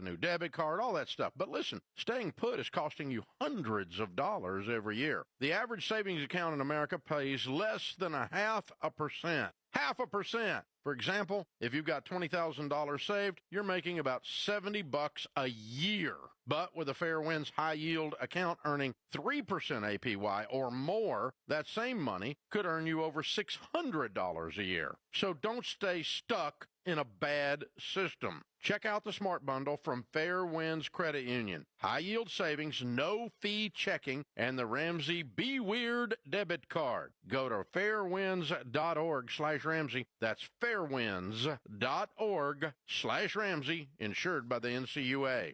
new debit card, all that stuff. But listen, staying put is costing you hundreds of dollars every year. The average savings account in America pays less than 0.5%. 0.5%. For example, if you've got $20,000 saved, you're making about $70 a year. But with a Fair Winds high yield account earning 3% APY or more, that same money could earn you over $600 a year. So don't stay stuck in a bad system. Check out the Smart Bundle from Fair Winds Credit Union. High yield savings, no fee checking, and the Ramsey Be Weird debit card. Go to fairwinds.org/Ramsey. That's fairwinds.org/Ramsey, insured by the NCUA.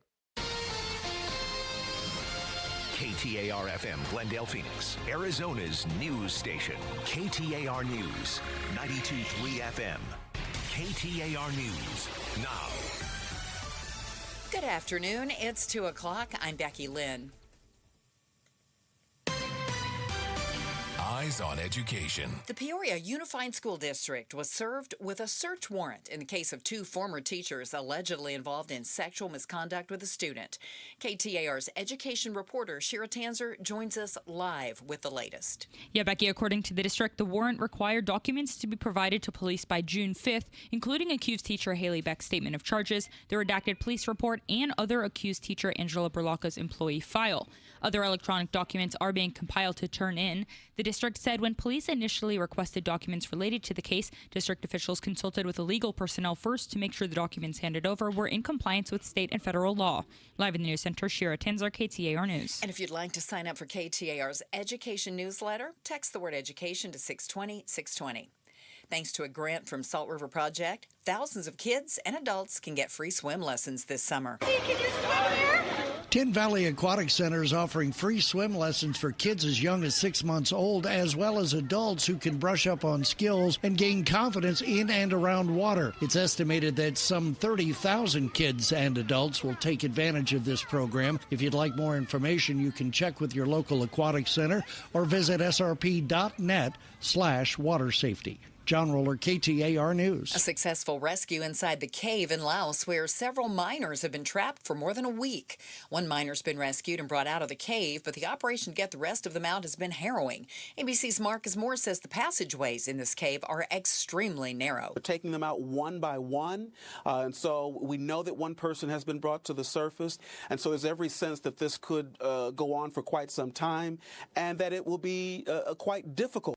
KTAR-FM, Glendale, Phoenix, Arizona's news station. KTAR News, 92.3 FM. KTAR News, now. Good afternoon. It's 2 o'clock. I'm Becky Lynn. Eyes on Education. The Peoria Unified School District was served with a search warrant in the case of 2 former teachers allegedly involved in sexual misconduct with a student. KTAR's education reporter Shira Tanzer joins us live with the latest. Yeah, Becky, according to the district, the warrant required documents to be provided to police by June 5th, including accused teacher Haley Beck's statement of charges, the redacted police report, and other accused teacher Angela Berlocca's employee file. Other electronic documents are being compiled to turn in. The district said when police initially requested documents related to the case, district officials consulted with the legal personnel first to make sure the documents handed over were in compliance with state and federal law. Live in the news center, Shira Tanzer, KTAR News. And if you'd like to sign up for KTAR's education newsletter, text the word education to 620-620. Thanks to a grant from Salt River Project, thousands of kids and adults can get free swim lessons this summer. Hey, can you swim here? Tin Valley Aquatic Center is offering free swim lessons for kids as young as 6 months old, as well as adults who can brush up on skills and gain confidence in and around water. It's estimated that some 30,000 kids and adults will take advantage of this program. If you'd like more information, you can check with your local aquatic center or visit srp.net/water safety. John Roller, KTAR News. A successful rescue inside the cave in Laos where several miners have been trapped for more than a week. One miner's been rescued and brought out of the cave, but the operation to get the rest of them out has been harrowing. ABC's Marcus Moore says the passageways in this cave are extremely narrow. We're taking them out one by one, and so we know that one person has been brought to the surface, and so there's every sense that this could go on for quite some time and that it will be quite difficult.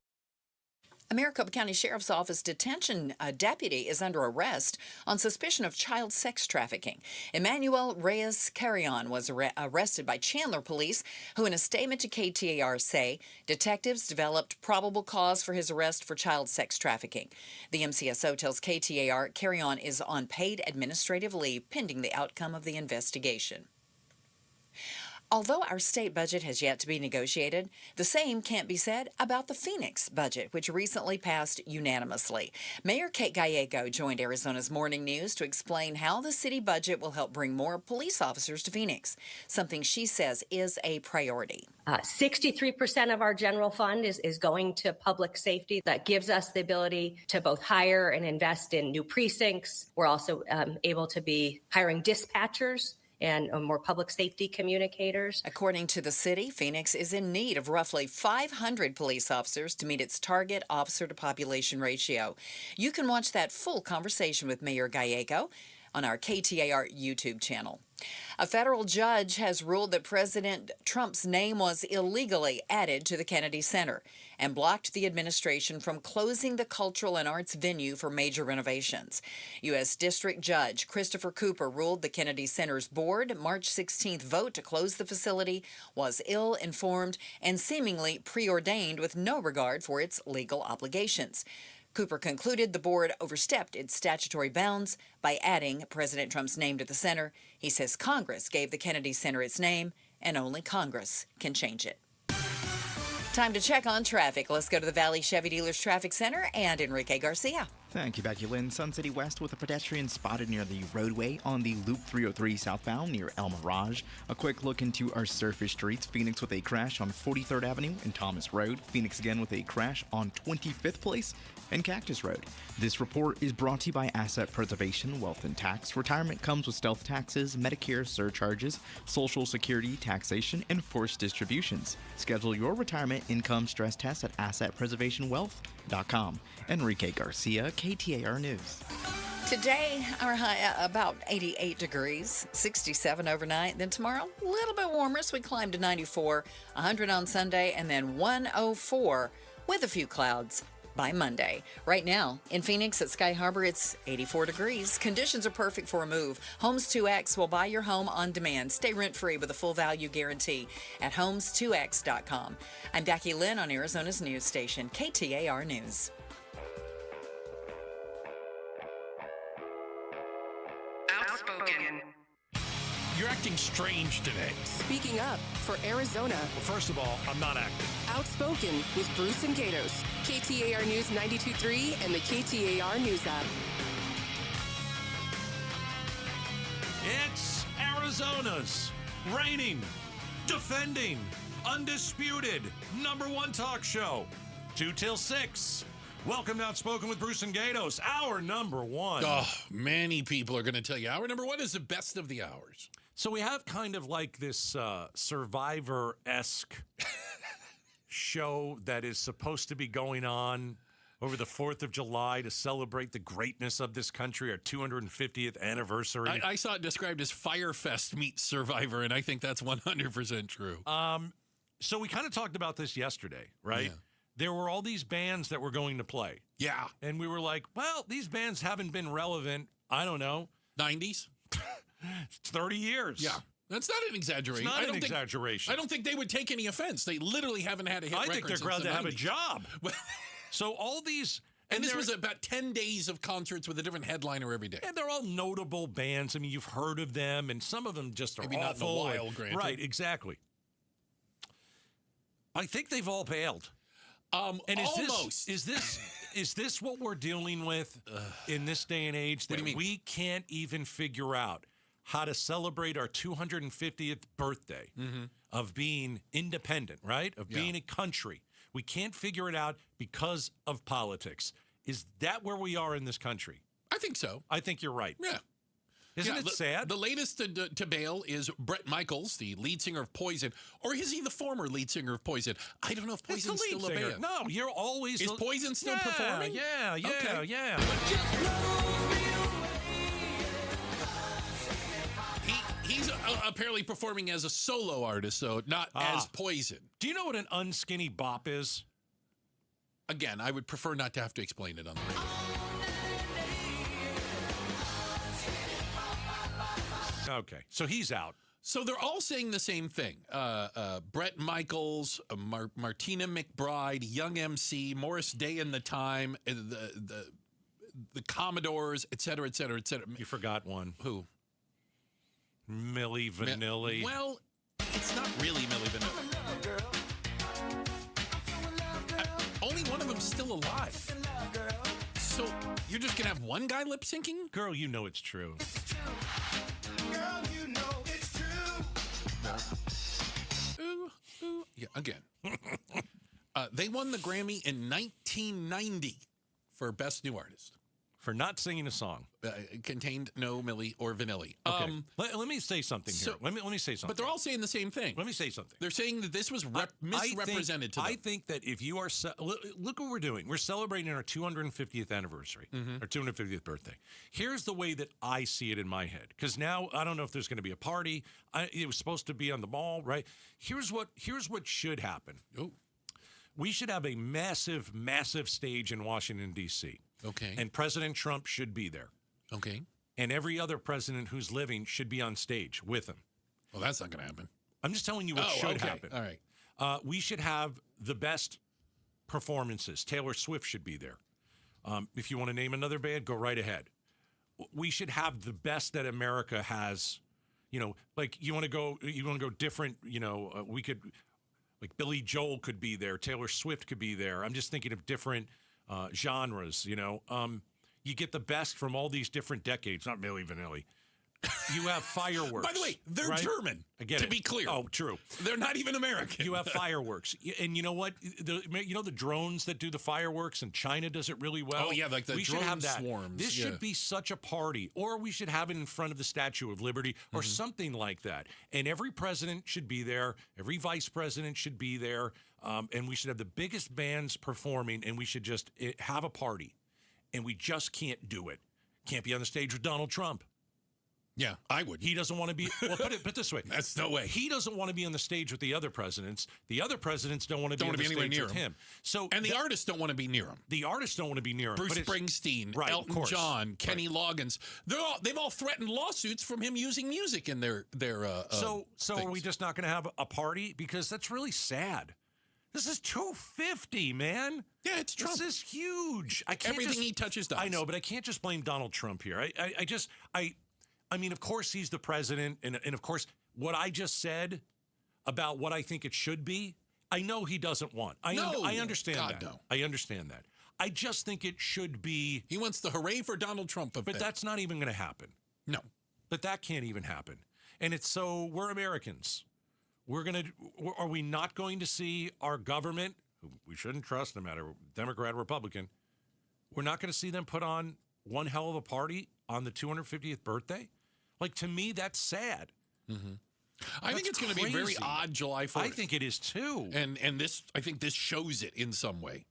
A Maricopa County Sheriff's Office detention deputy is under arrest on suspicion of child sex trafficking. Emmanuel Reyes Carrion was arrested by Chandler police, who in a statement to KTAR say detectives developed probable cause for his arrest for child sex trafficking. The MCSO tells KTAR Carrion is on paid administrative leave pending the outcome of the investigation. Although our state budget has yet to be negotiated, the same can't be said about the Phoenix budget, which recently passed unanimously. Mayor Kate Gallego joined Arizona's Morning News to explain how the city budget will help bring more police officers to Phoenix, something she says is a priority. 63% of our general fund is going to public safety. That gives us the ability to both hire and invest in new precincts. We're also able to be hiring dispatchers and more public safety communicators. According to the city, Phoenix is in need of roughly 500 police officers to meet its target officer-to-population ratio. You can watch that full conversation with Mayor Gallego on our KTAR YouTube channel. A federal judge has ruled that President Trump's name was illegally added to the Kennedy Center and blocked the administration from closing the cultural and arts venue for major renovations. U.S. District Judge Christopher Cooper ruled the Kennedy Center's board March 16th vote to close the facility was ill-informed and seemingly preordained with no regard for its legal obligations. Cooper concluded the board overstepped its statutory bounds by adding President Trump's name to the center. He says Congress gave the Kennedy Center its name, and only Congress can change it. Time to check on traffic. Let's go to the Valley Chevy Dealers Traffic Center and Enrique Garcia. Thank you, Becky Lynn. Sun City West with a pedestrian spotted near the roadway on the Loop 303 southbound near El Mirage. A quick look into our surface streets. Phoenix with a crash on 43rd Avenue and Thomas Road. Phoenix again with a crash on 25th Place. and Cactus Road. This report is brought to you by Asset Preservation, Wealth and Tax. Retirement comes with stealth taxes, Medicare surcharges, Social Security taxation, and forced distributions. Schedule your retirement income stress test at assetpreservationwealth.com. Enrique Garcia, KTAR News. Today, our high about 88 degrees, 67 overnight. Then tomorrow, a little bit warmer, so we climb to 94, 100 on Sunday, and then 104 with a few clouds by Monday. Right now, in Phoenix at Sky Harbor, it's 84 degrees. Conditions are perfect for a move. Homes 2X will buy your home on demand. Stay rent-free with a full value guarantee at homes2x.com. I'm Becky Lynn on Arizona's news station, KTAR News. Outspoken. You're acting strange today. Speaking up for Arizona. Well, first of all, I'm not acting. Outspoken with Bruce and Gatos. KTAR News 92.3 and the KTAR News app. It's Arizona's reigning, defending, undisputed #1 talk show. 2 till 6. Welcome to Outspoken with Bruce and Gatos, our #1. Oh, many people are going to tell you our #1 is the best of the hours. So we have kind of like this Survivor-esque show that is supposed to be going on over the 4th of July to celebrate the greatness of this country, our 250th anniversary. I saw it described as Firefest meets Survivor, and I think that's 100% true. So we kind of talked about this yesterday, right? Yeah. There were all these bands that were going to play. Yeah. And we were like, well, these bands haven't been relevant, I don't know. 90s? It's 30 years. Yeah. That's not an exaggeration. It's not an exaggeration. I don't think they would take any offense. They literally haven't had a hit record I think they're since glad the to have a 90s. job. So all these... And this was about 10 days of concerts with a different headliner every day. And they're all notable bands. I mean, you've heard of them, and some of them just are Maybe awful. not in a while, granted. Right, exactly. I think they've all bailed. And almost. Is this what we're dealing with in this day and age? That we can't even figure out how to celebrate our 250th birthday of being independent, right? Of being a country. We can't figure it out because of politics. Is that where we are in this country? I think so. I think you're right. Yeah. Isn't it sad? The latest to bail is Bret Michaels, the lead singer of Poison. Or is he the former lead singer of Poison? I don't know if Poison's still a band. No, you're always... Is Poison still performing? Yeah. He's apparently performing as a solo artist, so not as Poison. Do you know what an unskinny bop is? Again, I would prefer not to have to explain it on the radio. Okay, so he's out. So they're all saying the same thing. Bret Michaels, Martina McBride, Young MC, Morris Day and the Time, the Commodores, et cetera, et cetera, et cetera. You forgot one. Who? Milli Vanilli. Well, it's not really Milli Vanilli. Only one of them's still alive. So you're just going to have one guy lip syncing? Girl, you know it's true. Girl, you know it's true. Ooh. Yeah, again. They won the Grammy in 1990 for Best New Artist. For not singing a song. It contained no Milli or Vanilli. Okay. Let me say something here. Let me say something. But they're all saying the same thing. Let me say something. They're saying that this was misrepresented to them. I think that if you are... look what we're doing. We're celebrating our 250th anniversary, our 250th birthday. Here's the way that I see it in my head. Because now, I don't know if there's going to be a party. It was supposed to be on the mall, right? Here's what should happen. Oh. We should have a massive, massive stage in Washington, D.C. Okay. And President Trump should be there. Okay. And every other president who's living should be on stage with him. Well, that's not going to happen. I'm just telling you what should happen. All right. We should have the best performances. Taylor Swift should be there. If you want to name another band, go right ahead. We should have the best that America has. You know, like you want to go different. You know, we could, like Billy Joel could be there. Taylor Swift could be there. I'm just thinking of different genres. You know, you get the best from all these different decades. Not Milli Vanilli. You have fireworks. By the way, they're right? German. I get to it. be clear. Oh, true. They're not even American. You have fireworks, and you know what? The drones that do the fireworks, and China does it really well. Oh yeah, like the we drone should have that. swarms. This should be such a party, or we should have it in front of the Statue of Liberty, or something like that. And every president should be there. Every vice president should be there, and we should have the biggest bands performing, and we should just have a party. And we just can't do it. Can't be on the stage with Donald Trump. Yeah, I would. He doesn't want to be. Well, put it this way. That's no way. He doesn't want to be on the stage with the other presidents. The other presidents don't want to be on the anywhere stage near with him. So, and the artists don't want to be near him. The artists don't want to be near him. Bruce but Springsteen, right, Elton John, Kenny Loggins. They've all threatened lawsuits from him using music in their. So things. are we just not going to have a party? Because that's really sad. This is 250, man. Yeah, it's Trump. This is huge. I can't Everything he touches dies. I know, but I can't just blame Donald Trump here. I mean, of course he's the president, and of course what I just said about what I think it should be, I know he doesn't want. I understand God, that. no. I understand that. I just think it should be. He wants the hooray for Donald Trump event. But that's not even going to happen. No. But that can't even happen. And it's so we're Americans. Are we not going to see our government, who we shouldn't trust no matter Democrat or Republican, we're not going to see them put on one hell of a party on the 250th birthday? Like, to me, that's sad. Mm-hmm. I think it's going to be a very odd July 4th. I think it is too. And I think this shows it in some way.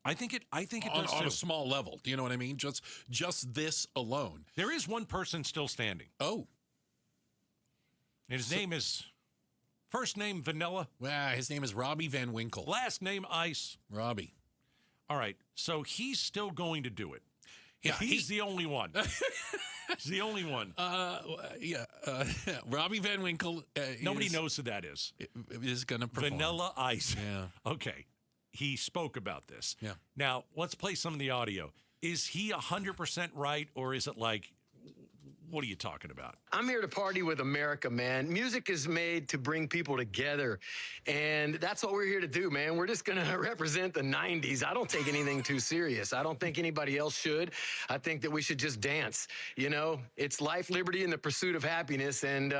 I think it does on too. a small level. Do you know what I mean? Just this alone. There is one person still standing. Oh. And his name is, first name Vanilla. Well, his name is Robbie Van Winkle. Last name Ice. Robbie. All right. So he's still going to do it. Yeah, he's the only one. He's the only one. Robbie Van Winkle. Nobody knows who that is. Is going to perform. Vanilla Ice. Yeah. Okay. He spoke about this. Yeah. Now, let's play some of the audio. Is he 100% right, or is it like, what are you talking about? I'm here to party with America, man. Music is made to bring people together, and that's what we're here to do, man. We're just going to represent the 90s. I don't take anything too serious. I don't think anybody else should. I think that we should just dance. You know, it's life, liberty, and the pursuit of happiness, and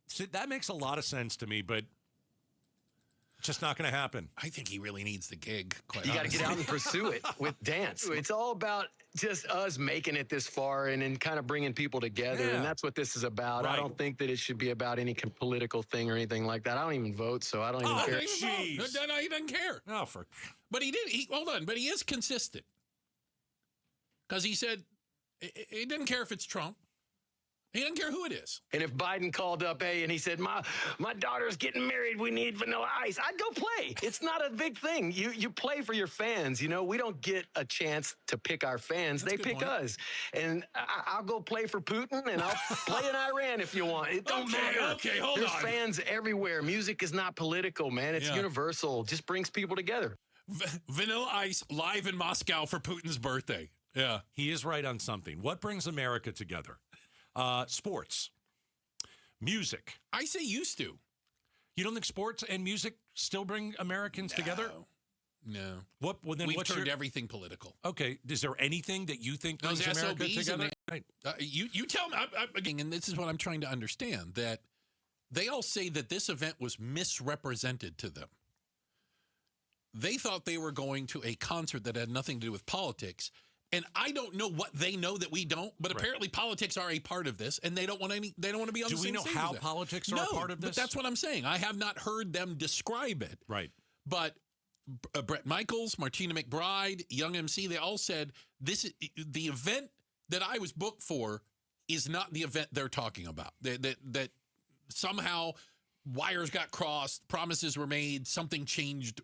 So that makes a lot of sense to me, but it's just not going to happen. I think he really needs the gig. You got to get out and pursue it with dance. It's all about just us making it this far and then kind of bringing people together. Yeah. And that's what this is about. Right. I don't think that it should be about any political thing or anything like that. I don't even vote, so I don't even care. He doesn't care. No, But he did. Hold on. But he is consistent. Because he said he didn't care if it's Trump. He doesn't care who it is. And if Biden called up, and he said, my daughter's getting married, we need Vanilla Ice, I'd go play. It's not a big thing. You play for your fans. You know, we don't get a chance to pick our fans. They pick us. And I'll go play for Putin, and I'll play in Iran if you want. It don't matter. Okay, hold There's on. fans everywhere. Music is not political, man. It's universal. Just brings people together. Vanilla Ice live in Moscow for Putin's birthday. Yeah. He is right on something. What brings America together? Sports, music. I say used to. You don't think sports and music still bring Americans together? No. We've turned everything political. Okay. Is there anything that you think brings Those America SOBs together? You tell me, again, and this is what I'm trying to understand, that they all say that this event was misrepresented to them. They thought they were going to a concert that had nothing to do with politics. And I don't know what they know that we don't, but apparently politics are a part of this, and they don't want to be on the same stage. Do we know how politics are a part of this? But that's what I'm saying. I have not heard them describe it. Right. But Bret Michaels, Martina McBride, Young MC, they all said the event that I was booked for is not the event they're talking about. That somehow wires got crossed, promises were made, something changed.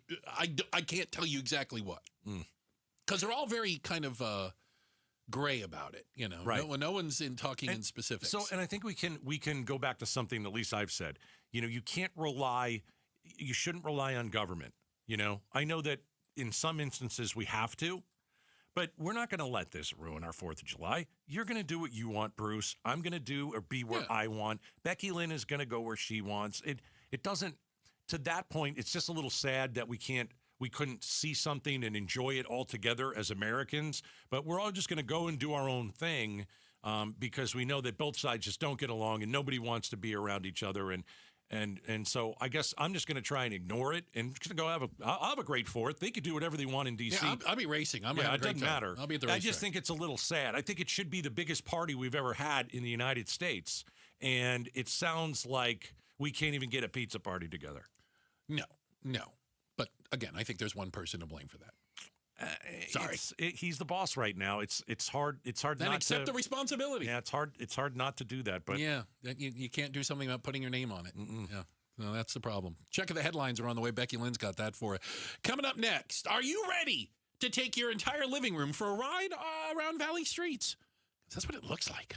I can't tell you exactly what. Because they're all very kind of gray about it, you know. Right. No one's talking in specifics. So, and I think we can go back to something at least I've said. You know, you shouldn't rely on government. You know, I know that in some instances we have to, but we're not going to let this ruin our 4th of July. You're going to do what you want, Bruce. I'm going to do or be where I want. Becky Lynn is going to go where she wants. It doesn't, to that point, it's just a little sad that we couldn't see something and enjoy it all together as Americans, but we're all just going to go and do our own thing. because we know that both sides just don't get along and nobody wants to be around each other. And so I guess I'm just going to try and ignore it and just go I'll have a great Fourth. They could do whatever they want in D.C. Yeah, I'll be racing. It doesn't matter. I'll be at the racetrack. I just think it's a little sad. I think it should be the biggest party we've ever had in the United States. And it sounds like we can't even get a pizza party together. No. But again, I think there's one person to blame for that. Sorry, he's the boss right now. It's hard. It's hard then not accept to the responsibility. Yeah, it's hard. It's hard not to do that. But yeah, you can't do something without putting your name on it. Yeah. No, that's the problem. Check the headlines are on the way. Becky Lynn's got that for you. Coming up next, are you ready to take your entire living room for a ride around Valley Streets? That's what it looks like.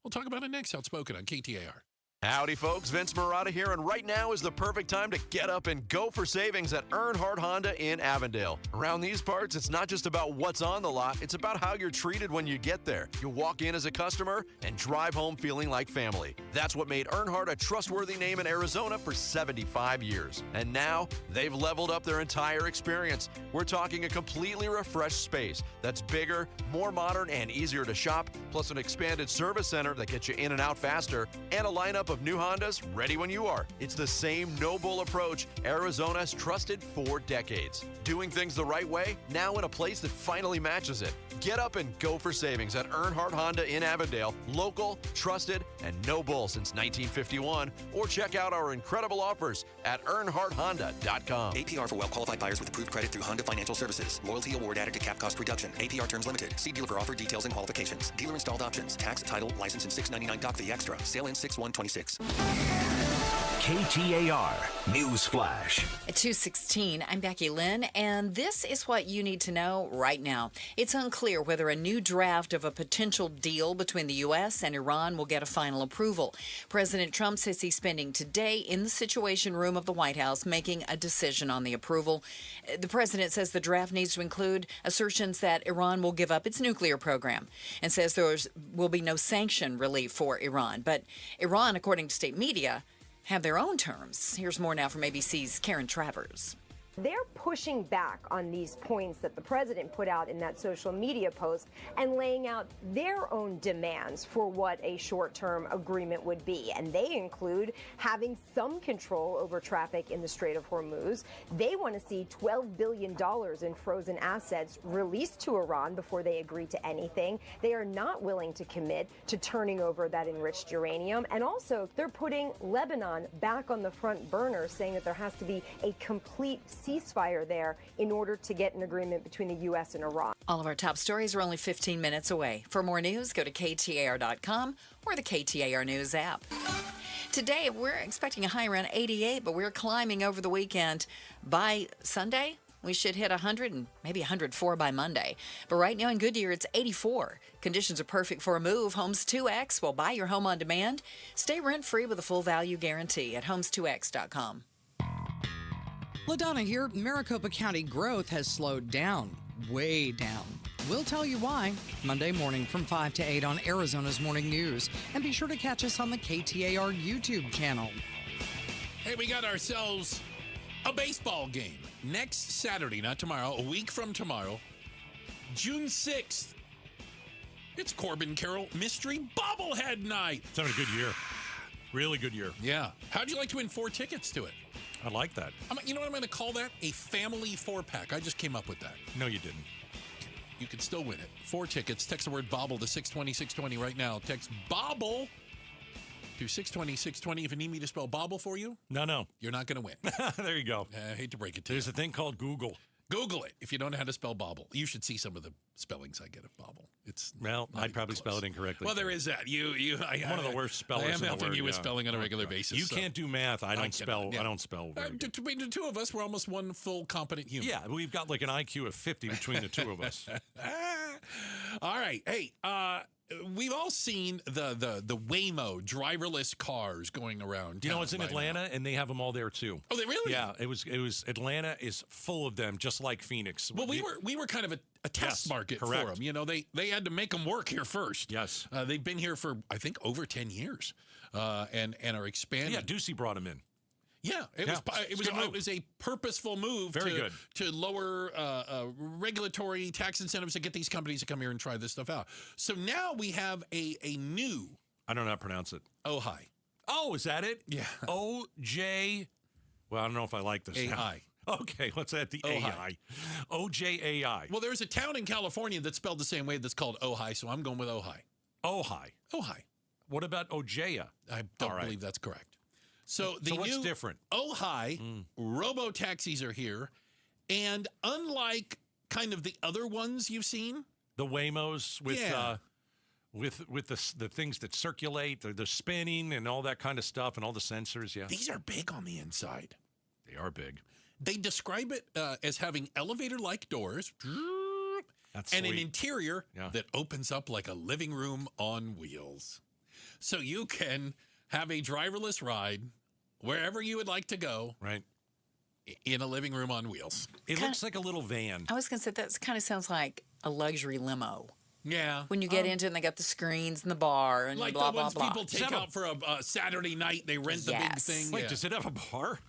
We'll talk about it next. Outspoken on KTAR. Howdy, folks. Vince Marotta here, and right now is the perfect time to get up and go for savings at Earnhardt Honda in Avondale. Around these parts, it's not just about what's on the lot, it's about how you're treated when you get there. You walk in as a customer and drive home feeling like family. That's what made Earnhardt a trustworthy name in Arizona for 75 years. And now, they've leveled up their entire experience. We're talking a completely refreshed space that's bigger, more modern, and easier to shop, plus an expanded service center that gets you in and out faster, and a lineup of new Hondas ready when you are. It's the same no-bull approach Arizona's trusted for decades. Doing things the right way, now in a place that finally matches it. Get up and go for savings at Earnhardt Honda in Avondale. Local, trusted, and no bull since 1951. Or check out our incredible offers at EarnhardtHonda.com. APR for well-qualified buyers with approved credit through Honda Financial Services. Loyalty award added to cap cost reduction. APR terms limited. See dealer for offer details and qualifications. Dealer installed options. Tax, title, license, and $6.99 doc fee extra. Sale ends 6/1/26. KTAR News Flash. At 2:16, I'm Becky Lynn, and this is what you need to know right now. It's unclear whether a new draft of a potential deal between the U.S. and Iran will get a final approval. President Trump says he's spending today in the Situation Room of the White House making a decision on the approval. The president says the draft needs to include assertions that Iran will give up its nuclear program and says there will be no sanction relief for Iran. But Iran, according to state media, have their own terms. Here's more now from ABC's Karen Travers. They're pushing back on these points that the president put out in that social media post and laying out their own demands for what a short-term agreement would be. And they include having some control over traffic in the Strait of Hormuz. They want to see $12 billion in frozen assets released to Iran before they agree to anything. They are not willing to commit to turning over that enriched uranium. And also, they're putting Lebanon back on the front burner, saying that there has to be a complete ceasefire there in order to get an agreement between the U.S. and Iran. All of our top stories are only 15 minutes away. For more news, go to KTAR.com or the KTAR News app. Today, we're expecting a high around 88, but we're climbing over the weekend. By Sunday, we should hit 100 and maybe 104 by Monday. But right now in Goodyear, it's 84. Conditions are perfect for a move. Homes 2X will buy your home on demand. Stay rent-free with a full value guarantee at homes2x.com. LaDonna here. Maricopa County growth has slowed down, way down. We'll tell you why Monday morning from 5 to 8 on Arizona's Morning News. And be sure to catch us on the KTAR YouTube channel. Hey, we got ourselves a baseball game next Saturday, not tomorrow, a week from tomorrow, June 6th. It's Corbin Carroll Mystery Bobblehead Night. It's having a good year. Really good year. Yeah. How'd you like to win 4 tickets to it? I like that. You know what I'm going to call that? A family 4-pack. I just came up with that. No, you didn't. You can still win it. 4 tickets. Text the word Bobble to 620-620 right now. Text Bobble to 620-620. If you need me to spell Bobble for you, no. You're not going to win. There you go. I hate to break it to you. There's a thing called Google. Google it if you don't know how to spell Bobble. You should see some of the spellings I get of Bobble. I'd probably spell it incorrectly. Well, there is that. I'm one of the worst spellers. I am in the helping word, you with spelling on a regular basis. You can't do math. I don't spell. Yeah. I don't spell. Between the two of us, we're almost one full competent human. Yeah, we've got like an IQ of 50 between the two of us. All right. Hey, we've all seen the Waymo driverless cars going around. You know, it's in Atlanta, and they have them all there too. Oh, they really? Yeah, it was. Atlanta is full of them, just like Phoenix. Well, we were kind of a test market for them. You know, they had to make them work here first. Yes, they've been here for I think over 10 years, and are expanding. Yeah, Ducey brought them in. Yeah, it was a purposeful move to lower regulatory tax incentives to get these companies to come here and try this stuff out. So now we have a new. I don't know how to pronounce it. OHI. Oh, is that it? Yeah. OJ. Well, I don't know if I like this. AI. Okay, what's that? The AI. OJAI. Well, there's a town in California that's spelled the same way that's called Ojai, so I'm going with Ojai. Ojai. What about Ojea? I don't believe that's correct. So the what's new different? Ojai robo-taxis are here, and unlike kind of the other ones you've seen, the Waymos with the things that circulate, the spinning and all that kind of stuff and all the sensors, these are big on the inside. They are big. They describe it as having elevator-like doors and an interior that opens up like a living room on wheels. So you can have a driverless ride wherever you would like to go. Right. In a living room on wheels. It looks like a little van. I was going to say, that kind of sounds like a luxury limo. Yeah. When you get into it and they got the screens in the bar and like blah, the blah, ones blah. people take out for a Saturday night. They rent the big thing. Wait, does it have a bar?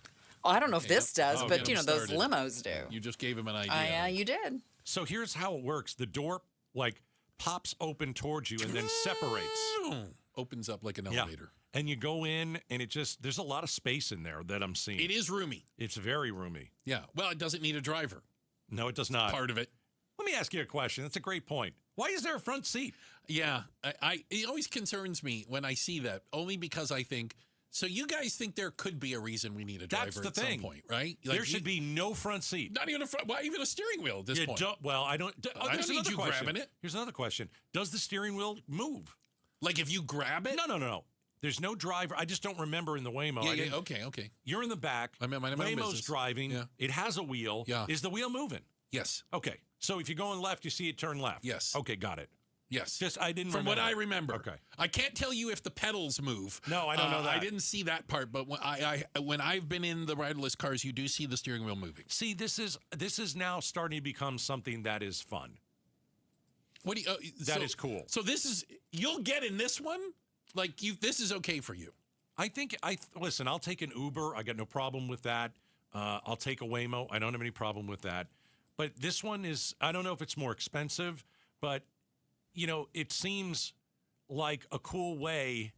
Oh, I don't know if this does, but those limos do. You just gave him an idea. Yeah, you did. So here's how it works. The door pops open towards you and then separates. Opens up like an elevator. And you go in and there's a lot of space in there that I'm seeing. It is roomy. It's very roomy. Yeah. Well, it doesn't need a driver. No, it does not. Part of it. Let me ask you a question. That's a great point. Why is there a front seat? Yeah. It always concerns me when I see that, only because I think, so you guys think there could be a reason we need a driver at some point, right? There should be no front seat. Not even even a steering wheel at this point. I don't need you grabbing it. Here's another question. Does the steering wheel move? Like if you grab it? No. There's no driver. I just don't remember in the Waymo. Yeah, okay. You're in the back. I'm in my own Waymo's business. driving. Yeah. It has a wheel. Yeah. Is the wheel moving? Yes. Okay. So if you're going left, you see it turn left. Yes. Okay, got it. Yes. Just I didn't From remember. what I remember. Okay. I can't tell you if the pedals move. No, I don't know that. I didn't see that part, but when I've been in the riderless cars, you do see the steering wheel moving. See, this is now starting to become something that is fun. What do you? That is cool. So you'll get in this one. This is okay for you. I think listen. I'll take an Uber. I got no problem with that. I'll take a Waymo. I don't have any problem with that. But this one is. I don't know if it's more expensive, but it seems like a cool way.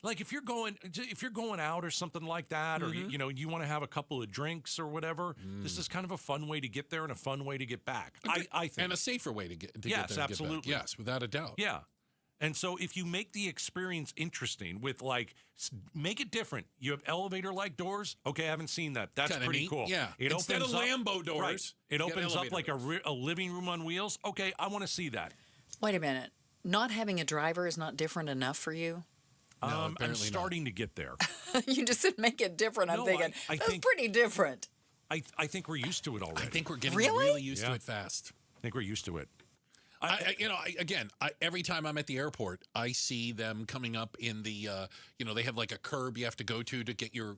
Like if you're going out or something like that, or you want to have a couple of drinks or whatever. This is kind of a fun way to get there and a fun way to get back. I think, and a safer way to get there. Yes, and absolutely. Get back. Yes, without a doubt. Yeah. And so if you make the experience interesting with make it different. You have elevator-like doors. Okay, I haven't seen that. That's Kinda pretty neat. cool. Yeah. Instead of Lambo doors, right. It opens up like doors. a living room on wheels. Okay, I want to see that. Wait a minute. Not having a driver is not different enough for you? No, I'm starting to get there. You just said make it different. I'm No, thinking, I that's think- pretty different. I think we're used to it already. I think we're getting Really? really used to it fast. I think we're used to it. Every time I'm at the airport, I see them coming up in the, they have like a curb you have to go to get your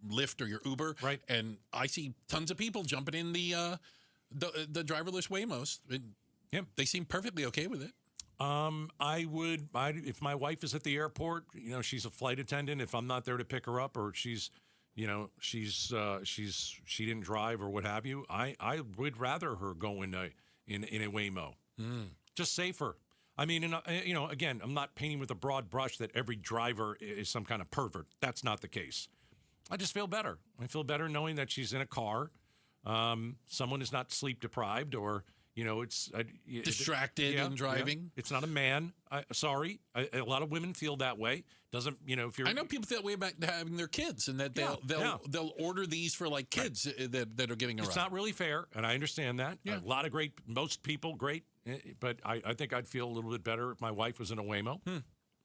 Lyft or your Uber. Right. And I see tons of people jumping in the driverless Waymos. They seem perfectly okay with it. If my wife is at the airport, she's a flight attendant. If I'm not there to pick her up, or she didn't drive or what have you, I would rather her go in a Waymo. Just safer. I mean, again, I'm not painting with a broad brush that every driver is some kind of pervert. That's not the case. I just feel better. I feel better knowing that she's in a car. Someone is not sleep deprived or, it's distracted in driving. Yeah. It's not a man. Sorry. A lot of women feel that way. Doesn't, if you're. I know people feel that way about having their kids and that they'll order these for kids that are getting around. It's not really fair, and I understand that. Yeah. A lot of most people great, but I think I'd feel a little bit better if my wife was in a Waymo.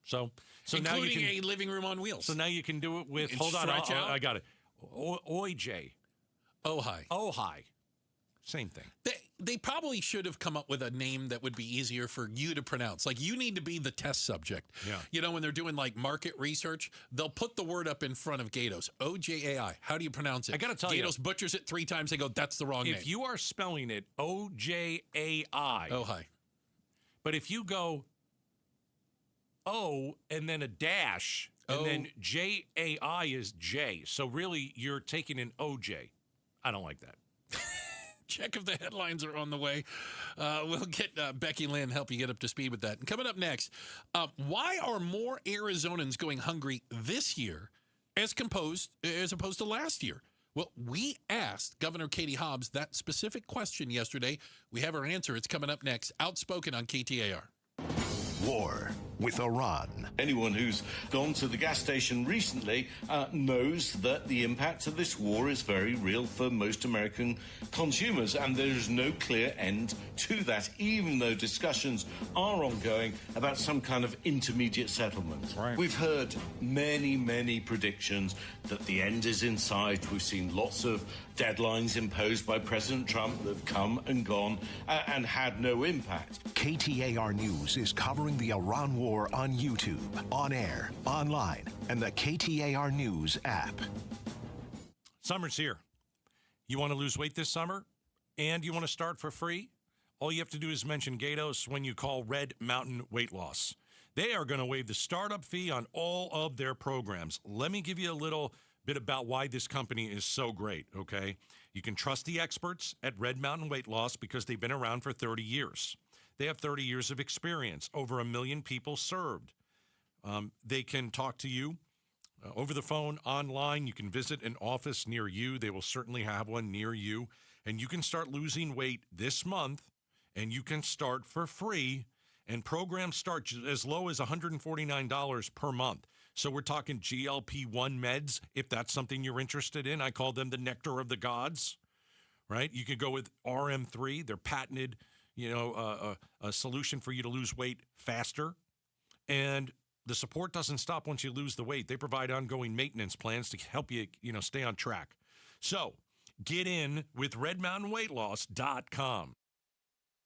So including now you can, a living room on wheels. So now you can do it with. And hold on, I got it. Ojai. Ojai. Same thing. They probably should have come up with a name that would be easier for you to pronounce. Like, you need to be the test subject. Yeah. When they're doing market research, they'll put the word up in front of Gatos. Ojai. How do you pronounce it? I got to tell you. Gatos butchers it 3 times. They go, that's the wrong name. If you are spelling it Ojai. Ojai. But if you go O and then a dash, And then JAI is J. So really, you're taking an OJ. I don't like that. Check if the headlines are on the way. We'll get Becky Lynn help you get up to speed with that. And coming up next, why are more Arizonans going hungry this year as opposed to last year? Well, we asked Governor Katie Hobbs that specific question yesterday. We have her answer. It's coming up next. Outspoken on KTAR. War with Iran. Anyone who's gone to the gas station recently knows that the impact of this war is very real for most American consumers, and there is no clear end to that, even though discussions are ongoing about some kind of intermediate settlement. Right. We've heard many predictions that the end is in sight. We've seen lots of deadlines imposed by President Trump that have come and gone and had no impact. KTAR News is covering the Iran war on YouTube, on air, online, and the KTAR News app. Summer's here. You want to lose weight this summer and you want to start for free? All you have to do is mention Gatos when you call Red Mountain Weight Loss. They are going to waive the startup fee on all of their programs. Let me give you a little bit about why this company is so great, okay? You can trust the experts at Red Mountain Weight Loss because they've been around for 30 years. They have 30 years of experience, over 1 million people served. They can talk to you over the phone, online. You can visit an office near you. They will certainly have one near you. And you can start losing weight this month, and you can start for free. And programs start as low as $149 per month. So we're talking GLP-1 meds, if that's something you're interested in. I call them the nectar of the gods, right? You could go with RM3, their patented, a solution for you to lose weight faster. And the support doesn't stop once you lose the weight. They provide ongoing maintenance plans to help you, stay on track. So get in with RedMountainWeightLoss.com.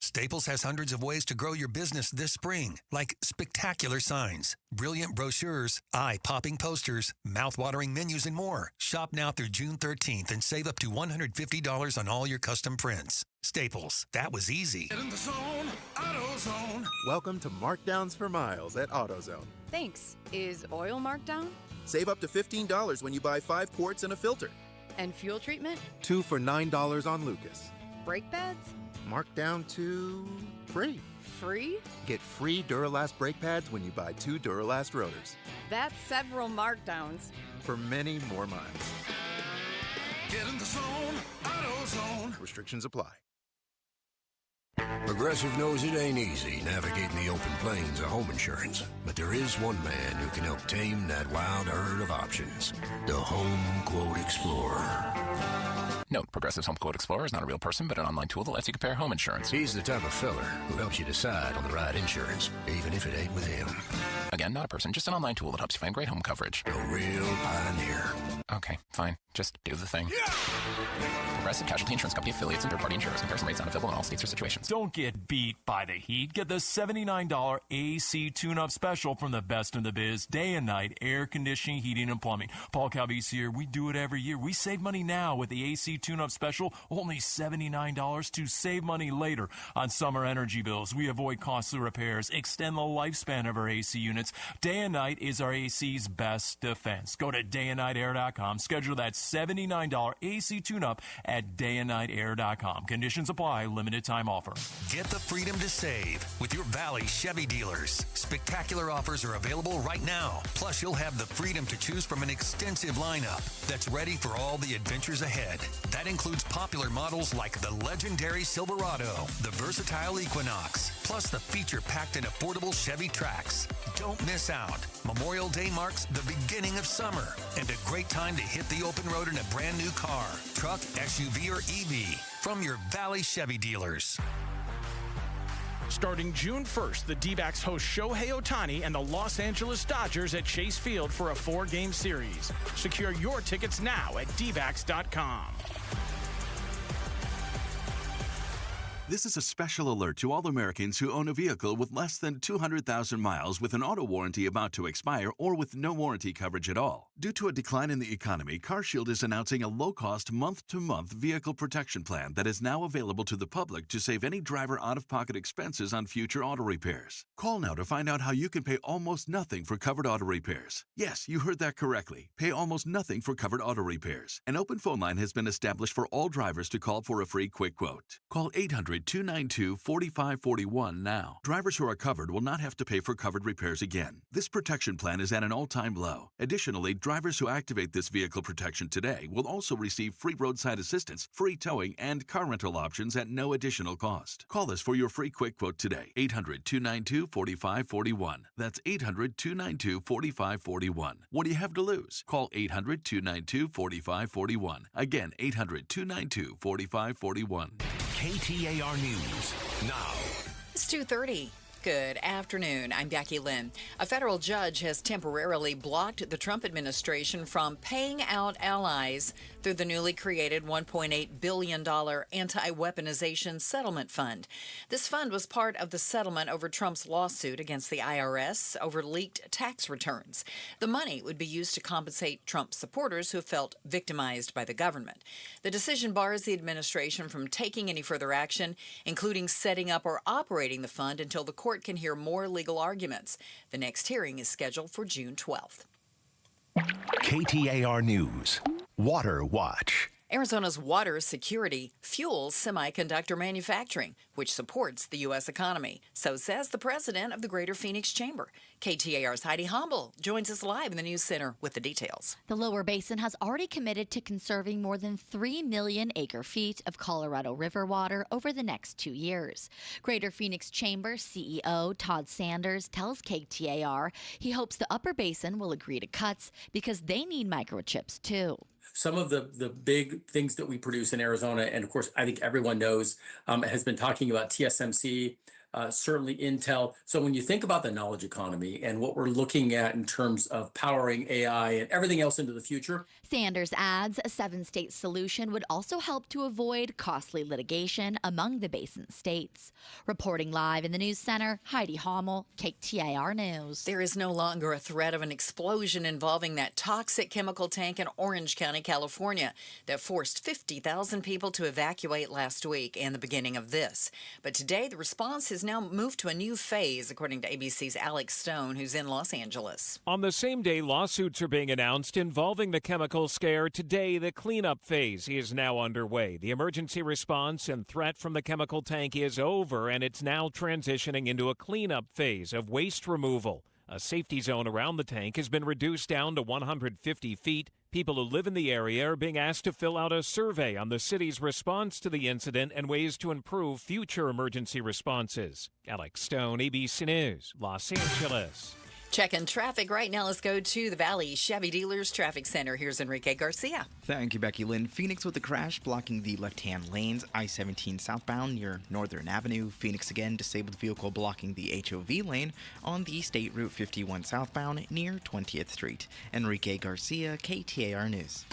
Staples has hundreds of ways to grow your business this spring, like spectacular signs, brilliant brochures, eye-popping posters, mouth-watering menus, and more. Shop now through June 13th and save up to $150 on all your custom prints. Staples, that was easy. Get in the zone, AutoZone. Welcome to Markdowns for Miles at AutoZone. Thanks. Is oil marked down? Save up to $15 when you buy 5 quarts and a filter. And fuel treatment? 2 for $9 on Lucas. Brake pads? Marked down to free. Free? Get free Duralast brake pads when you buy 2 Duralast rotors. That's several markdowns. For many more miles. Get in the zone, AutoZone. Restrictions apply. Progressive knows it ain't easy navigating the open plains of home insurance, but there is one man who can help tame that wild herd of options. The Home Quote Explorer. Note, Progressive's Home Quote Explorer is not a real person, but an online tool that lets you compare home insurance. He's the type of feller who helps you decide on the right insurance, even if it ain't with him. Again, not a person, just an online tool that helps you find great home coverage. A real pioneer. Okay, fine. Just do the thing. Yeah! Progressive Casualty Insurance Company affiliates and third-party insurers. Comparison rates not available in all states or situations. Don't get beat by the heat. Get the $79 AC tune-up special from the best in the biz. Day and night, air conditioning, heating, and plumbing. Paul Calvese here. We do it every year. We save money now with the AC tune-up special. Only $79 to save money later on summer energy bills. We avoid costly repairs, extend the lifespan of our AC units. Day and night is our AC's best defense. Go to dayandnightair.com. Schedule that $79 AC tune-up at dayandnightair.com. Conditions apply. Limited time offer. Get the freedom to save with your Valley Chevy dealers. Spectacular offers are available right now. Plus, you'll have the freedom to choose from an extensive lineup that's ready for all the adventures ahead. That includes popular models like the legendary Silverado, the versatile Equinox, plus the feature-packed and affordable Chevy Trax. Don't miss out. Memorial Day marks the beginning of summer and a great time to hit the open road in a brand new car, truck, SUV, or EV from your Valley Chevy dealers. Starting June 1st, the D-backs host Shohei Ohtani and the Los Angeles Dodgers at Chase Field for a 4-game series. Secure your tickets now at dbacks.com. This is a special alert to all Americans who own a vehicle with less than 200,000 miles with an auto warranty about to expire or with no warranty coverage at all. Due to a decline in the economy, CarShield is announcing a low-cost month-to-month vehicle protection plan that is now available to the public to save any driver out-of-pocket expenses on future auto repairs. Call now to find out how you can pay almost nothing for covered auto repairs. Yes, you heard that correctly. Pay almost nothing for covered auto repairs. An open phone line has been established for all drivers to call for a free quick quote. Call 800-292-4541 now. Drivers who are covered will not have to pay for covered repairs again. This protection plan is at an all-time low. Additionally, drivers who activate this vehicle protection today will also receive free roadside assistance, free towing, and car rental options at no additional cost. Call us for your free quick quote today. 800-292-4541. That's 800-292-4541. What do you have to lose? Call 800-292-4541. Again, 800-292-4541. KTAR News now. It's 2:30. Good afternoon. I'm Becky Lynn. A federal judge has temporarily blocked the Trump administration from paying out allies through the newly created $1.8 billion anti-weaponization settlement fund. This fund was part of the settlement over Trump's lawsuit against the IRS over leaked tax returns. The money would be used to compensate Trump supporters who felt victimized by the government. The decision bars the administration from taking any further action, including setting up or operating the fund until the court can hear more legal arguments. The next hearing is scheduled for June 12th. KTAR News. Water Watch. Arizona's water security fuels semiconductor manufacturing, which supports the U.S. economy. So says the president of the Greater Phoenix Chamber. KTAR's Heidi Humble joins us live in the News Center with the details. The Lower Basin has already committed to conserving more than 3 million acre-feet of Colorado River water over the next 2 years. Greater Phoenix Chamber CEO Todd Sanders tells KTAR he hopes the Upper Basin will agree to cuts because they need microchips too. Some of the big things that we produce in Arizona, and of course, I think everyone knows, has been talking about TSMC, certainly Intel. So when you think about the knowledge economy and what we're looking at in terms of powering AI and everything else into the future. Sanders adds a 7-state solution would also help to avoid costly litigation among the basin states. Reporting live in the News Center, Heidi Hommel, KTAR News. There is no longer a threat of an explosion involving that toxic chemical tank in Orange County, California, that forced 50,000 people to evacuate last week and the beginning of this. But today, the response has now moved to a new phase, according to ABC's Alex Stone, who's in Los Angeles. On the same day, lawsuits are being announced involving the chemical scare. Today, the cleanup phase is now underway. The emergency response and threat from the chemical tank is over, and it's now transitioning into a cleanup phase of waste removal. A safety zone around the tank has been reduced down to 150 feet. People who live in the area are being asked to fill out a survey on the city's response to the incident and ways to improve future emergency responses. Alex Stone, ABC News, Los Angeles. Checking traffic right now. Let's go to the Valley Chevy Dealers Traffic Center. Here's Enrique Garcia. Thank you, Becky Lynn. Phoenix with a crash blocking the left-hand lanes. I-17 southbound near Northern Avenue. Phoenix again, disabled vehicle blocking the HOV lane on the State Route 51 southbound near 20th Street. Enrique Garcia, KTAR News.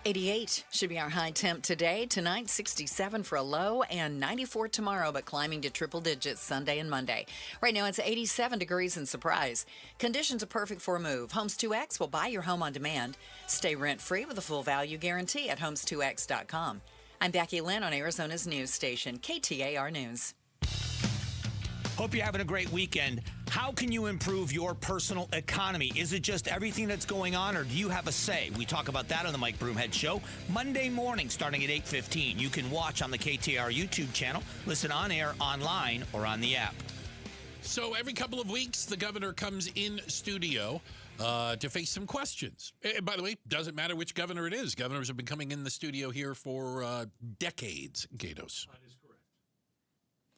88 should be our high temp today. Tonight, 67 for a low and 94 tomorrow, but climbing to triple digits Sunday and Monday. Right now, it's 87 degrees in Surprise. Conditions are perfect for a move. Homes 2X will buy your home on demand. Stay rent-free with a full value guarantee at homes2x.com. I'm Becky Lynn on Arizona's news station, KTAR News. Hope you're having a great weekend. How can you improve your personal economy? Is it just everything that's going on, or do you have a say? We talk about that on the Mike Broomhead Show. Monday morning, starting at 8:15. You can watch on the KTAR YouTube channel, listen on air, online, or on the app. So every couple of weeks, the governor comes in studio to face some questions. And by the way, doesn't matter which governor it is. Governors have been coming in the studio here for decades, Gatos. That is correct.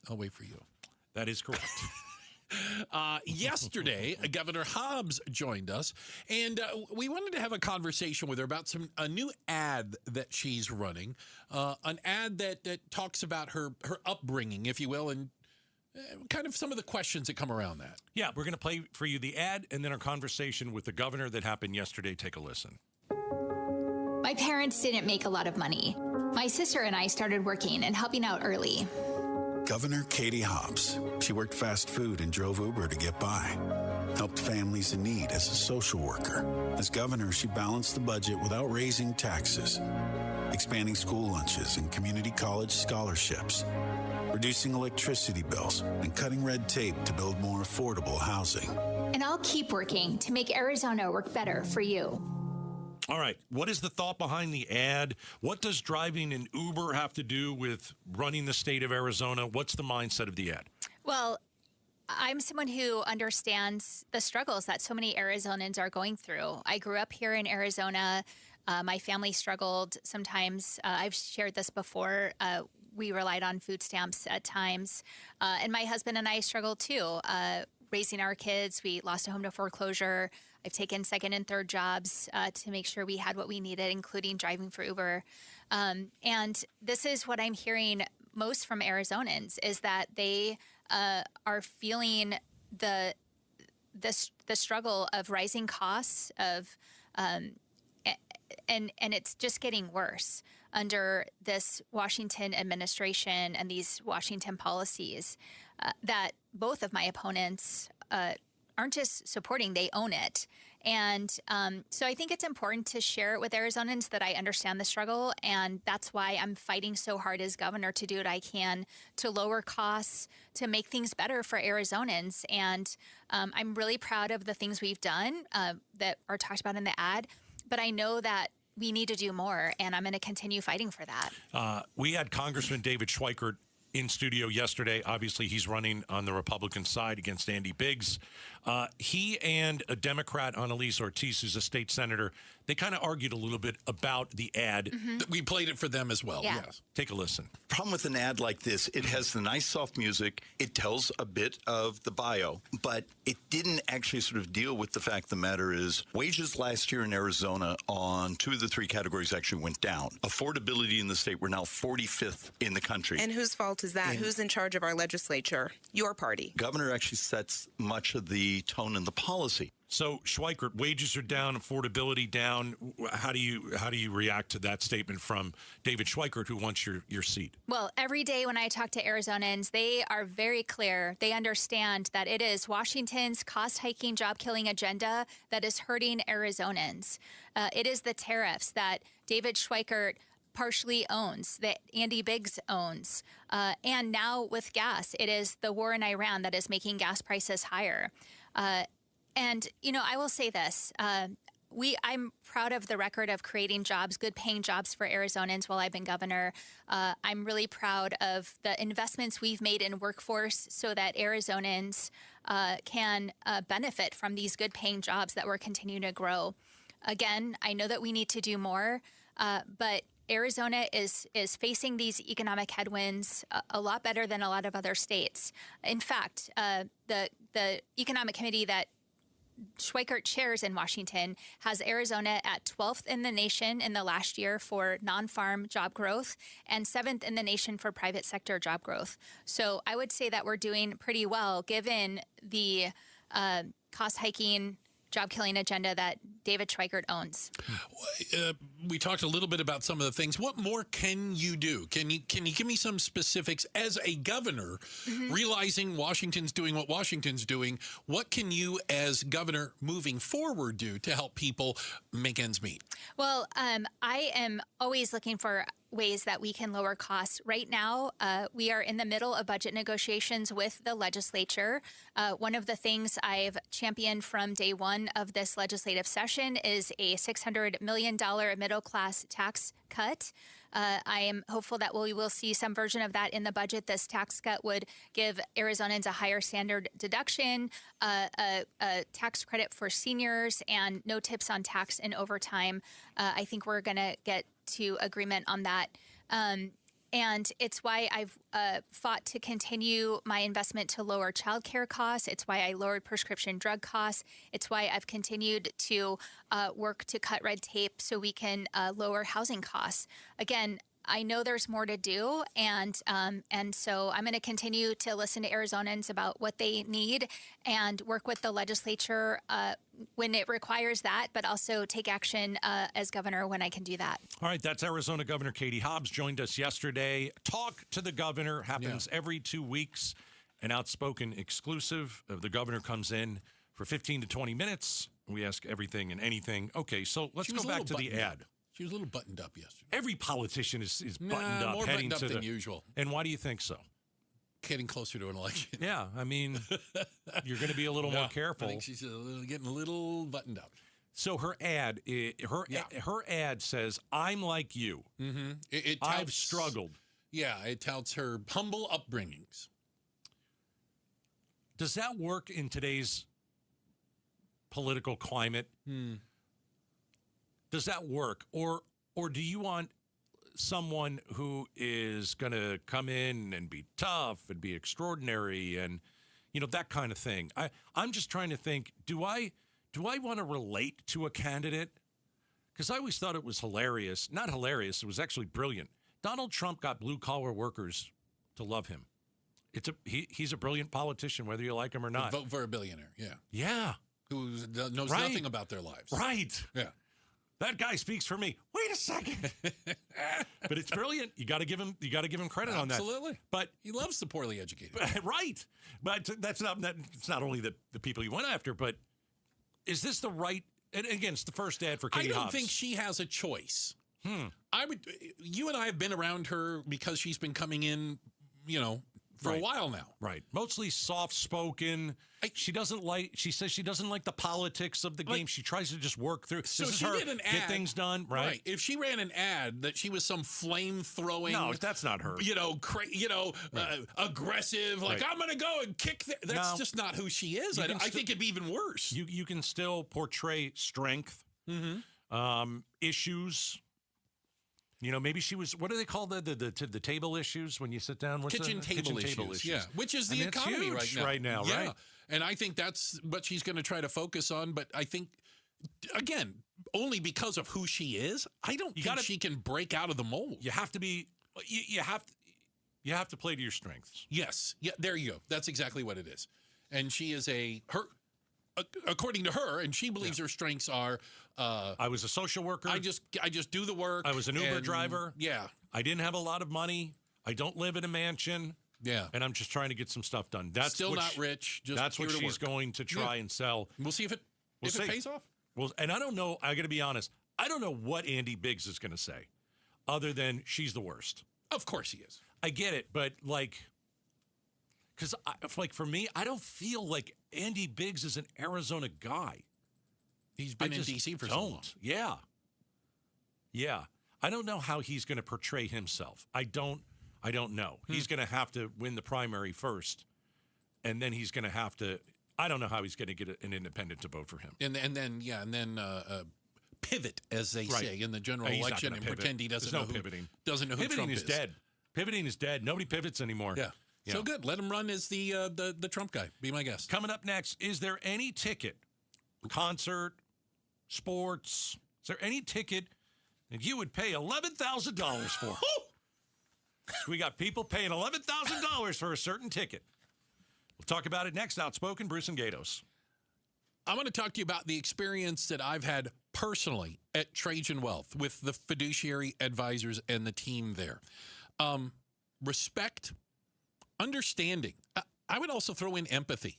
I'll wait for you. That is correct. Yesterday, Governor Hobbs joined us, and we wanted to have a conversation with her about a new ad that she's running, an ad that talks about her upbringing, if you will, and kind of some of the questions that come around that. Yeah, we're going to play for you the ad and then our conversation with the governor that happened yesterday. Take a listen. My parents didn't make a lot of money. My sister and I started working and helping out early. Governor Katie Hobbs. She worked fast food and drove Uber to get by. Helped families in need as a social worker. As governor, she balanced the budget without raising taxes, expanding school lunches and community college scholarships, reducing electricity bills, and cutting red tape to build more affordable housing. And I'll keep working to make Arizona work better for you. All right. What is the thought behind the ad? What does driving an Uber have to do with running the state of Arizona? What's the mindset of the ad? Well, I'm someone who understands the struggles that so many Arizonans are going through. I grew up here in Arizona. My family struggled sometimes. I've shared this before. We relied on food stamps at times. And my husband and I struggled too. Raising our kids, we lost a home to foreclosure. I've taken second and third jobs to make sure we had what we needed, including driving for Uber. And this is what I'm hearing most from Arizonans, is that they are feeling the struggle of rising costs of and it's just getting worse under this Washington administration and these Washington policies that both of my opponents aren't just supporting, they own it. And so I think it's important to share it with Arizonans that I understand the struggle, and that's why I'm fighting so hard as governor to do what I can to lower costs, to make things better for Arizonans. And I'm really proud of the things we've done that are talked about in the ad, but I know that we need to do more, and I'm going to continue fighting for that. We had Congressman David Schweikert in studio yesterday. Obviously, he's running on the Republican side against Andy Biggs. He and a Democrat, Annalise Ortiz, who's a state senator, they kind of argued a little bit about the ad. We played it for them as well. Yeah. Yes. Take a listen. Problem with an ad like this, it has the nice soft music. It tells a bit of the bio, but it didn't actually sort of deal with the fact of the matter is wages last year in Arizona on 2 of the 3 categories actually went down. Affordability in the state, we're now 45th in the country. And whose fault is that? Who's in charge of our legislature? Your party. Governor actually sets much of the tone and the policy. So, Schweikert, wages are down, affordability down. How do you react to that statement from David Schweikert, who wants your seat? Well, every day when I talk to Arizonans, they are very clear. They understand that it is Washington's cost-hiking, job-killing agenda that is hurting Arizonans. It is the tariffs that David Schweikert partially owns, that Andy Biggs owns. And now with gas, it is the war in Iran that is making gas prices higher. And, you know, I will say this. I'm proud of the record of creating jobs, good paying jobs for Arizonans while I've been governor. I'm really proud of the investments we've made in workforce so that Arizonans can benefit from these good paying jobs that we're continuing to grow. Again, I know that we need to do more, but Arizona is facing these economic headwinds a lot better than a lot of other states. In fact, the economic committee that Schweikert chairs in Washington has Arizona at 12th in the nation in the last year for non-farm job growth and 7th in the nation for private sector job growth. So I would say that we're doing pretty well given the cost-hiking, job-killing agenda that David Schweikert owns. We talked a little bit about some of the things. What more can you do? Can you give me some specifics as a governor, realizing Washington's doing what Washington's doing? What can you as governor moving forward do to help people make ends meet? Well, I am always looking for ways that we can lower costs. Right now, we are in the middle of budget negotiations with the legislature. One of the things I've championed from day one of this legislative session is a $600 million middle-class tax cut. I am hopeful that we will see some version of that in the budget. This tax cut would give Arizonans a higher standard deduction, a tax credit for seniors, and no tips on tax and overtime. I think we're going to get to agreement on that. And it's why I've fought to continue my investment to lower childcare costs. It's why I lowered prescription drug costs. It's why I've continued to work to cut red tape so we can lower housing costs. Again, I know there's more to do, and so I'm going to continue to listen to Arizonans about what they need and work with the legislature when it requires that, but also take action as governor when I can do that. All right, that's Arizona Governor Katie Hobbs joined us yesterday. Talk to the governor happens every 2 weeks. An outspoken exclusive. The governor comes in for 15 to 20 minutes. We ask everything and anything. Okay, so let's go back to the ad. She was a little buttoned up yesterday. Every politician is buttoned up. More heading buttoned up to than usual. And why do you think so? Getting closer to an election. Yeah, I mean, you're going to be a little more careful. I think she's getting a little buttoned up. So her ad, her ad says, "I'm like you. Mm-hmm. I've struggled." Yeah, it touts her humble upbringings. Does that work in today's political climate? Does that work? Or do you want someone who is going to come in and be tough and be extraordinary and, that kind of thing? I'm just trying to think, do I want to relate to a candidate? Because I always thought it was hilarious. Not hilarious. It was actually brilliant. Donald Trump got blue-collar workers to love him. He's a brilliant politician, whether you like him or not. Vote for a billionaire, yeah. Yeah. Who knows nothing about their lives. Right. Yeah. That guy speaks for me. Wait a second. But it's brilliant. You got to give him credit on that. Absolutely. But he loves the poorly educated. Right. But it's not only the people he went after, but is this the right, and again, it's the first ad for Katie Hobbs. I don't think she has a choice. You and I have been around her because she's been coming in, for a while now. Right. Mostly soft-spoken. She says she doesn't like the politics of the game. She tries to just work through. So this is she her, did an ad. Get things done. Right. If she ran an ad that she was some flame-throwing. No, that's not her. Aggressive. Like, I'm going to go and kick. That's just not who she is. I think it'd be even worse. You can still portray strength, issues. Maybe she was, what do they call the table issues when you sit down? Kitchen table issues. Yeah, which is the economy right now. Yeah. Right? And I think that's what she's going to try to focus on. But I think, again, only because of who she is, I don't think she can break out of the mold. You have to be, you have to play to your strengths. Yes. Yeah, there you go. That's exactly what it is. And she is according to her, and she believes her strengths are. I was a social worker. I just do the work. I was an Uber driver. Yeah. I didn't have a lot of money. I don't live in a mansion. Yeah. And I'm just trying to get some stuff done. That's still not rich. Just that's what she's going to try and sell. We'll see if it pays off. Well, and I don't know. I got to be honest. I don't know what Andy Biggs is going to say, other than she's the worst. Of course he is. I get it, but because for me, I don't feel like Andy Biggs is an Arizona guy. He's been in D.C. for so long. Yeah. Yeah. I don't know how he's going to portray himself. I don't know. He's going to have to win the primary first, and then he's going to have to. I don't know how he's going to get an independent to vote for him. And then pivot, as they say in the general election, and pretend he doesn't know who pivoting. Doesn't know who Pivoting Trump is dead. Pivoting is dead. Nobody pivots anymore. Yeah. So good. Let him run as the Trump guy. Be my guest. Coming up next, is there any ticket, concert, sports, is there any ticket that you would pay $11,000 for? We got people paying $11,000 for a certain ticket. We'll talk about it next. Outspoken, Bruce and Gatos. I'm going to talk to you about the experience that I've had personally at Trajan Wealth with the fiduciary advisors and the team there. Respect, understanding. I would also throw in empathy.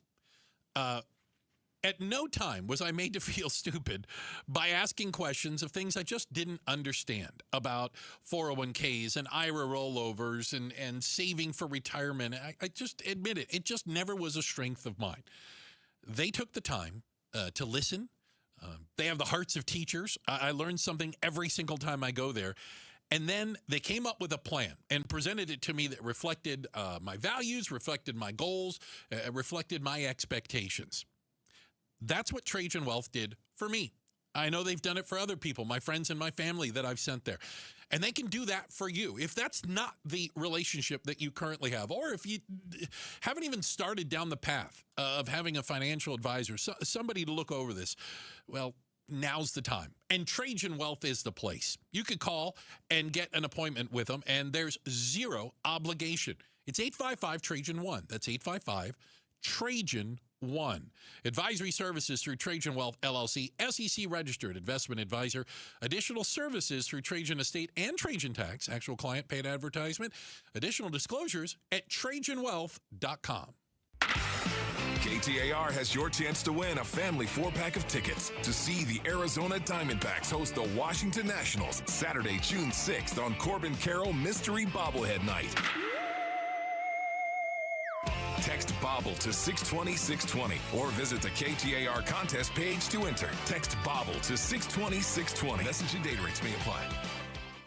At no time was I made to feel stupid by asking questions of things I just didn't understand about 401ks and IRA rollovers and saving for retirement. I just admit it. It just never was a strength of mine. They took the time to listen. They have the hearts of teachers. I learned something every single time I go there. And then they came up with a plan and presented it to me that reflected my values, reflected my goals, reflected my expectations. That's what Trajan Wealth did for me. I know they've done it for other people, my friends and my family that I've sent there. And they can do that for you. If that's not the relationship that you currently have, or if you haven't even started down the path of having a financial advisor, somebody to look over this, well, now's the time. And Trajan Wealth is the place. You could call and get an appointment with them, and there's zero obligation. It's 855-TRAJAN-1. That's 855-TRAJAN-1. Advisory services through Trajan Wealth, LLC, SEC-registered investment advisor. Additional services through Trajan Estate and Trajan Tax. Actual client paid advertisement. Additional disclosures at TrajanWealth.com. KTAR has your chance to win a family 4-pack of tickets to see the Arizona Diamondbacks host the Washington Nationals Saturday, June 6th on Corbin Carroll Mystery Bobblehead Night. Text BOBBLE to 620-620 or visit the KTAR contest page to enter. Text BOBBLE to 620-620. Message and data rates may apply.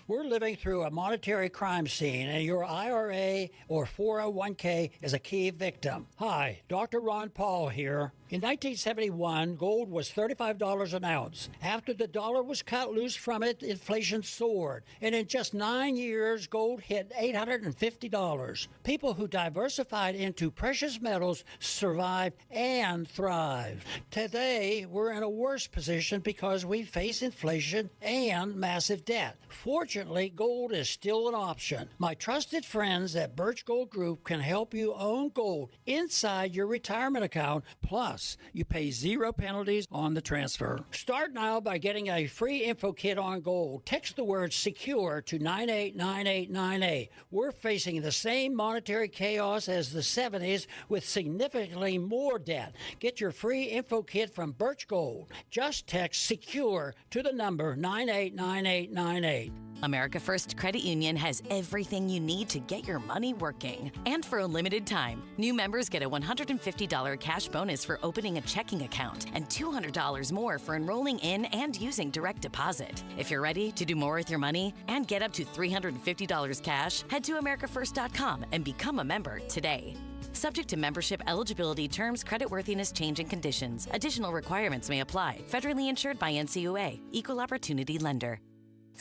We're living through a monetary crime scene, and your IRA or 401k is a key victim. Hi, Dr. Ron Paul here. In 1971, gold was $35 an ounce. After the dollar was cut loose from it, inflation soared. And in just 9 years, gold hit $850. People who diversified into precious metals survived and thrived. Today, we're in a worse position because we face inflation and massive debt. Fortunately, gold is still an option. My trusted friends at Birch Gold Group can help you own gold inside your retirement account. Plus, you pay 0 penalties on the transfer. Start now by getting a free info kit on gold. Text the word SECURE to 989898. We're facing the same monetary chaos as the 70s with significantly more debt. Get your free info kit from Birch Gold. Just text SECURE to the number 989898. America First Credit Union has everything you need to get your money working. And for a limited time, new members get a $150 cash bonus for opening a checking account and $200 more for enrolling in and using direct deposit. If you're ready to do more with your money and get up to $350 cash, head to americafirst.com and become a member today. Subject to membership eligibility, terms, creditworthiness, change, and conditions. Additional requirements may apply. Federally insured by NCUA. Equal Opportunity Lender.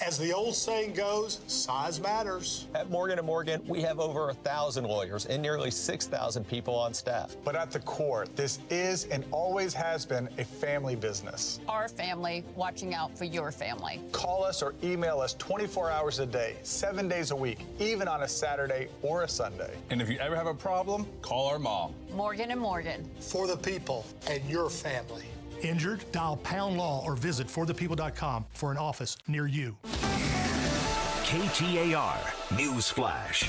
As the old saying goes, size matters. At Morgan & Morgan, we have over 1,000 lawyers and nearly 6,000 people on staff. But at the core, this is and always has been a family business. Our family watching out for your family. Call us or email us 24 hours a day, 7 days a week, even on a Saturday or a Sunday. And if you ever have a problem, call our mom. Morgan & Morgan. For the people and your family. Injured? Dial Pound Law or visit forthepeople.com for an office near you. KTAR News Flash.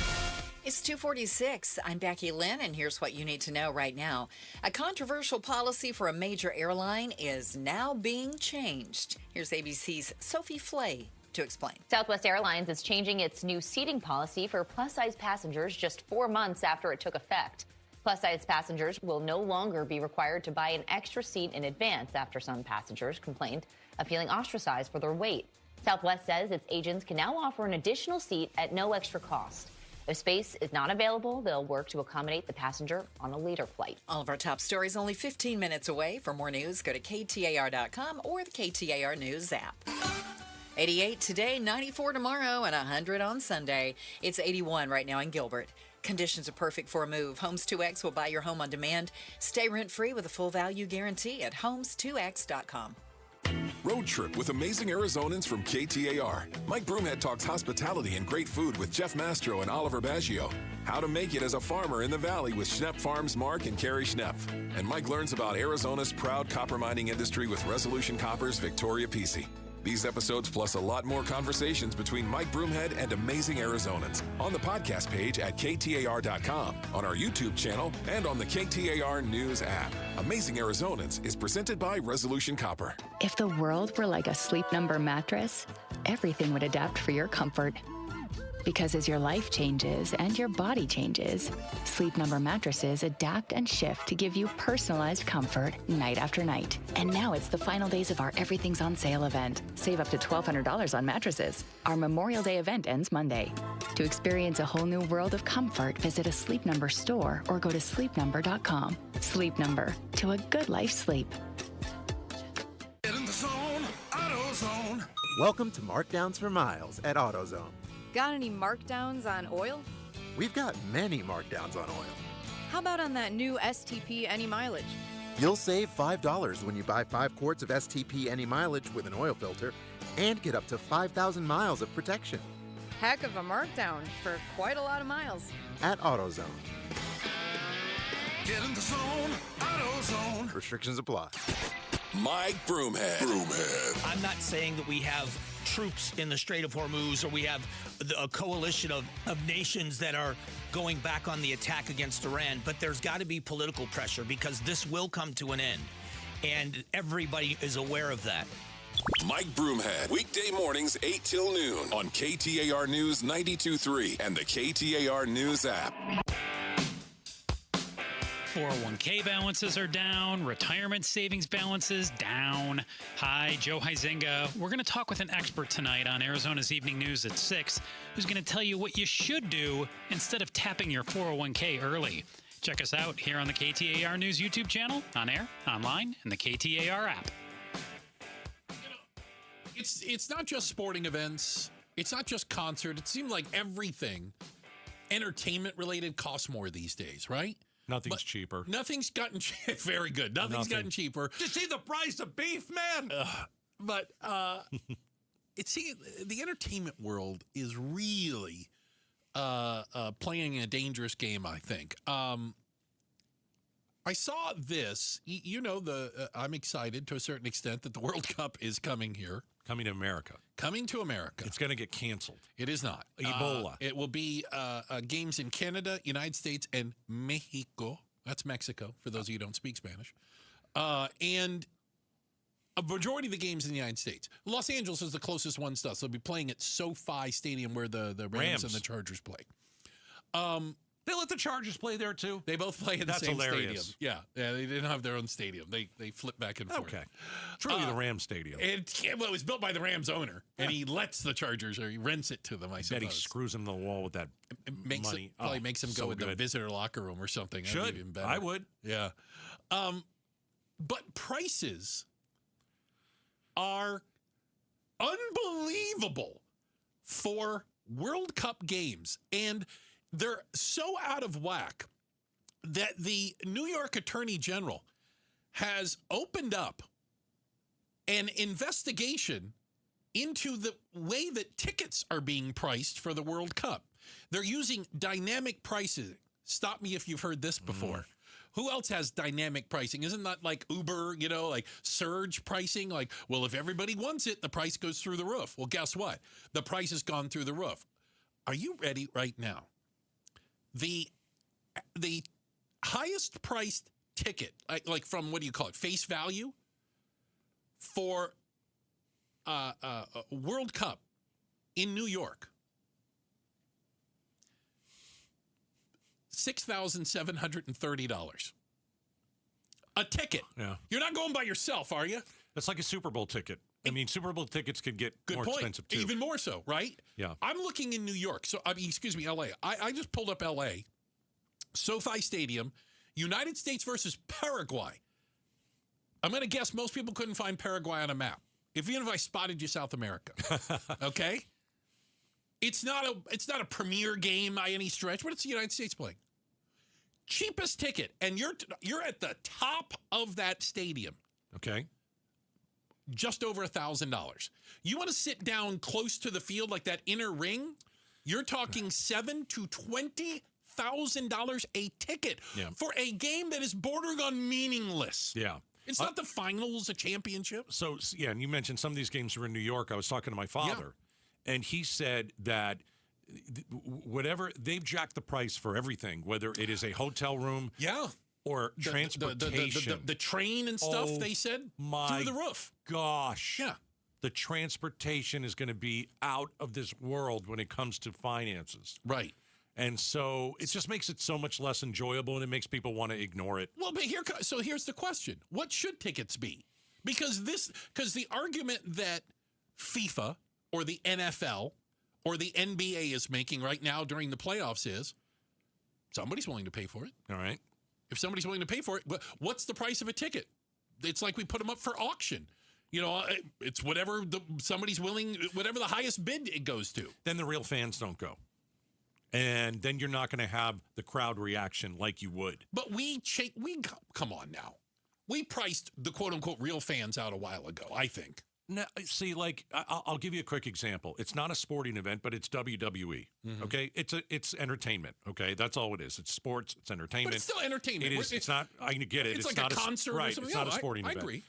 It's 2:46. I'm Becky Lynn, and here's what you need to know right now. A controversial policy for a major airline is now being changed. Here's ABC's Sophie Flay to explain. Southwest Airlines is changing its new seating policy for plus-size passengers just 4 months after it took effect. Plus-size passengers will no longer be required to buy an extra seat in advance after some passengers complained of feeling ostracized for their weight. Southwest says its agents can now offer an additional seat at no extra cost. If space is not available, they'll work to accommodate the passenger on a later flight. All of our top stories only 15 minutes away. For more news, go to KTAR.com or the KTAR News app. 88 today, 94 tomorrow, and 100 on Sunday. It's 81 right now in Gilbert. Conditions are perfect for a move. Homes 2X will buy your home on demand. Stay rent-free with a full value guarantee at homes2x.com. Road trip with amazing Arizonans from KTAR. Mike Broomhead talks hospitality and great food with Jeff Mastro and Oliver Baggio. How to make it as a farmer in the valley with Schnepp Farms Mark and Carrie Schnepp. And Mike learns about Arizona's proud copper mining industry with Resolution Copper's Victoria Pesce. These episodes plus a lot more conversations between Mike Broomhead and amazing Arizonans on the podcast page at KTAR.com, on our YouTube channel, and on the KTAR News app. Amazing Arizonans is presented by Resolution Copper. If the world were like a Sleep Number mattress, everything would adapt for your comfort. Because as your life changes and your body changes, Sleep Number mattresses adapt and shift to give you personalized comfort night after night. And now it's the final days of our Everything's on Sale event. Save up to $1,200 on mattresses. Our Memorial Day event ends Monday. To experience a whole new world of comfort, visit a Sleep Number store or go to sleepnumber.com. Sleep Number, to a good life sleep. Get in the zone, AutoZone. Welcome to Markdowns for Miles at AutoZone. Got any markdowns on oil? We've got many markdowns on oil. How about on that new STP Any Mileage? You'll save $5 when you buy 5 quarts of STP Any Mileage with an oil filter and get up to 5,000 miles of protection. Heck of a markdown for quite a lot of miles. At AutoZone. Get in the zone, AutoZone. Restrictions apply. Mike Broomhead. I'm not saying that we have troops in the Strait of Hormuz or we have a coalition of nations that are going back on the attack against Iran, but there's got to be political pressure because this will come to an end, and everybody is aware of that. Mike Broomhead, weekday mornings 8 till noon on KTAR News 92.3 and the KTAR News app. 401k balances are down. Retirement savings balances down. Hi, Joe Huizenga. We're going to talk with an expert tonight on Arizona's Evening News at 6, who's going to tell you what you should do instead of tapping your 401k early. Check us out here on the KTAR News YouTube channel, on air, online, and the KTAR app. It's not just sporting events. It's not just concert. It seems like everything entertainment related costs more these days, right? Nothing's cheaper. Nothing's gotten very good. Nothing's gotten cheaper. Did you see the price of beef, man? But the entertainment world is really playing a dangerous game, I think. I saw this. I'm excited to a certain extent that the World Cup is coming here. Coming to America. Coming to America. It's going to get canceled. It is not. Ebola. It will be games in Canada, United States, and Mexico. That's Mexico, for those of you who don't speak Spanish. And a majority of the games in the United States. Los Angeles is the closest one to us. They'll be playing at SoFi Stadium where the Rams and the Chargers play. They let the Chargers play there, too? They both play in the same hilarious. stadium. Yeah, they didn't have their own stadium. They flip back and forth. Okay. Truly the Rams stadium. It was built by the Rams owner, and he lets the Chargers, or he rents it to them, I suppose. Bet he screws him to the wall with that money. Probably makes them go in the visitor locker room or something. Should. Even better. I would. Yeah. But prices are unbelievable for World Cup games, and they're so out of whack that the New York Attorney General has opened up an investigation into the way that tickets are being priced for the World Cup. They're using dynamic pricing. Stop me if you've heard this before. Who else has dynamic pricing? Isn't that like Uber, like surge pricing? Like, well, if everybody wants it, the price goes through the roof. Well, guess what? The price has gone through the roof. Are you ready right now? The highest priced ticket, like from, what do you call it, face value for World Cup in New York, $6,730 a ticket. Yeah, you're not going by yourself, are you? That's like a Super Bowl ticket. I mean, Super Bowl tickets could get more expensive, too. Even more so, right? Yeah. I'm looking in New York. So, LA. I just pulled up LA. SoFi Stadium, United States versus Paraguay. I'm going to guess most people couldn't find Paraguay on a map. Even if I spotted you South America. Okay? It's not a premier game by any stretch, but it's the United States playing. Cheapest ticket, and you're at the top of that stadium. Okay. Just over $1,000. You want to sit down close to the field, like that inner ring? You're talking $7,000 to $20,000 a ticket for a game that is bordering on meaningless. Yeah. It's not the finals, a championship. So, yeah, and you mentioned some of these games are in New York. I was talking to my father, and he said that whatever, they've jacked the price for everything, whether it is a hotel room. Yeah. Or transportation. The train and stuff, they said, through the roof. Gosh. Yeah. The transportation is going to be out of this world when it comes to finances. Right. And so it just makes it so much less enjoyable, and it makes people want to ignore it. Well, but here's the question. What should tickets be? Because the argument that FIFA or the NFL or the NBA is making right now during the playoffs is somebody's willing to pay for it. All right. If somebody's willing to pay for it, what's the price of a ticket? It's like we put them up for auction. It's whatever somebody's willing, whatever the highest bid it goes to. Then the real fans don't go. And then you're not going to have the crowd reaction like you would. But we come on now. We priced the quote-unquote real fans out a while ago, I think. No, see, like I'll give you a quick example. It's not a sporting event, but it's WWE. Okay, it's entertainment. Okay, that's all it is. It's sports. It's entertainment. But it's still entertainment. It is. It's not. I get it. It's like not a concert, right? or something. It's not a sporting event. I agree.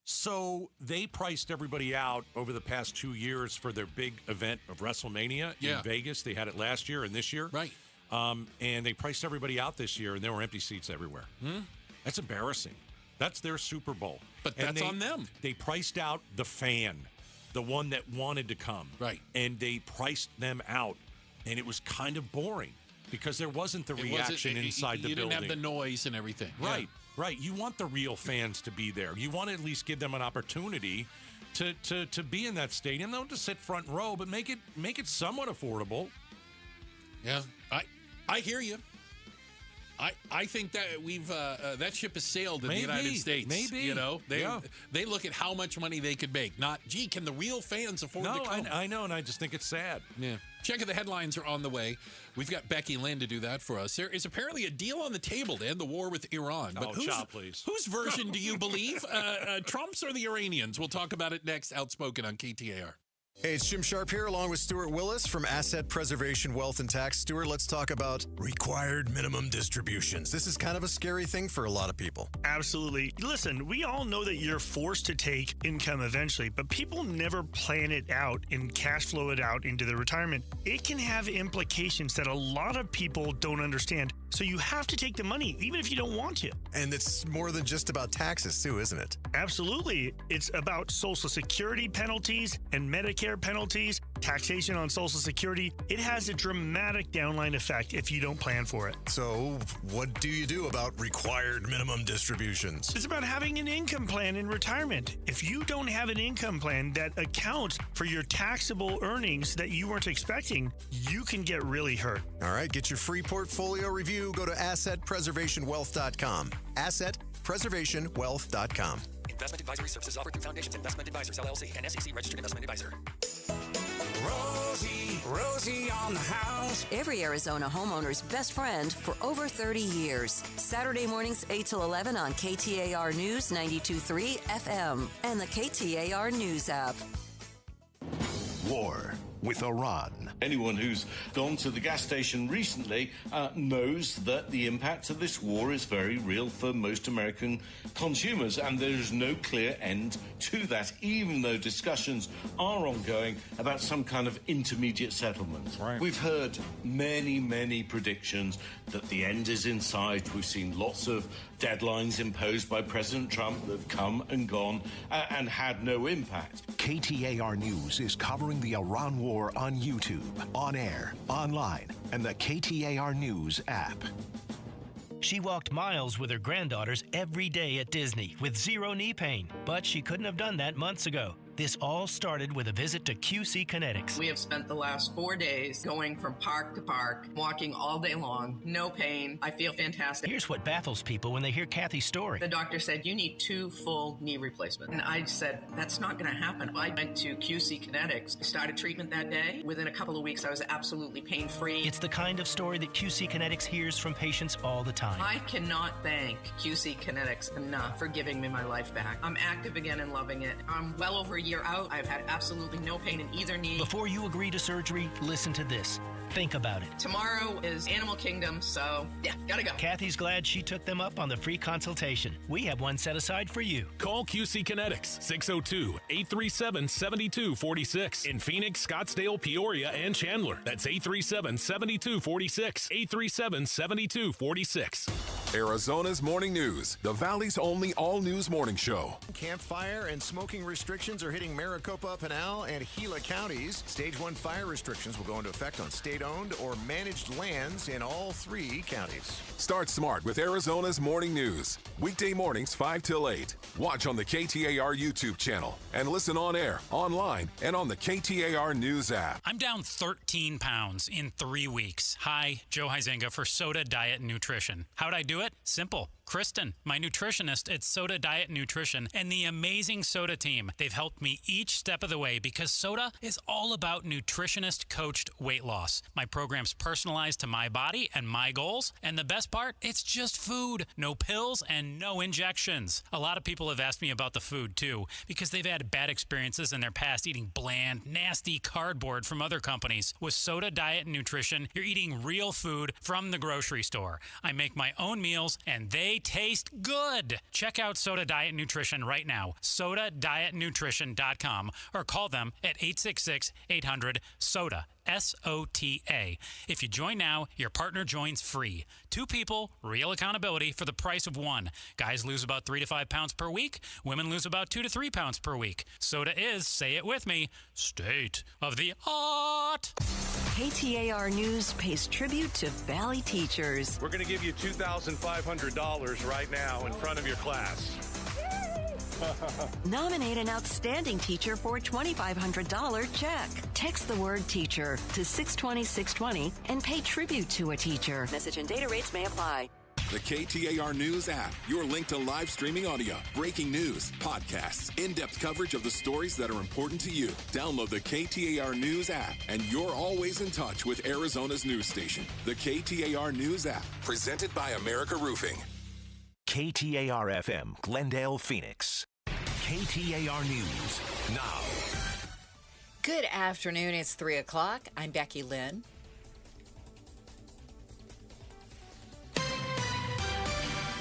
So they priced everybody out over the past 2 years for their big event of WrestleMania in Vegas. They had it last year and this year. Right. And they priced everybody out this year, and there were empty seats everywhere. That's embarrassing. That's their Super Bowl. But that's on them. They priced out the fan, the one that wanted to come. Right. And they priced them out, and it was kind of boring because there wasn't the reaction inside the building. You didn't have the noise and everything. Right, right. You want the real fans to be there. You want to at least give them an opportunity to be in that stadium. Don't just sit front row, but make it somewhat affordable. Yeah, I hear you. I think that we've that ship has sailed in the United States. Maybe. You know, they look at how much money they could make, not, gee, can the real fans afford to come? I know, and I just think it's sad. Yeah. Check of the headlines are on the way. We've got Becky Lynn to do that for us. There is apparently a deal on the table to end the war with Iran. But please. Whose version do you believe? Trump's or the Iranians? We'll talk about it next. Outspoken on KTAR. Hey, it's Jim Sharp here, along with Stuart Willis from Asset Preservation Wealth and Tax. Stuart, let's talk about required minimum distributions. This is kind of a scary thing for a lot of people. Absolutely. Listen, we all know that you're forced to take income eventually, but people never plan it out and cash flow it out into their retirement. It can have implications that a lot of people don't understand. So you have to take the money, even if you don't want to. And it's more than just about taxes, too, isn't it? Absolutely. It's about Social Security penalties and Medicare penalties, taxation on Social Security. It has a dramatic downline effect if you don't plan for it. So what do you do about required minimum distributions? It's about having an income plan in retirement. If you don't have an income plan that accounts for your taxable earnings that you weren't expecting, you can get really hurt. All right, get your free portfolio review. Go to AssetPreservationWealth.com. AssetPreservationWealth.com. Investment advisory services offered through Foundations Investment Advisors, LLC, and SEC registered investment advisor. Rosie on the house. Every Arizona homeowner's best friend for over 30 years. Saturday mornings 8 till 11 on KTAR News 92.3 FM and the KTAR News app. War with Iran. Anyone who's gone to the gas station recently knows that the impact of this war is very real for most American consumers, and there is no clear end to that, even though discussions are ongoing about some kind of intermediate settlement. Right. We've heard many predictions that the end is in sight. We've seen lots of deadlines imposed by President Trump that have come and gone and had no impact. KTAR News is covering the Iran war on YouTube, on air, online, and the KTAR News app. She walked miles with her granddaughters every day at Disney with zero knee pain, but she couldn't have done that months ago. This all started with a visit to QC Kinetics. We have spent the last 4 days going from park to park, walking all day long, no pain. I feel fantastic. Here's what baffles people when they hear Kathy's story. The doctor said, you need 2 full knee replacements. And I said, that's not going to happen. I went to QC Kinetics, started treatment that day. Within a couple of weeks, I was absolutely pain-free. It's the kind of story that QC Kinetics hears from patients all the time. I cannot thank QC Kinetics enough for giving me my life back. I'm active again and loving it. I'm well over a year out. I've had absolutely no pain in either knee. Before you agree to surgery, listen to this. Think about it. Tomorrow is Animal Kingdom, so yeah, gotta go. Kathy's glad she took them up on the free consultation. We have one set aside for you. Call QC Kinetics, 602-837-7246. In Phoenix, Scottsdale, Peoria, and Chandler. That's 837-7246. 837-7246. Arizona's Morning News, the Valley's only all-news morning show. Campfire and smoking restrictions are hitting Maricopa, Pinal, and Gila counties. Stage 1 fire restrictions will go into effect on state-owned or managed lands in all 3 counties. Start smart with Arizona's Morning News. Weekday mornings 5 till 8. Watch on the KTAR YouTube channel and listen on air, online, and on the KTAR News app. I'm down 13 pounds in 3 weeks. Hi, Joe Huizenga for Soda Diet Nutrition. How'd I do it? Simple. Kristen, my nutritionist at Soda Diet Nutrition, and the amazing Soda team. They've helped with me each step of the way because Soda is all about nutritionist-coached weight loss. My program's personalized to my body and my goals, and the best part, it's just food. No pills and no injections. A lot of people have asked me about the food, too, because they've had bad experiences in their past eating bland, nasty cardboard from other companies. With Soda Diet and Nutrition, you're eating real food from the grocery store. I make my own meals, and they taste good. Check out Soda Diet Nutrition right now, sodadietnutrition.com, or call them at 866-800-SODA. SOTA. If you join now, your partner joins free. 2 people, real accountability for the price of 1. Guys lose about 3 to 5 pounds per week. Women lose about 2 to 3 pounds per week. Soda is, say it with me, state of the art. KTAR News pays tribute to Valley teachers. We're going to give you $2,500 right now in front of your class. Nominate an outstanding teacher for a $2,500 check. Text the word teacher to 620-620 and pay tribute to a teacher. Message and data rates may apply. The KTAR News app, your link to live streaming audio, breaking news, podcasts, in-depth coverage of the stories that are important to you. Download the KTAR News app, and you're always in touch with Arizona's news station. The KTAR News app, presented by America Roofing. KTAR-FM, Glendale, Phoenix. KTAR News now. Good afternoon. It's 3 o'clock. I'm Becky Lynn.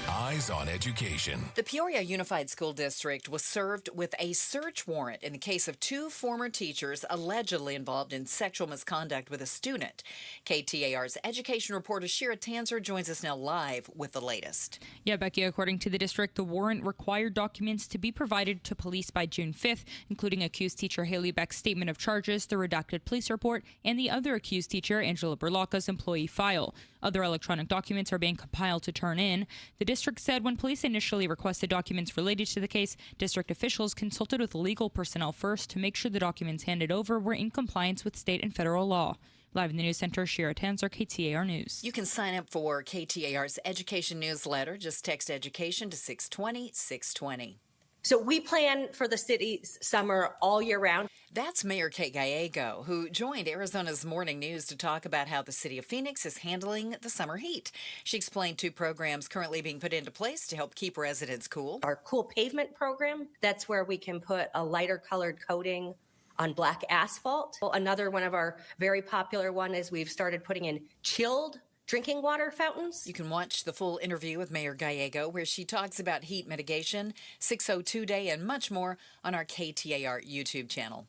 Eyes on Education. The Peoria Unified School District was served with a search warrant in the case of 2 former teachers allegedly involved in sexual misconduct with a student. KTAR's education reporter Shira Tanzer joins us now live with the latest. Yeah, Becky, according to the district, the warrant required documents to be provided to police by June 5th, including accused teacher Haley Beck's statement of charges, the redacted police report, and the other accused teacher, Angela Berlocca's employee file. Other electronic documents are being compiled to turn in. The district said when police initially requested documents related to the case, district officials consulted with legal personnel first to make sure the documents handed over were in compliance with state and federal law. Live in the news center, Shira Tanzer, KTAR News. You can sign up for KTAR's education newsletter. Just text education to 620-620. So we plan for the city's summer all year round. That's Mayor Kate Gallego, who joined Arizona's Morning News to talk about how the city of Phoenix is handling the summer heat. She explained 2 programs currently being put into place to help keep residents cool. Our Cool Pavement program, that's where we can put a lighter colored coating on black asphalt. Another one of our very popular one is we've started putting in chilled drinking water fountains. You can watch the full interview with Mayor Gallego, where she talks about heat mitigation, 602 Day, and much more on our KTAR YouTube channel.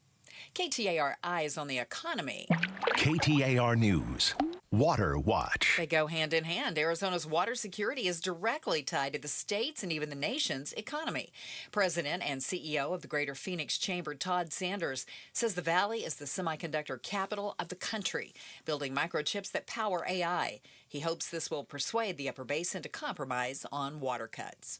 KTAR Eyes on the Economy. KTAR News. Water Watch. They go hand in hand. Arizona's water security is directly tied to the state's and even the nation's economy. President and CEO of the Greater Phoenix Chamber, Todd Sanders, says the Valley is the semiconductor capital of the country, building microchips that power AI. He hopes this will persuade the Upper Basin to compromise on water cuts.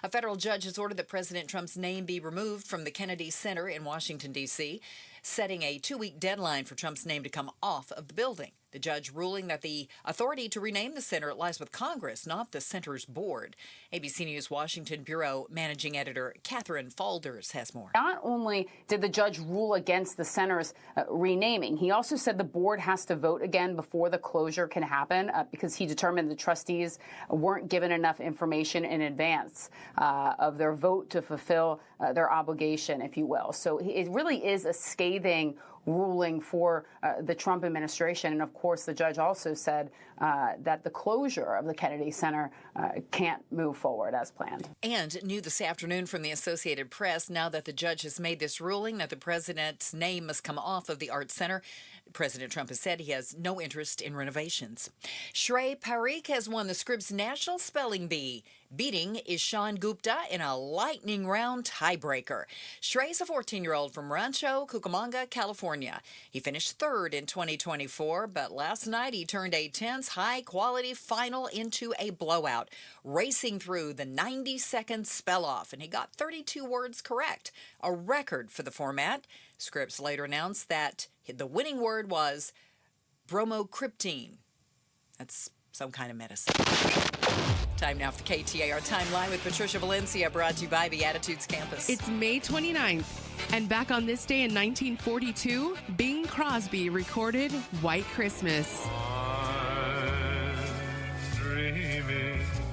A federal judge has ordered that President Trump's name be removed from the Kennedy Center in Washington, D.C., setting a 2-week deadline for Trump's name to come off of the building. The judge ruling that the authority to rename the center lies with Congress, not the center's board. ABC News Washington Bureau Managing Editor Catherine Falders has more. Not only did the judge rule against the center's renaming, he also said the board has to vote again before the closure can happen because he determined the trustees weren't given enough information in advance of their vote to fulfill their obligation, if you will. So it really is a scathing ruling for the Trump administration. And of course, the judge also said that the closure of the Kennedy Center can't move forward as planned. And new this afternoon from the Associated Press, now that the judge has made this ruling that the president's name must come off of the Art Center, President Trump has said he has no interest in renovations. Shrey Parikh has won the Scripps National Spelling Bee, beating Ishan Gupta in a lightning round tiebreaker. Shrey's a 14-year-old from Rancho Cucamonga, California. He finished 3rd in 2024, but last night he turned a tense, high-quality final into a blowout, racing through the 90-second spell-off, and he got 32 words correct, a record for the format. Scripps later announced that the winning word was bromocryptine. That's some kind of medicine. Time now for the KTAR Timeline with Patricia Valencia, brought to you by the Attitudes Campus. It's May 29th. And back on this day in 1942, Bing Crosby recorded White Christmas.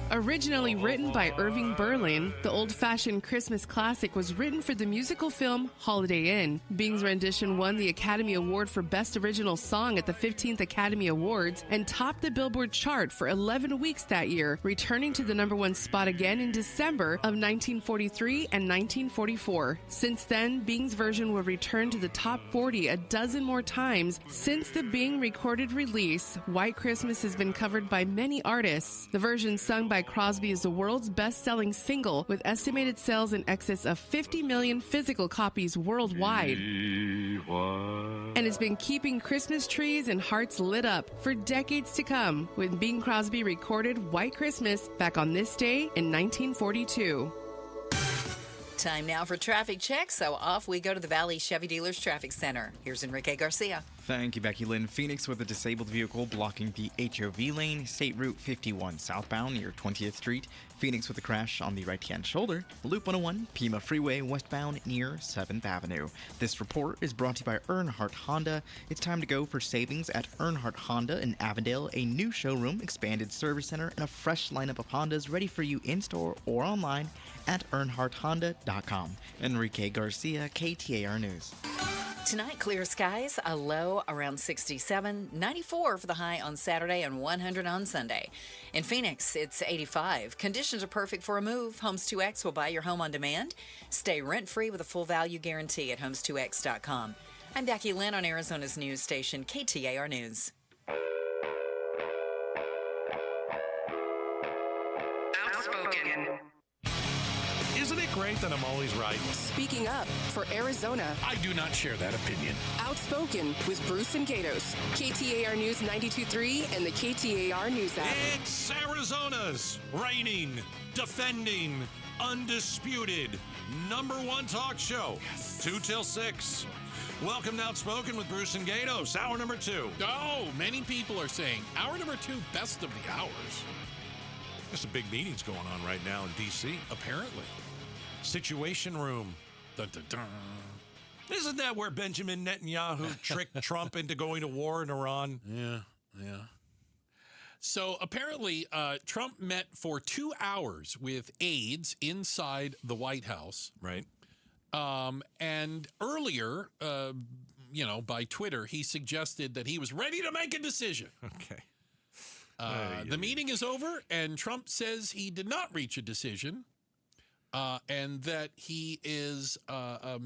Originally written by Irving Berlin, the old-fashioned Christmas classic was written for the musical film Holiday Inn. Bing's rendition won the Academy Award for Best Original Song at the 15th Academy Awards and topped the Billboard chart for 11 weeks that year, returning to the #1 spot again in December of 1943 and 1944. Since then, Bing's version will return to the top 40 a dozen more times. Since the Bing recorded release, White Christmas has been covered by many artists. The version sung by Crosby is the world's best-selling single, with estimated sales in excess of 50 million physical copies worldwide, and has been keeping Christmas trees and hearts lit up for decades to come, when Bing Crosby recorded White Christmas back on this day in 1942. Time now for traffic check, so off we go to the Valley Chevy Dealers Traffic Center. Here's Enrique Garcia. Thank you, Becky Lynn. Phoenix with a disabled vehicle blocking the HOV lane, State Route 51 southbound near 20th Street. Phoenix with a crash on the right-hand shoulder, Loop 101, Pima Freeway westbound near 7th Avenue. This report is brought to you by Earnhardt Honda. It's time to go for savings at Earnhardt Honda in Avondale, a new showroom, expanded service center, and a fresh lineup of Hondas ready for you in-store or online at earnhardthonda.com. Enrique Garcia, KTAR News. Tonight, clear skies, a low around 67, 94 for the high on Saturday, and 100 on Sunday. In Phoenix, it's 85. Conditions are perfect for a move. Homes2X will buy your home on demand. Stay rent-free with a full value guarantee at homes2x.com. I'm Becky Lynn on Arizona's news station, KTAR News. Outspoken. Isn't it great that I'm always right? Speaking up for Arizona. I do not share that opinion. Outspoken with Bruce and Gatos. KTAR News 92.3 and the KTAR News app. It's Arizona's reigning, defending, undisputed #1 talk show. 2 till 6. Welcome to Outspoken with Bruce and Gatos. Hour number 2. Oh, many people are saying hour number 2, best of the hours. There's some big meetings going on right now in D.C. Apparently. Situation Room. Dun, dun, dun. Isn't that where Benjamin Netanyahu tricked Trump into going to war in Iran? Yeah. So apparently Trump met for 2 hours with aides inside the White House. Right. And earlier, by Twitter, he suggested that he was ready to make a decision. Okay. The meeting is over, and Trump says he did not reach a decision, and that he is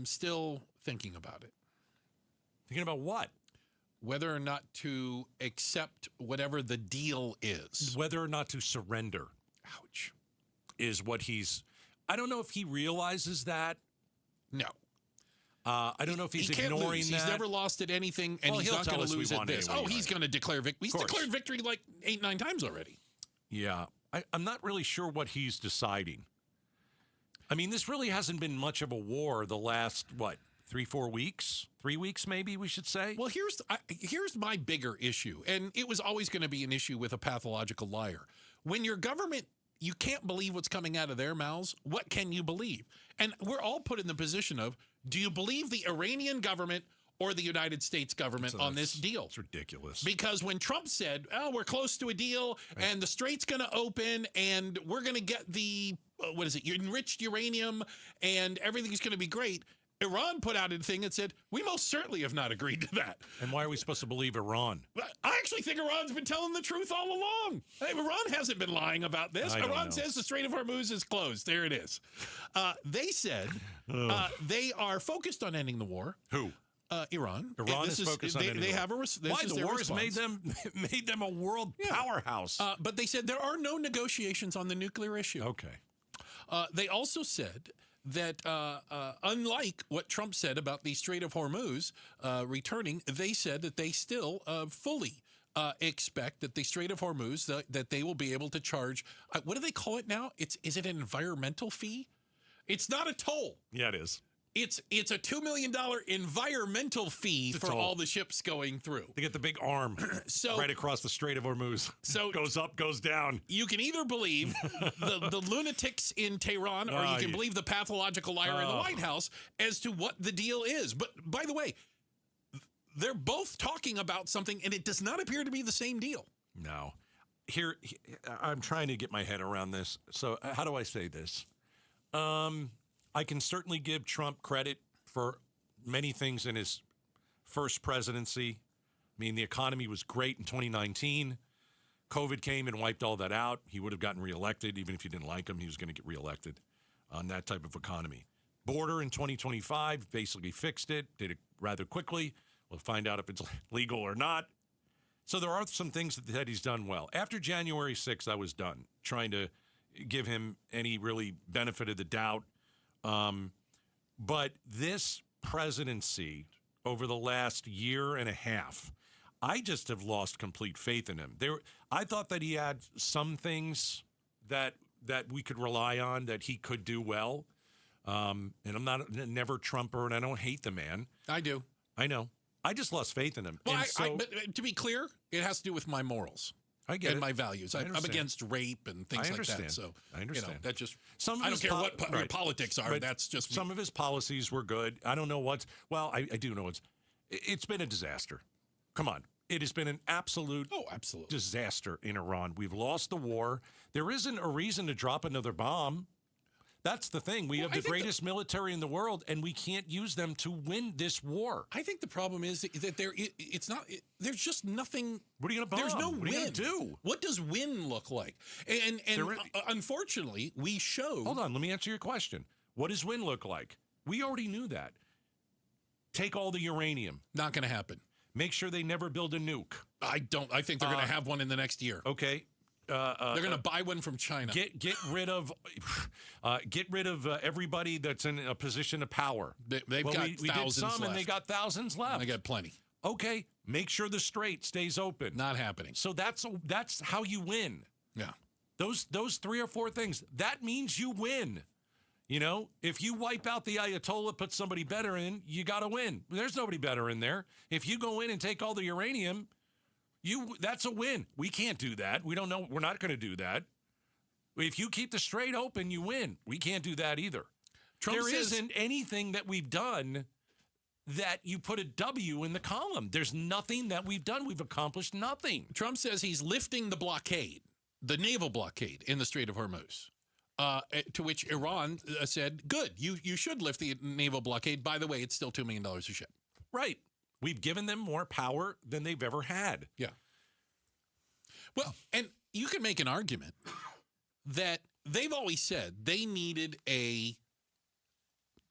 still thinking about it. Thinking about what? Whether or not to accept whatever the deal is. Whether or not to surrender. Ouch. Is what he's... I don't know if he realizes that. No. I don't know if he's he can't ignoring lose. that. He's never lost at anything, and he's not going to lose at this. Anyway, he's going to declare victory. He's declared victory like 8-9 times already. Yeah. I'm not really sure what he's deciding. I mean, this really hasn't been much of a war the last, 3-4 weeks? 3 weeks, maybe, we should say? Well, here's my bigger issue, and it was always going to be an issue with a pathological liar. When your government, you can't believe what's coming out of their mouths, what can you believe? And we're all put in the position of, do you believe the Iranian government or the United States government on this deal? It's ridiculous. Because when Trump said, we're close to a deal, and the strait's going to open, and we're going to get the, enriched uranium, and everything's going to be great, Iran put out a thing that said, we most certainly have not agreed to that. And why are we supposed to believe Iran? I actually think Iran's been telling the truth all along. Iran hasn't been lying about this. Iran says the Strait of Hormuz is closed. There it is. They said they are focused on ending the war. Who? Iran. Iran is focused on ending the war. They have why? The war has made them a world powerhouse. But they said there are no negotiations on the nuclear issue. Okay. They also said that unlike what Trump said about the Strait of Hormuz returning, they said that they still fully expect that the Strait of Hormuz, that they will be able to charge, what do they call it now? Is it an environmental fee? It's not a toll. Yeah, it is. It's a $2 million environmental fee for all the ships going through. They get the big arm right across the Strait of Hormuz. So goes up, goes down. You can either believe the lunatics in Tehran, or you can believe the pathological liar in the White House as to what the deal is. But by the way, they're both talking about something, and it does not appear to be the same deal. No. Here, I'm trying to get my head around this. So how do I say this? I can certainly give Trump credit for many things in his first presidency. I mean, the economy was great in 2019. COVID came and wiped all that out. He would have gotten reelected. Even if you didn't like him, he was going to get reelected on that type of economy. Border in 2025 basically fixed it, did it rather quickly. We'll find out if it's legal or not. So there are some things that he's done well. After January 6th, I was done trying to give him any really benefit of the doubt. But this presidency over the last year and a half, I just have lost complete faith in him. I thought that he had some things that we could rely on, that he could do well. And I'm never Trumper, and I don't hate the man. I do. I know. I just lost faith in him. Well, but to be clear, it has to do with my morals. I get and my values. I'm against rape and things like that. So I understand. That just I don't care what your politics are. But that's just some of his policies were good. I don't know what's. Well, I do know it's been a disaster. Come on, it has been an absolute disaster in Iran. We've lost the war. There isn't a reason to drop another bomb. That's the thing. We have the greatest military in the world, and we can't use them to win this war. I think the problem is that there's just nothing. What are you going to bomb? There's no what win. Are you going to do? What does win look like? And unfortunately, we showed. Hold on. Let me answer your question. What does win look like? We already knew that. Take all the uranium. Not going to happen. Make sure they never build a nuke. I think they're going to have one in the next year. Okay. They're going to buy one from China. Get rid of everybody that's in a position of power. They've got thousands we did some, left. and they got thousands left. They got plenty. Okay, make sure the strait stays open. Not happening. So that's how you win. Yeah. Those 3 or 4 things, that means you win. You know, if you wipe out the Ayatollah, put somebody better in, you got to win. There's nobody better in there. If you go in and take all the uranium, that's a win. We can't do that. We don't know. We're not going to do that. If you keep the strait open, you win. We can't do that either. There isn't anything that we've done that you put a W in the column. There's nothing that we've done. We've accomplished nothing. Trump says he's lifting the blockade, the naval blockade in the Strait of Hormuz. To which Iran said, good, you should lift the naval blockade. By the way, it's still $2 million a ship. Right. We've given them more power than they've ever had. Yeah. Well, and you can make an argument that they've always said they needed a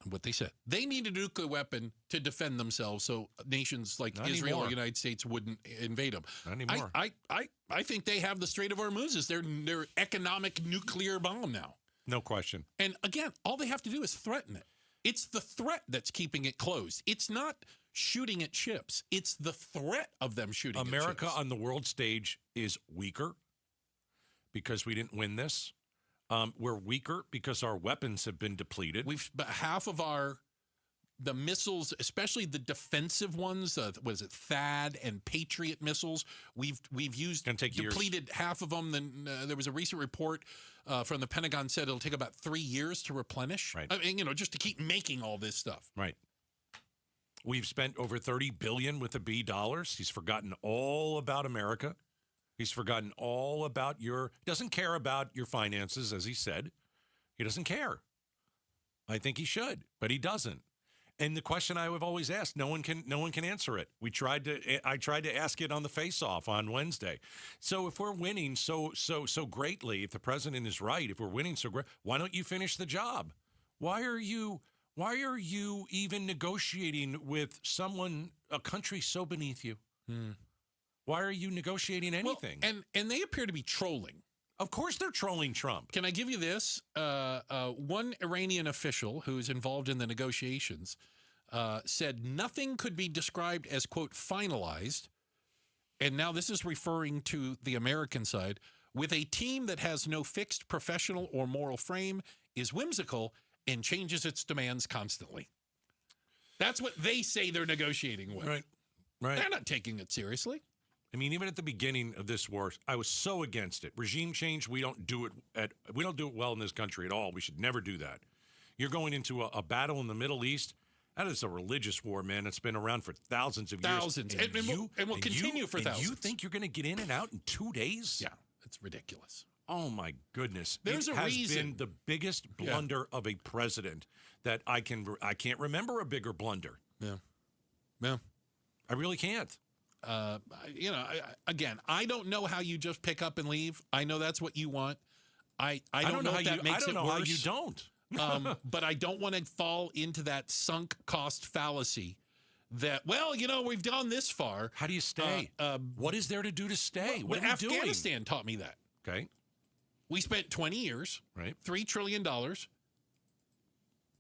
nuclear weapon to defend themselves so nations like Israel or the United States wouldn't invade them. Not anymore. I think they have the Strait of Hormuz as their economic nuclear bomb now. No question. And again, all they have to do is threaten it. It's the threat that's keeping it closed. It's not shooting at ships. It's the threat of them shooting America at ships. On the world stage is weaker because we didn't win this. We're weaker because our weapons have been depleted. But half of the missiles, especially the defensive ones, THAAD and Patriot missiles, we've used, depleted half of them. Then there was a recent report from the Pentagon said it'll take about 3 years to replenish. Right. I mean, just to keep making all this stuff. Right. We've spent over $30 billion with the B dollars. He's forgotten all about America. He's forgotten all about doesn't care about your finances, as he said. He doesn't care. I think he should, but he doesn't. And the question I have always asked, no one can answer it. I tried to ask it on the face-off on Wednesday. So if we're winning so greatly, if the president is right, if we're winning so great, why don't you finish the job? Why are you even negotiating with a country so beneath you? Why are you negotiating anything? Well, and they appear to be trolling. Of course they're trolling Trump. Can I give you this? One Iranian official who's involved in the negotiations said nothing could be described as, quote, finalized. And now this is referring to the American side. With a team that has no fixed professional or moral frame, is whimsical, and changes its demands constantly. That's what they say they're negotiating with. Right. They're not taking it seriously. I mean, even at the beginning of this war, I was so against it. Regime change, we don't do it well in this country at all. We should never do that. You're going into a battle in the Middle East. That is a religious war, man. It's been around for thousands of years. Thousands. And will continue for thousands. You think you're going to get in and out in 2 days? Yeah, it's ridiculous. Oh, my goodness. There's a reason. It has been the biggest blunder of a president that I can't remember a bigger blunder. Yeah. I really can't. Again, I don't know how you just pick up and leave. I know that's what you want. I don't know if that makes it worse. I don't know how you don't. But I don't want to fall into that sunk cost fallacy that, we've gone this far. How do you stay? What is there to do to stay? What are you doing? Afghanistan taught me that. Okay. We spent 20 years, right? $3 trillion,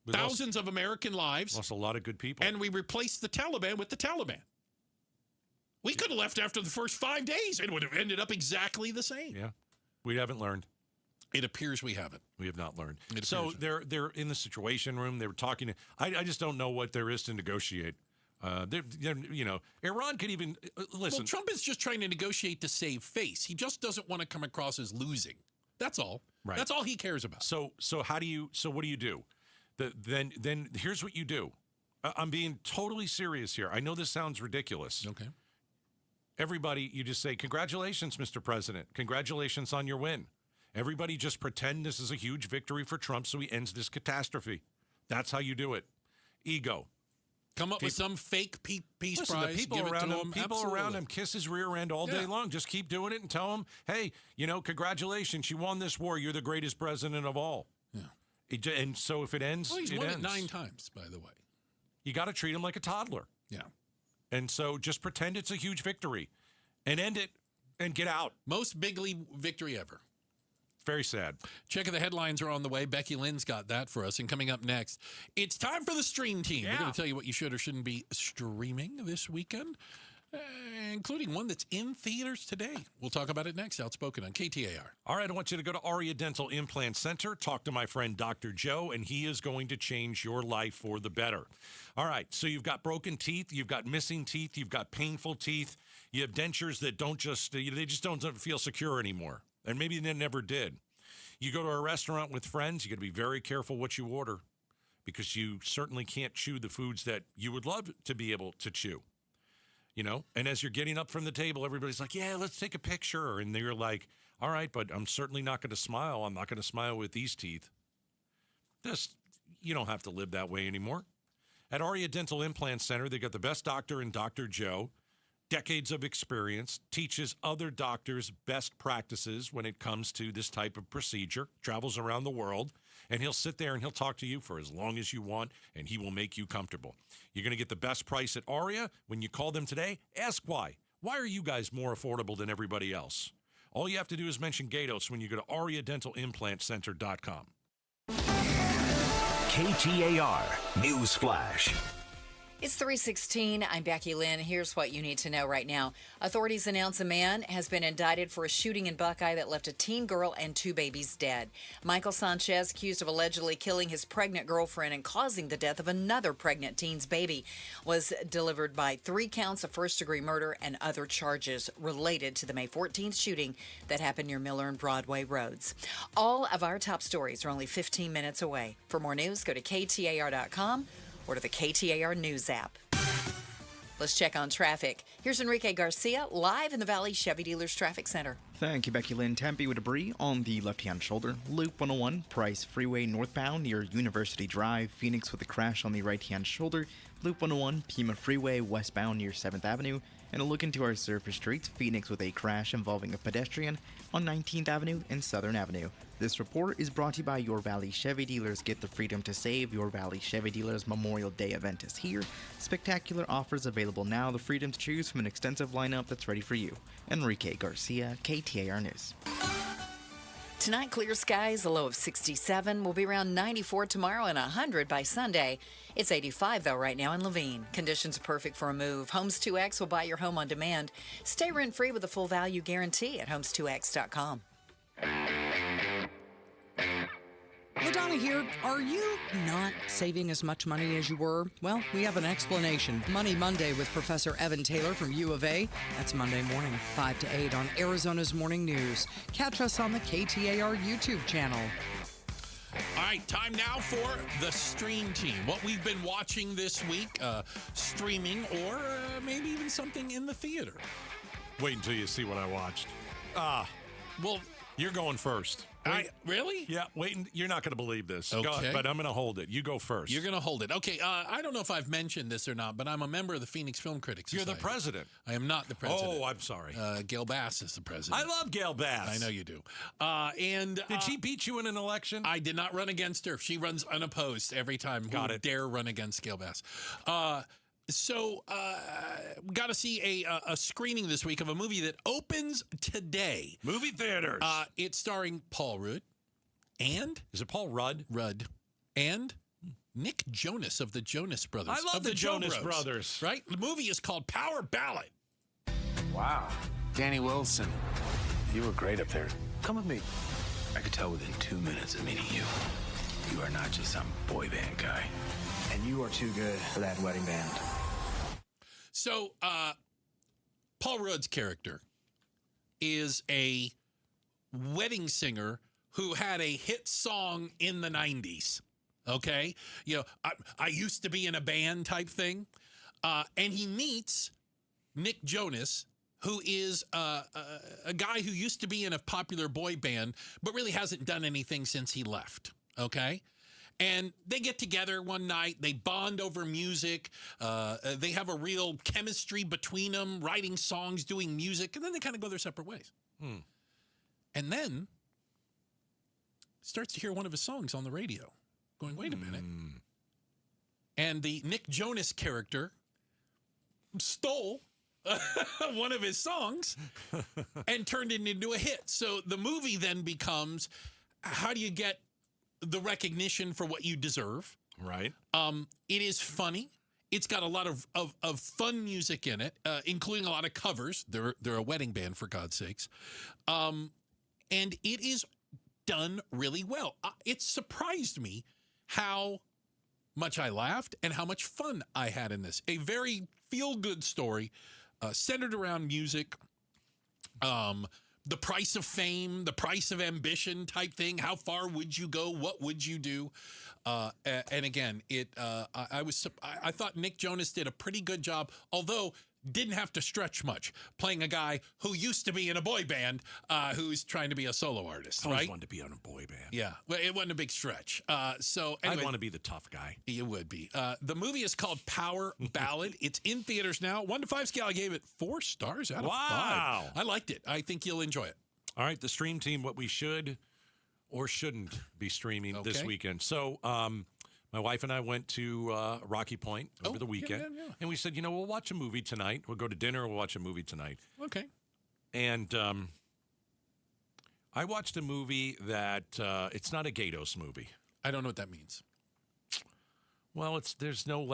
thousands of American lives. Lost a lot of good people. And we replaced the Taliban with the Taliban. We could have left after the first 5 days and would have ended up exactly the same. Yeah. We haven't learned. It appears we haven't. We have not learned. So they're in the Situation Room. They were talking. I just don't know what there is to negotiate. Iran could even listen. Well, Trump is just trying to negotiate to save face. He just doesn't want to come across as losing. That's all. Right. That's all he cares about. So what do you do? Then here's what you do. I'm being totally serious here. I know this sounds ridiculous. Okay. Everybody, you just say, congratulations, Mr. President. Congratulations on your win. Everybody just pretend this is a huge victory for Trump so he ends this catastrophe. That's how you do it. Ego. Come up with some fake peace prize. The people around him kiss his rear end all day long. Just keep doing it and tell him, hey, congratulations, you won this war. You're the greatest president of all. Yeah. And so if it ends, he's won ends. it 9 times, by the way. You got to treat him like a toddler. Yeah. And so just pretend it's a huge victory and end it and get out. Most big league victory ever. Very sad. Check of the headlines are on the way. Becky Lynn's got that for us. And coming up next, it's time for the Stream Team. Yeah. We're going to tell you what you should or shouldn't be streaming this weekend, including one that's in theaters today. We'll talk about it next. Outspoken on KTAR. All right, I want you to go to Aria Dental Implant Center, talk to my friend Dr. Joe, and he is going to change your life for the better. All right, so you've got broken teeth, you've got missing teeth, you've got painful teeth, you have dentures that they just don't feel secure anymore. And maybe they never did. You go to a restaurant with friends, you got to be very careful what you order because you certainly can't chew the foods that you would love to be able to chew. And as you're getting up from the table, everybody's like, yeah, let's take a picture. And you're like, all right, but I'm certainly not going to smile. I'm not going to smile with these teeth. You don't have to live that way anymore. At Aria Dental Implant Center, they got the best doctor in Dr. Joe. Decades of experience, teaches other doctors best practices when it comes to this type of procedure, travels around the world, and he'll sit there and he'll talk to you for as long as you want, and he will make you comfortable. You're going to get the best price at Aria. When you call them today, ask why. Why are you guys more affordable than everybody else? All you have to do is mention Gatos when you go to ariadentalimplantcenter.com. KTAR News Flash. It's 3:16. I'm Becky Lynn. Here's what you need to know right now. Authorities announce a man has been indicted for a shooting in Buckeye that left a teen girl and 2 babies dead. Michael Sanchez, accused of allegedly killing his pregnant girlfriend and causing the death of another pregnant teen's baby, was delivered by 3 counts of first-degree murder and other charges related to the May 14th shooting that happened near Miller and Broadway roads. All of our top stories are only 15 minutes away. For more news, go to KTAR.com. or to the KTAR News app. Let's check on traffic. Here's Enrique Garcia live in the Valley Chevy Dealers Traffic Center. Thank you, Becky Lynn. Tempe with debris on the left-hand shoulder. Loop 101, Price Freeway northbound near University Drive. Phoenix with a crash on the right-hand shoulder. Loop 101, Pima Freeway westbound near 7th Avenue. And a look into our surface streets. Phoenix with a crash involving a pedestrian on 19th Avenue and Southern Avenue. This report is brought to you by Your Valley Chevy Dealers. Get the freedom to save. Your Valley Chevy Dealers Memorial Day event is here. Spectacular offers available now. The freedom to choose from an extensive lineup that's ready for you. Enrique Garcia, KTAR News. Tonight, clear skies, a low of 67. Will be around 94 tomorrow and 100 by Sunday. It's 85, though, right now in Levine. Conditions are perfect for a move. Homes 2X will buy your home on demand. Stay rent-free with a full value guarantee at homes2x.com. The Finally here, are you not saving as much money as you were? Well, we have an explanation. Money Monday with Professor Evan Taylor from U of A. That's Monday morning, 5 to 8 on Arizona's Morning News. Catch us on the KTAR YouTube channel. All right, time now for the Stream Team. What we've been watching this week, streaming, or maybe even something in the theater. Wait until you see what I watched. Well, you're going first. Really? Yeah, wait. You're not going to believe this. Okay. Go ahead, but I'm going to hold it. You go first. You're going to hold it. Okay, I don't know if I've mentioned this or not, but I'm a member of the Phoenix Film Critics Society. You're the president. I am not the president. Oh, I'm sorry. Gail Bass is the president. I love Gail Bass. I know you do. Did she beat you in an election? I did not run against her. She runs unopposed every time. Got Who it. Dare run against Gail Bass. So we got to see a screening this week of a movie that opens today. Movie theaters. It's starring Paul Rudd. And? Is it Paul Rudd? Rudd. And Nick Jonas of the Jonas Brothers. I love the Jonas Brothers. Right? The movie is called Power Ballad. Wow. Danny Wilson. You were great up there. Come with me. I could tell within 2 minutes of meeting you, you are not just some boy band guy. And you are too good for that wedding band. So, Paul Rudd's character is a wedding singer who had a hit song in the 90s, okay? You know, I used to be in a band type thing. And he meets Nick Jonas, who is a guy who used to be in a popular boy band, but really hasn't done anything since he left, okay? And they get together one night. They bond over music. They have a real chemistry between them, writing songs, doing music, and then they kind of go their separate ways. And then starts to hear one of his songs on the radio, going, wait a minute. And the Nick Jonas character stole one of his songs and turned it into a hit. So the movie then becomes, how do you get the recognition for what you deserve? Right. It is funny. It's got a lot of fun music in it, including a lot of covers. They're a wedding band, for God's sakes. And it is done really well. It surprised me how much I laughed and how much fun I had in this. A very feel-good story centered around music, the price of fame, the price of ambition type thing. How far would you go? What would you do? And again, I thought Nick Jonas did a pretty good job, although didn't have to stretch much, playing a guy who used to be in a boy band, who's trying to be a solo artist, I right? always wanted to be on a boy band. Yeah, well, it wasn't a big stretch. So anyway, I want to be the tough guy. You would be. The movie is called Power Ballad. It's in theaters now. 1 to 5 scale. I gave it 4 stars out of 5. I liked it. I think you'll enjoy it. All right, the Stream Team, what we should or shouldn't be streaming this weekend. So my wife and I went to Rocky Point over the weekend, and we said, we'll watch a movie tonight. We'll go to dinner, we'll watch a movie tonight. Okay. And I watched a movie that, it's not a Gatos movie. I don't know what that means. Well, there's no,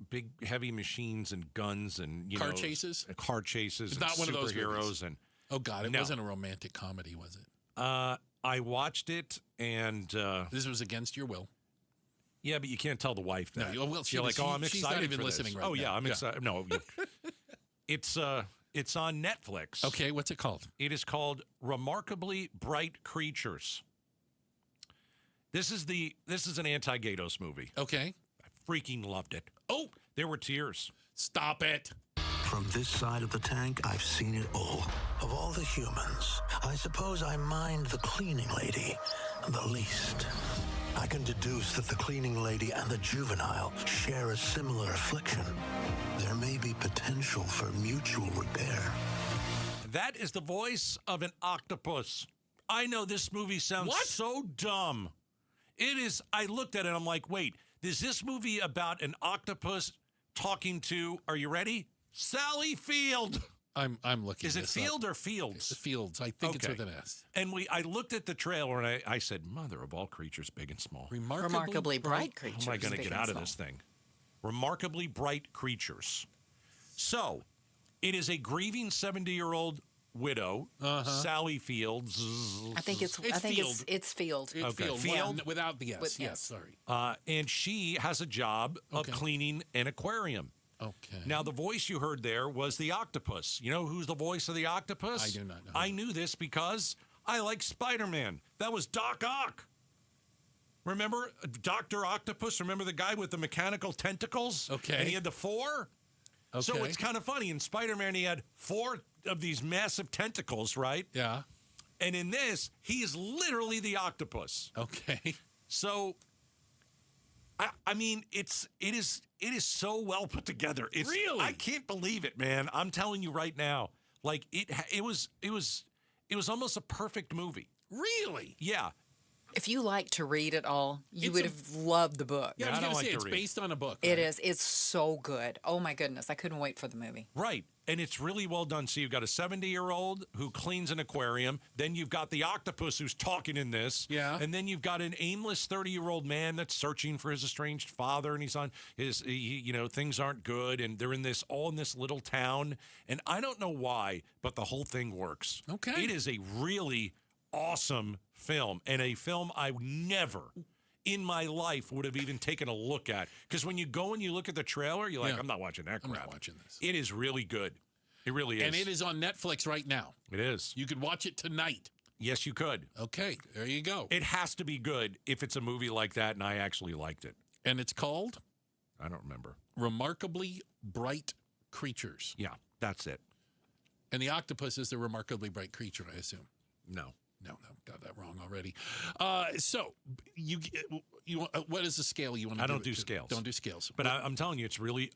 big heavy machines and guns and, car chases? Car chases It's and not one of those superheroes. movies. And oh, God, it No. wasn't a romantic comedy, was it? I watched it, and this was against your will. Yeah, but you can't tell the wife that. No, well, You're like, I'm excited she's not even for listening this. right oh, now. yeah, I'm excited. No, it's on Netflix. Okay, what's it called? It is called Remarkably Bright Creatures. This is an anti-Gatos movie. Okay. I freaking loved it. Oh, there were tears. Stop it. From this side of the tank, I've seen it all. Of all the humans, I suppose I mind the cleaning lady the least. I can deduce that the cleaning lady and the juvenile share a similar affliction. There may be potential for mutual repair. That is the voice of an octopus. I know this movie sounds so dumb. It is. I looked at it and I'm like, wait, is this movie about an octopus talking to, are you ready? Sally Field. I'm looking. Is it this Field up. or Fields? Fields. I think it's with an S. And I looked at the trailer and I said, mother of all creatures, big and small. Remarkably bright creatures. How am I going to big get and out of small. this thing? Remarkably bright creatures. So, it is a grieving 70-year-old widow, Sally Fields. I think it's Field. Okay. Field without the S. Yes, sorry. And she has a job of cleaning an aquarium. Okay. Now, the voice you heard there was the octopus. You know who's the voice of the octopus? I do not know. I knew this because I like Spider-Man. That was Doc Ock. Remember Dr. Octopus? Remember the guy with the mechanical tentacles? Okay. And he had the 4? Okay. So it's kind of funny. In Spider-Man, he had 4 of these massive tentacles, right? Yeah. And in this, he is literally the octopus. Okay. So, I mean, it is so well put together. It's, really? I can't believe it, man. I'm telling you right now. Like it was almost a perfect movie. Really? Yeah. If you like to read at all, you would have loved the book. Yeah, I was going to say, it's based on a book. It is. It's so good. Oh, my goodness. I couldn't wait for the movie. Right. And it's really well done. So you've got a 70-year-old who cleans an aquarium. Then you've got the octopus who's talking in this. Yeah. And then you've got an aimless 30-year-old man that's searching for his estranged father. And he's on his, things aren't good. And they're in this little town. And I don't know why, but the whole thing works. Okay. It is a really awesome film, and a film I never in my life would have even taken a look at. Because when you go and you look at the trailer, you're like, I'm not watching that crap. I'm not watching this. It is really good. It really is. And it is on Netflix right now. It is. You could watch it tonight. Yes, you could. Okay, there you go. It has to be good if it's a movie like that, and I actually liked it. And it's called? I don't remember. Remarkably Bright Creatures. Yeah, that's it. And the octopus is the remarkably bright creature, I assume. No, got that wrong already. So you what is the scale you want to do? I don't do scales. Don't do scales. But I'm telling you, it's really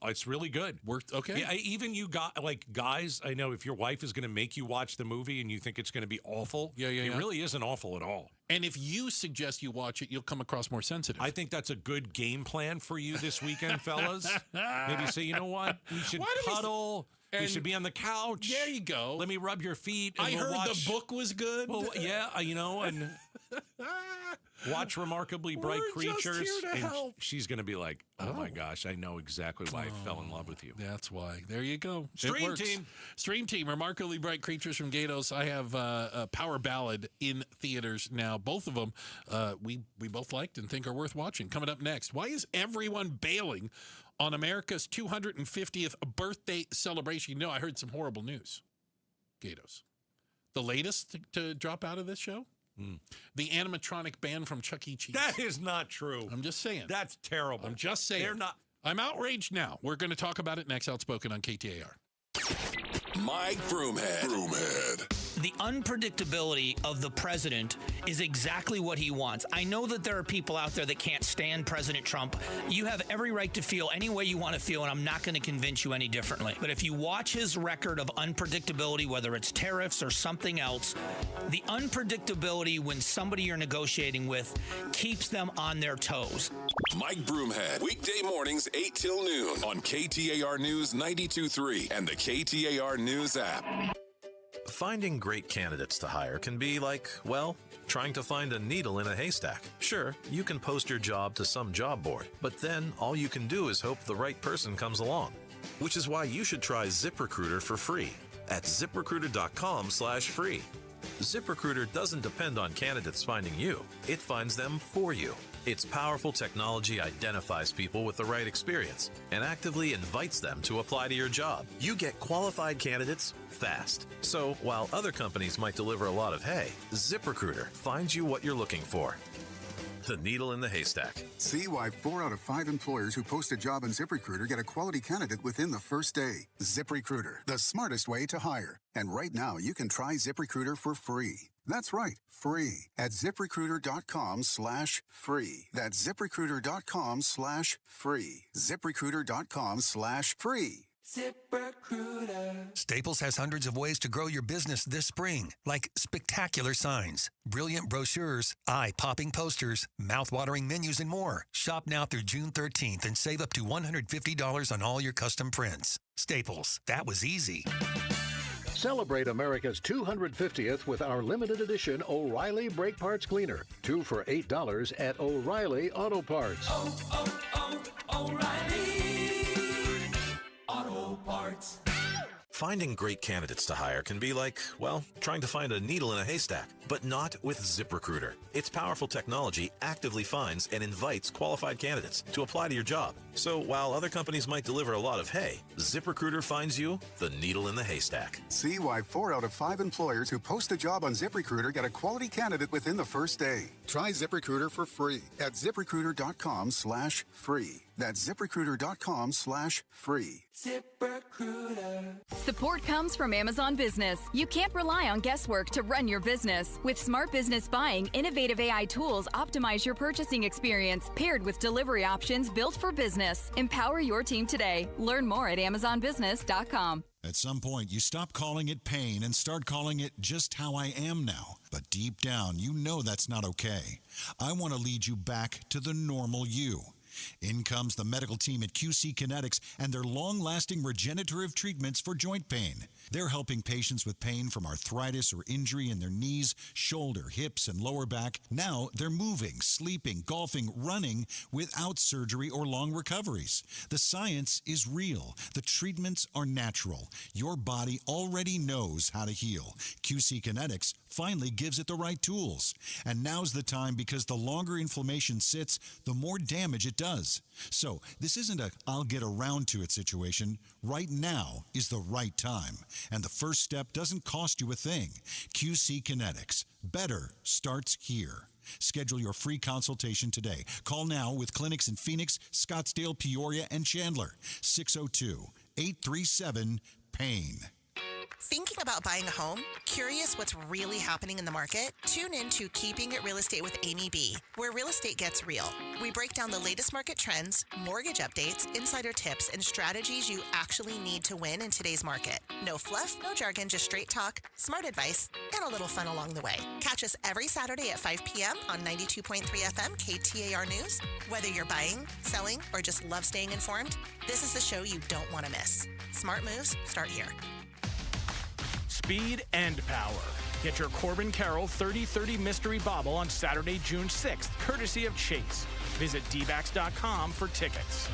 good. Okay. Yeah, even you got guys. I know if your wife is going to make you watch the movie and you think it's going to be awful. It really isn't awful at all. And if you suggest you watch it, you'll come across more sensitive. I think that's a good game plan for you this weekend, fellas. Maybe say, you know what, we should cuddle. We should be on the couch. There you go. Let me rub your feet. And I heard the book was good. Well, yeah, and watch Remarkably Bright Creatures. Just here to help. She's going to be like, oh my gosh, I know exactly why I fell in love with you. That's why. There you go. Stream Team. Stream Team, Remarkably Bright Creatures from Gatos. I have a Power Ballad in theaters now. Both of them we both liked and think are worth watching. Coming up next, why is everyone bailing on America's 250th birthday celebration? You know, I heard some horrible news. Gatos. The latest to drop out of this show? The animatronic band from Chuck E. Cheese. That is not true. I'm just saying. That's terrible. I'm just saying. They're not. I'm outraged now. We're going to talk about it next. Outspoken on KTAR. Mike Broomhead. The unpredictability of the president is exactly what he wants. I know that there are people out there that can't stand President Trump. You have every right to feel any way you want to feel, and I'm not going to convince you any differently. But if you watch his record of unpredictability, whether it's tariffs or something else, the unpredictability when somebody you're negotiating with keeps them on their toes. Mike Broomhead, weekday mornings 8 till noon on KTAR News 92.3 and the KTAR News app. Finding great candidates to hire can be like, well, trying to find a needle in a haystack. Sure, you can post your job to some job board, but then all you can do is hope the right person comes along. Which is why you should try ZipRecruiter for free at ZipRecruiter.com/free. ZipRecruiter doesn't depend on candidates finding you. It finds them for you. Its powerful technology identifies people with the right experience and actively invites them to apply to your job. You get qualified candidates fast. So while other companies might deliver a lot of hay, ZipRecruiter finds you what you're looking for. The needle in the haystack. See why 4 out of 5 employers who post a job on ZipRecruiter get a quality candidate within the first day. ZipRecruiter, the smartest way to hire. And right now, you can try ZipRecruiter for free. That's right, free at ZipRecruiter.com/free. That's ZipRecruiter.com/free. ZipRecruiter.com/free. ZipRecruiter. Staples has hundreds of ways to grow your business this spring, like spectacular signs, brilliant brochures, eye-popping posters, mouth-watering menus, and more. Shop now through June 13th and save up to $150 on all your custom prints. Staples, that was easy. Celebrate America's 250th with our limited edition O'Reilly Brake Parts Cleaner. 2 for $8 at O'Reilly Auto Parts. O'Reilly Auto Parts. Finding great candidates to hire can be like, well, trying to find a needle in a haystack, but not with ZipRecruiter. Its powerful technology actively finds and invites qualified candidates to apply to your job. So while other companies might deliver a lot of hay, ZipRecruiter finds you the needle in the haystack. See why 4 out of 5 employers who post a job on ZipRecruiter get a quality candidate within the first day. Try ZipRecruiter for free at ZipRecruiter.com/free. That's ZipRecruiter.com/free. ZipRecruiter. Support comes from Amazon Business. You can't rely on guesswork to run your business. With Smart Business Buying, innovative AI tools optimize your purchasing experience, paired with delivery options built for business. Empower your team today. Learn more at AmazonBusiness.com. At some point, you stop calling it pain and start calling it just how I am now. But deep down, you know that's not okay. I want to lead you back to the normal you. In comes the medical team at QC Kinetics and their long-lasting regenerative treatments for joint pain. They're helping patients with pain from arthritis or injury in their knees, shoulder, hips, and lower back. Now they're moving, sleeping, golfing, running without surgery or long recoveries. The science is real. The treatments are natural. Your body already knows how to heal. QC Kinetics finally gives it the right tools. And now's the time, because the longer inflammation sits, the more damage it does. So this isn't a I'll get around to it situation. Right now is the right time. And the first step doesn't cost you a thing. QC Kinetics. Better starts here. Schedule your free consultation today. Call now with clinics in Phoenix, Scottsdale, Peoria, and Chandler. 602-837-PAIN. Thinking about buying a home? Curious what's really happening in the market? Tune in to Keeping It Real Estate with Amy B., where real estate gets real. We break down the latest market trends, mortgage updates, insider tips, and strategies you actually need to win in today's market. No fluff, no jargon, just straight talk, smart advice, and a little fun along the way. Catch us every Saturday at 5 p.m. on 92.3 FM KTAR News. Whether you're buying, selling, or just love staying informed, this is the show you don't want to miss. Smart moves start here. Speed and power. Get your Corbin Carroll 30-30 Mystery Bobble on Saturday, June 6th, courtesy of Chase. Visit dbacks.com for tickets.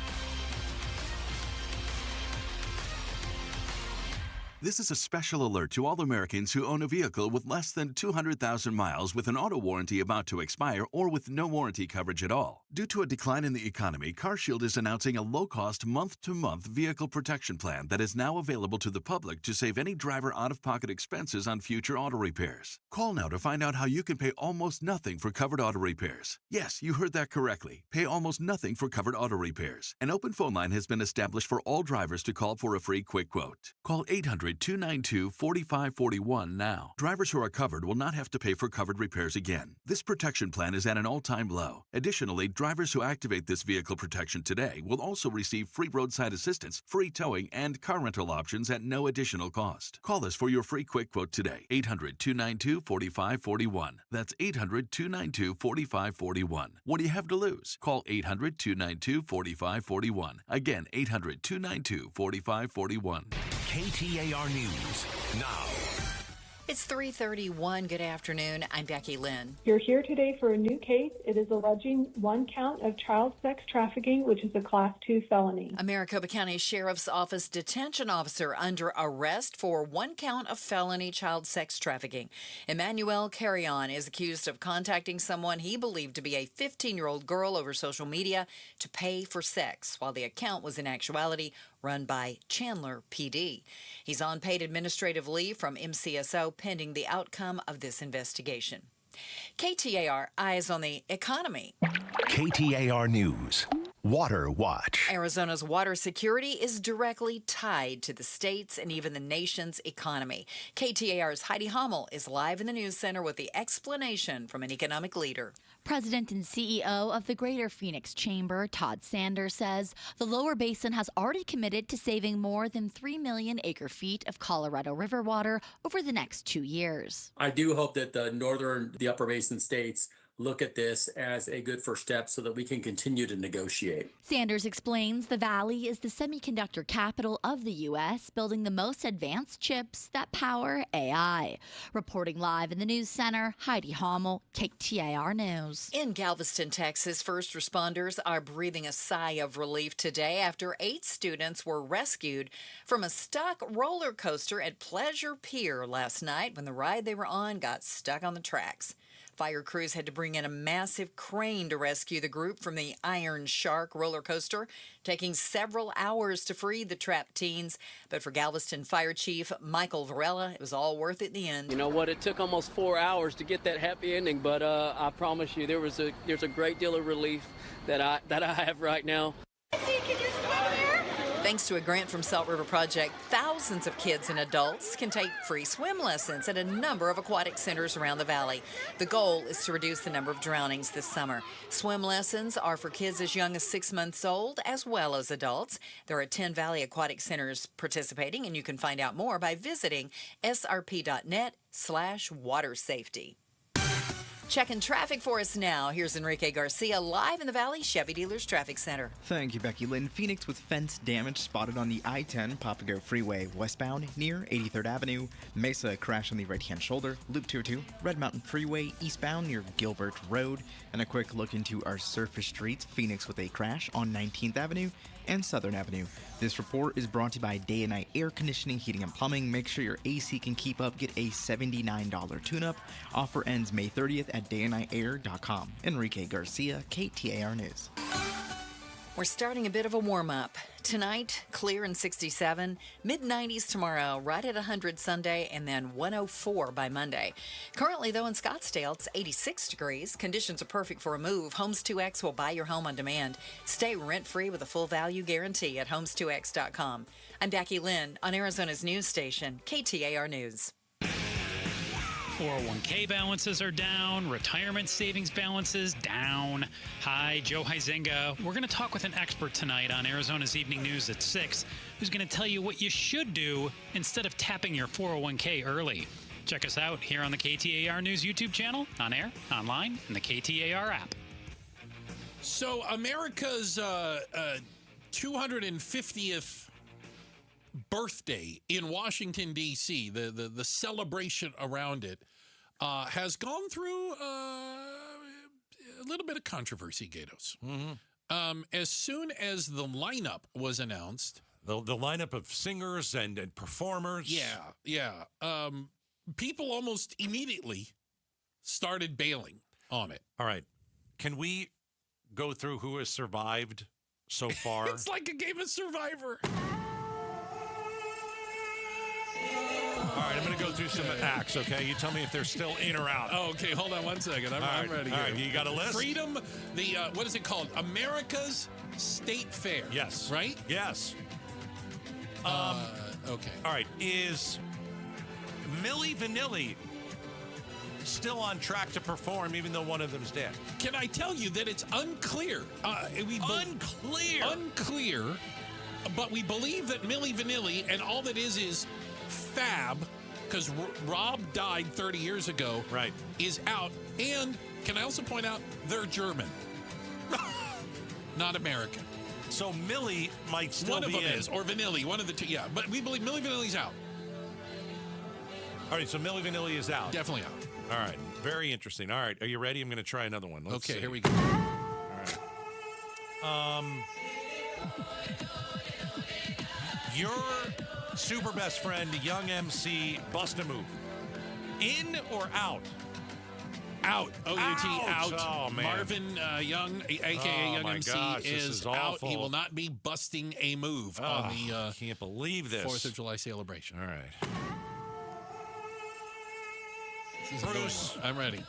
This is a special alert to all Americans who own a vehicle with less than 200,000 miles with an auto warranty about to expire or with no warranty coverage at all. Due to a decline in the economy, CarShield is announcing a low-cost month-to-month vehicle protection plan that is now available to the public to save any driver out-of-pocket expenses on future auto repairs. Call now to find out how you can pay almost nothing for covered auto repairs. Yes, you heard that correctly. Pay almost nothing for covered auto repairs. An open phone line has been established for all drivers to call for a free quick quote. Call 800-292-4541 now. Drivers who are covered will not have to pay for covered repairs again. This protection plan is at an all-time low. Additionally, drivers who activate this vehicle protection today will also receive free roadside assistance, free towing, and car rental options at no additional cost. Call us for your free quick quote today. 800-292-4541. That's 800-292-4541. What do you have to lose? Call 800-292-4541. Again, 800-292-4541. KTAR News now. It's 3:31. Good afternoon. I'm Becky Lynn. You're here today for a new case. It is alleging one count of child sex trafficking, which is a Class 2 felony. A Maricopa County Sheriff's Office detention officer under arrest for one count of felony child sex trafficking. Emmanuel Carrion is accused of contacting someone he believed to be a 15-year-old girl over social media to pay for sex, while the account was in actuality run by Chandler PD. He's on paid administrative leave from MCSO pending the outcome of this investigation. KTAR Eyes on the Economy. KTAR News. Water Watch. Arizona's water security is directly tied to the state's and even the nation's economy. KTAR's Heidi Hommel is live in the news center with the explanation from an economic leader. President and CEO of the Greater Phoenix Chamber, Todd Sanders, says the lower basin has already committed to saving more than 3 million acre-feet of Colorado River water over the next 2 years. I do hope that the upper basin states look at this as a good first step so that we can continue to negotiate. Sanders explains the Valley is the semiconductor capital of the U.S., building the most advanced chips that power AI. Reporting live in the news center, Heidi Hommel, KTAR News. In Galveston, Texas, first responders are breathing a sigh of relief today after 8 students were rescued from a stuck roller coaster at Pleasure Pier last night when the ride they were on got stuck on the tracks. Fire crews had to bring in a massive crane to rescue the group from the Iron Shark roller coaster, taking several hours to free the trapped teens. But for Galveston Fire Chief Michael Varela, it was all worth it in the end. You know what? It took almost 4 hours to get that happy ending, but I promise you, there's a great deal of relief that I have right now. Thanks to a grant from Salt River Project, thousands of kids and adults can take free swim lessons at a number of aquatic centers around the valley. The goal is to reduce the number of drownings this summer. Swim lessons are for kids as young as 6 months old as well as adults. There are 10 Valley Aquatic Centers participating, and you can find out more by visiting srp.net/water safety. Checking traffic for us now. Here's Enrique Garcia live in the Valley Chevy Dealers Traffic Center. Thank you, Becky Lynn. Phoenix with fence damage spotted on the I-10 Papago Freeway westbound near 83rd Avenue. Mesa crash on the right-hand shoulder. Loop 202, Red Mountain Freeway eastbound near Gilbert Road. And a quick look into our surface streets. Phoenix with a crash on 19th Avenue and Southern Avenue. This report is brought to you by Day and Night Air Conditioning, Heating, and Plumbing. Make sure your AC can keep up. Get a $79 tune-up. Offer ends May 30th at dayandnightair.com. Enrique Garcia, KTAR News. We're starting a bit of a warm-up. Tonight, clear and 67, mid-90s tomorrow, right at 100 Sunday, and then 104 by Monday. Currently, though, in Scottsdale, it's 86 degrees. Conditions are perfect for a move. Homes 2X will buy your home on demand. Stay rent-free with a full value guarantee at homes2x.com. I'm Becky Lynn on Arizona's news station, KTAR News. 401k balances are down, retirement savings balances down. Hi, Joe Huizenga. We're going to talk with an expert tonight on Arizona's Evening News at 6, who's going to tell you what you should do instead of tapping your 401k early. Check us out here on the KTAR News YouTube channel, on air, online, and the KTAR app. So America's 250th birthday in Washington, D.C., the celebration around it, has gone through a little bit of controversy, Gatos. Mm-hmm. As soon as the lineup was announced. The lineup of singers and performers. Yeah. People almost immediately started bailing on it. All right. Can we go through who has survived so far? It's like a game of Survivor. All right, I'm going to go through some acts, okay? You tell me if they're still in or out. Oh, okay. Hold on one second. I'm ready. All right, you got a list? Freedom, what is it called? America's State Fair. Yes. Right? Yes. Okay. All right, is Milli Vanilli still on track to perform even though one of them's dead? Can I tell you that it's unclear? Unclear, but we believe that Milli Vanilli, and all that is Fab, because Rob died 30 years ago, right, is out. And can I also point out they're German, not American. So Milli might still one be of them in. is, or Vanilli, one of the two. Yeah, but we believe Milli Vanilli's out. All right, so Milli Vanilli is out. Definitely out. All right, very interesting. All right, are you ready? I'm going to try another one. Let's see. Here we go. All right. Your super best friend, young MC, bust a move. In or out? Out. O-U-T, out. Oh, man. Marvin Young, a.k.a. Young MC, gosh, is out. awful. He will not be busting a move on the I can't believe this. 4th of July celebration. All right. Bruce, I'm ready.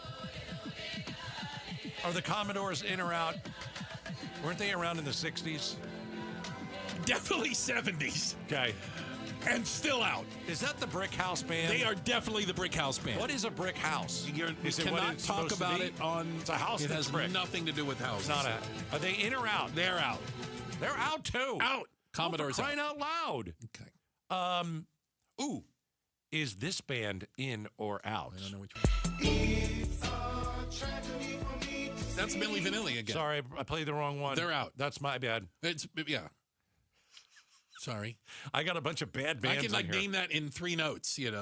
Are the Commodores in or out? Weren't they around in the 60s? Definitely 70s. Okay. And still out. Is that the Brick House Band? They are definitely the Brick House Band. What is a brick house? You cannot talk about it on... It's a house It that's has brick. nothing to do with houses. It's not Are they in or out? They're out. They're out too. Out. Commodores for crying out loud. Okay. Is this band in or out? I don't know which one. It's a tragedy for me. That's Milli Vanilli again. Sorry, I played the wrong one. They're out. That's my bad. Yeah. Sorry. I got a bunch of bad bands. I can on here. name that in 3 notes, In or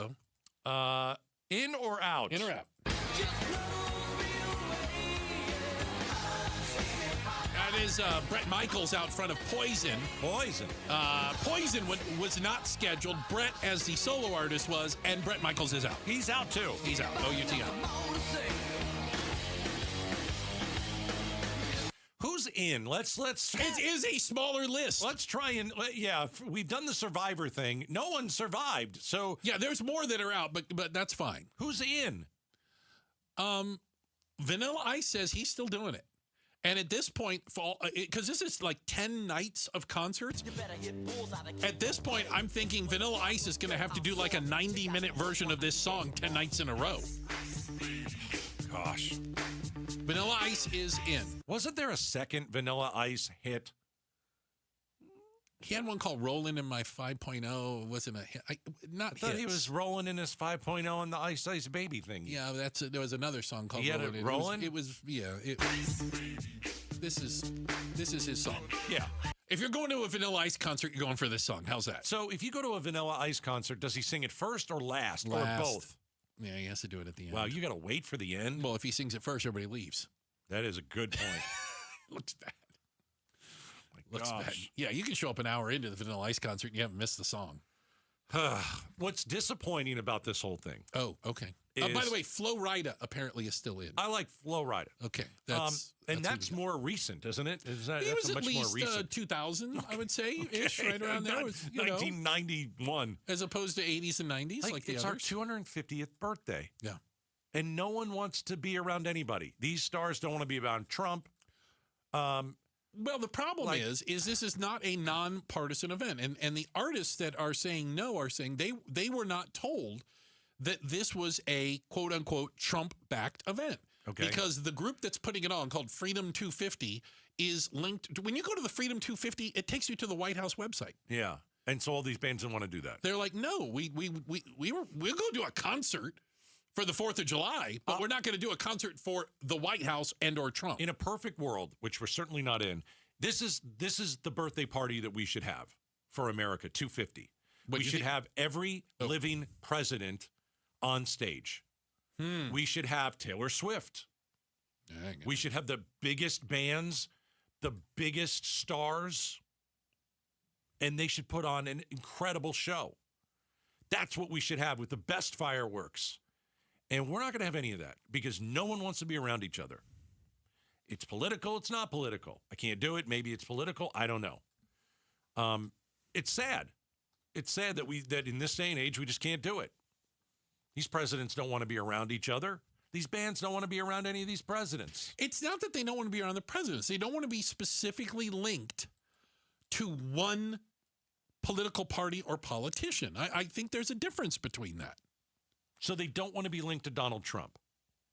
out? In or out. That is Bret Michaels out front of Poison. Poison. Poison was not scheduled. Bret, as the solo artist, was, and Bret Michaels is out. He's out too. He's out. OUT out. Who's in? Let's. It is a smaller list. Let's try and we've done the Survivor thing. No one survived, so yeah, there's more that are out, but that's fine. Who's in? Vanilla Ice says he's still doing it, and at this point, because this is like 10 nights of concerts. At this point, I'm thinking Vanilla Ice is going to have to do like a 90-minute version of this song 10 nights in a row. Gosh. Vanilla Ice is in. Wasn't there a second Vanilla Ice hit? He had one called Rollin' in My 5.0. It wasn't a hit. I thought he was rolling in his 5.0 on the Ice Ice Baby thing. Yeah, there was another song called Rollin'. Rolling? This is his song. Yeah. If you're going to a Vanilla Ice concert, you're going for this song. How's that? So if you go to a Vanilla Ice concert, does he sing it first or last. or both? Yeah, he has to do it at the end. Wow, you got to wait for the end? Well, if he sings it first, everybody leaves. That is a good point. Looks bad. Looks bad. Yeah, you can show up an hour into the Vanilla Ice concert and you haven't missed the song. What's disappointing about this whole thing? Oh, okay. By the way, Flo Rida apparently is still in. I like Flo Rida. Okay. That's more recent, isn't it? He was at least 2000, I would say, ish, right around there. 1991. As opposed to 80s and 90s like the it's others. Our 250th birthday. Yeah. And no one wants to be around anybody. These stars don't want to be around Trump. Well, the problem is this is not a nonpartisan event. And the artists that are saying no are saying they were not told that this was a quote-unquote Trump-backed event. Okay. Because the group that's putting it on, called Freedom 250, is linked. When you go to the Freedom 250, it takes you to the White House website. Yeah. And so all these bands didn't want to do that. They're like, no, we'll go do a concert for the 4th of July, but we're not going to do a concert for the White House and or Trump. In a perfect world, which we're certainly not in, this is the birthday party that we should have for America, 250. We should have every living president on stage. We should have Taylor Swift. We should have the biggest bands, the biggest stars, and they should put on an incredible show. That's what we should have with the best fireworks. And we're not going to have any of that because no one wants to be around each other. It's political. It's not political. I can't do it. Maybe it's political. I don't know. It's sad. It's sad that in this day and age, we just can't do it. These presidents don't want to be around each other. These bands don't want to be around any of these presidents. It's not that they don't want to be around the presidents. They don't want to be specifically linked to one political party or politician. I think there's a difference between that. So they don't want to be linked to Donald Trump.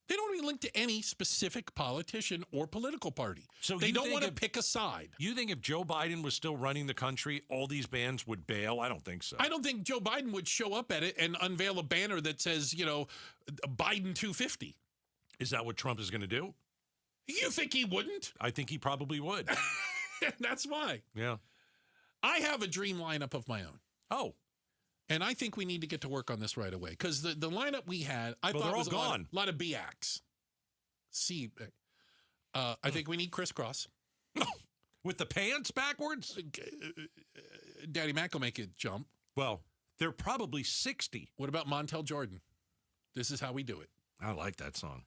They don't want to be linked to any specific politician or political party. So they don't want to pick a side. You think if Joe Biden was still running the country, all these bands would bail? I don't think so. I don't think Joe Biden would show up at it and unveil a banner that says, Biden 250. Is that what Trump is going to do? You think he wouldn't? I think he probably would. That's why. Yeah. I have a dream lineup of my own. Oh. And I think we need to get to work on this right away because the lineup we had, I thought was gone. A lot of B acts. I think we need crisscross. With the pants backwards? Daddy Mac will make it jump. Well, they're probably 60. What about Montel Jordan? This is how we do it. I like that song.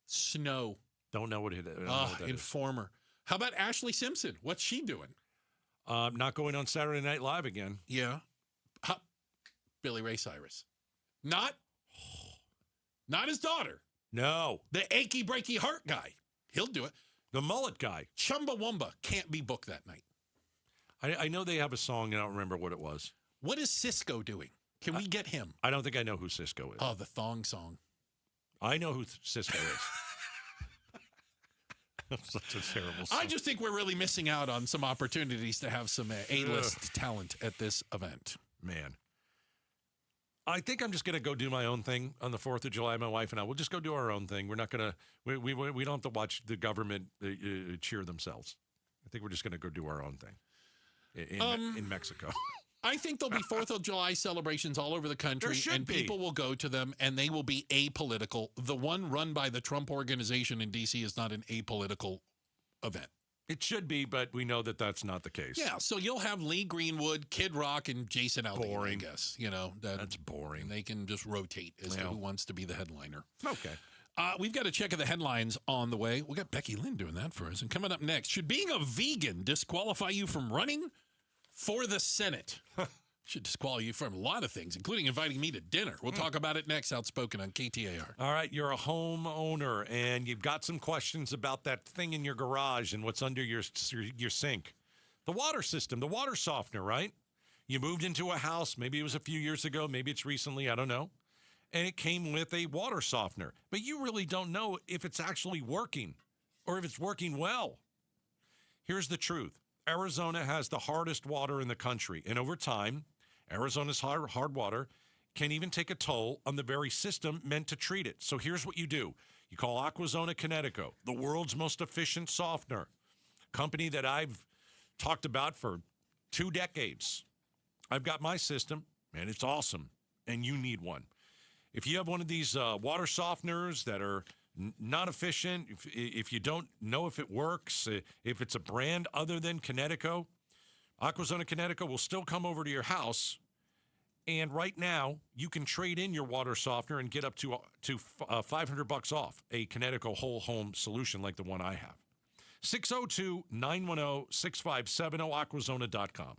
Snow. Don't know what it is. Informer. How about Ashley Simpson? What's she doing? Not going on Saturday Night Live again. Yeah. Billy Ray Cyrus. Not his daughter. No. The achy breaky heart guy. He'll do it. The mullet guy. Chumbawamba can't be booked that night. I know they have a song. I don't remember what it was. What is Cisco doing? Can we get him? I don't think I know who Cisco is. Oh, the thong song. I know who Cisco is. Such a terrible song. I just think we're really missing out on some opportunities to have some A-list talent at this event. Man. I think I'm just going to go do my own thing on the 4th of July. My wife and I will just go do our own thing. We're not going to, we don't have to watch the government cheer themselves. I think we're just going to go do our own thing in Mexico. I think there'll be 4th of July celebrations all over the country, and people will go to them, and they will be apolitical. The one run by the Trump organization in D.C. is not an apolitical event. It should be, but we know that that's not the case. Yeah, so you'll have Lee Greenwood, Kid Rock, and Jason Aldean, I guess. You know, that's boring. They can just rotate as to who wants to be the headliner. Okay. We've got a check of the headlines on the way. We got Becky Lynn doing that for us. And coming up next, should being a vegan disqualify you from running for the Senate? Should disqualify you from a lot of things, including inviting me to dinner. We'll talk about it next. Outspoken on KTAR. All right, you're a homeowner, and you've got some questions about that thing in your garage and what's under your sink. The water system, the water softener, right? You moved into a house. Maybe it was a few years ago. Maybe it's recently. I don't know. And it came with a water softener. But you really don't know if it's actually working or if it's working well. Here's the truth. Arizona has the hardest water in the country. And over time, Arizona's hard water can even take a toll on the very system meant to treat it. So here's what you do. You call Aquazona Connecticut, the world's most efficient softener, company that I've talked about for 2 decades. I've got my system, and it's awesome, and you need one. If you have one of these water softeners that are not efficient, if you don't know if it works, if it's a brand other than Connecticut, Aquazona Connecticut will still come over to your house. And right now, you can trade in your water softener and get up to $500 off a Connecticut whole home solution like the one I have. 602-910-6570, aquazona.com.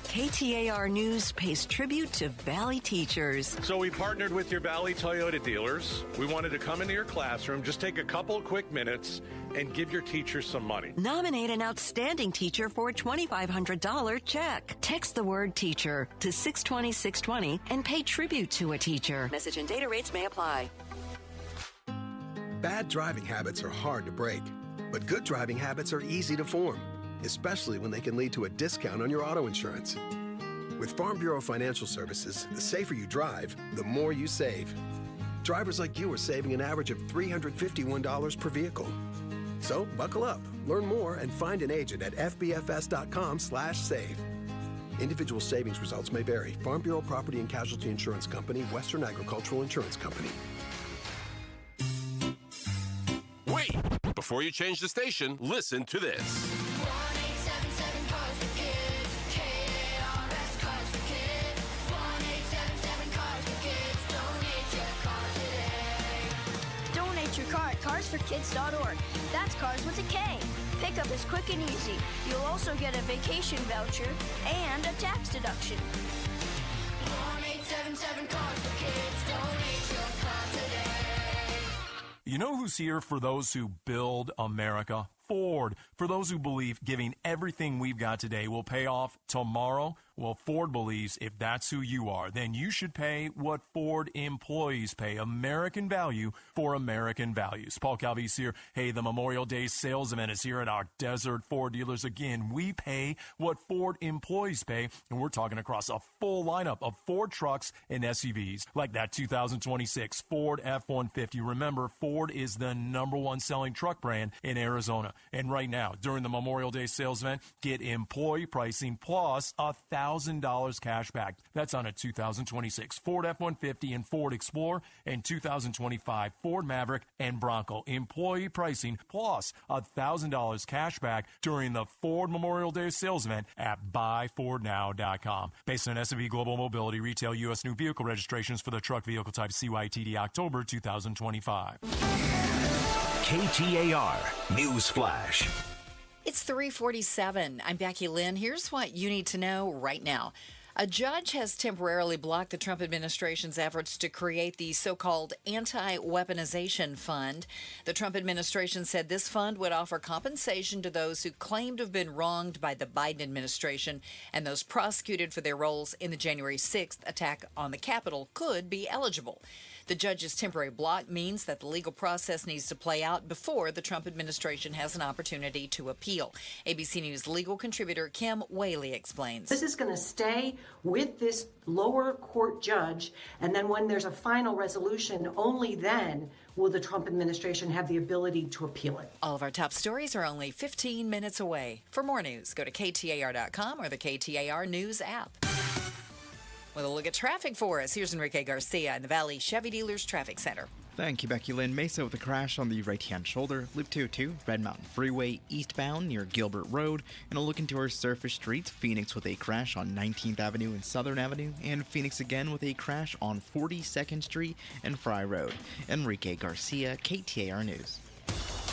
KTAR News pays tribute to Valley teachers. So we partnered with your Valley Toyota dealers. We wanted to come into your classroom, just take a couple of quick minutes, and give your teachers some money. Nominate an outstanding teacher for a $2,500 check. Text the word teacher to 620-620 and pay tribute to a teacher. Message and data rates may apply. Bad driving habits are hard to break, but good driving habits are easy to form, especially when they can lead to a discount on your auto insurance. With Farm Bureau Financial Services, the safer you drive, the more you save. Drivers like you are saving an average of $351 per vehicle. So buckle up, learn more, and find an agent at fbfs.com/save. Individual savings results may vary. Farm Bureau Property and Casualty Insurance Company, Western Agricultural Insurance Company. Wait! Before you change the station, listen to this. Your car at carsforkids.org. That's cars with a K. Pickup is quick and easy. You'll also get a vacation voucher and a tax deduction. 1-877 Cars for Kids. Donate your car today. You know who's here for those who build America? Ford. For those who believe giving everything we've got today will pay off tomorrow, well, Ford believes if that's who you are, then you should pay what Ford employees pay. American value for American values. Paul Calvi's here. Hey, the Memorial Day sales event is here at our Desert Ford dealers. Again, we pay what Ford employees pay, and we're talking across a full lineup of Ford trucks and SUVs, like that 2026 Ford F-150. Remember, Ford is the #1 selling truck brand in Arizona. And right now, during the Memorial Day sales event, get employee pricing plus $1,000 cash back. That's on a 2026 Ford F-150 and Ford Explorer and 2025 Ford Maverick and Bronco. Employee pricing plus $1,000 cash back during the Ford Memorial Day sales event at buyfordnow.com. Based on S&P Global Mobility, retail U.S. new vehicle registrations for the truck vehicle type CYTD October 2025. KTAR News Flash. It's 3:47. I'm Becky Lynn. Here's what you need to know right now. A judge has temporarily blocked the Trump administration's efforts to create the so-called anti-weaponization fund. The Trump administration said this fund would offer compensation to those who claimed to have been wronged by the Biden administration, and those prosecuted for their roles in the January 6th attack on the Capitol could be eligible. The judge's temporary block means that the legal process needs to play out before the Trump administration has an opportunity to appeal. ABC News legal contributor Kim Whaley explains. This is going to stay with this lower court judge, and then when there's a final resolution, only then will the Trump administration have the ability to appeal it. All of our top stories are only 15 minutes away. For more news, go to KTAR.com or the KTAR News app. With a look at traffic for us, here's Enrique Garcia in the Valley Chevy Dealers Traffic Center. Thank you, Becky Lynn. Mesa with a crash on the right-hand shoulder. Loop 202, Red Mountain Freeway, eastbound near Gilbert Road. And a look into our surface streets. Phoenix with a crash on 19th Avenue and Southern Avenue. And Phoenix again with a crash on 42nd Street and Fry Road. Enrique Garcia, KTAR News.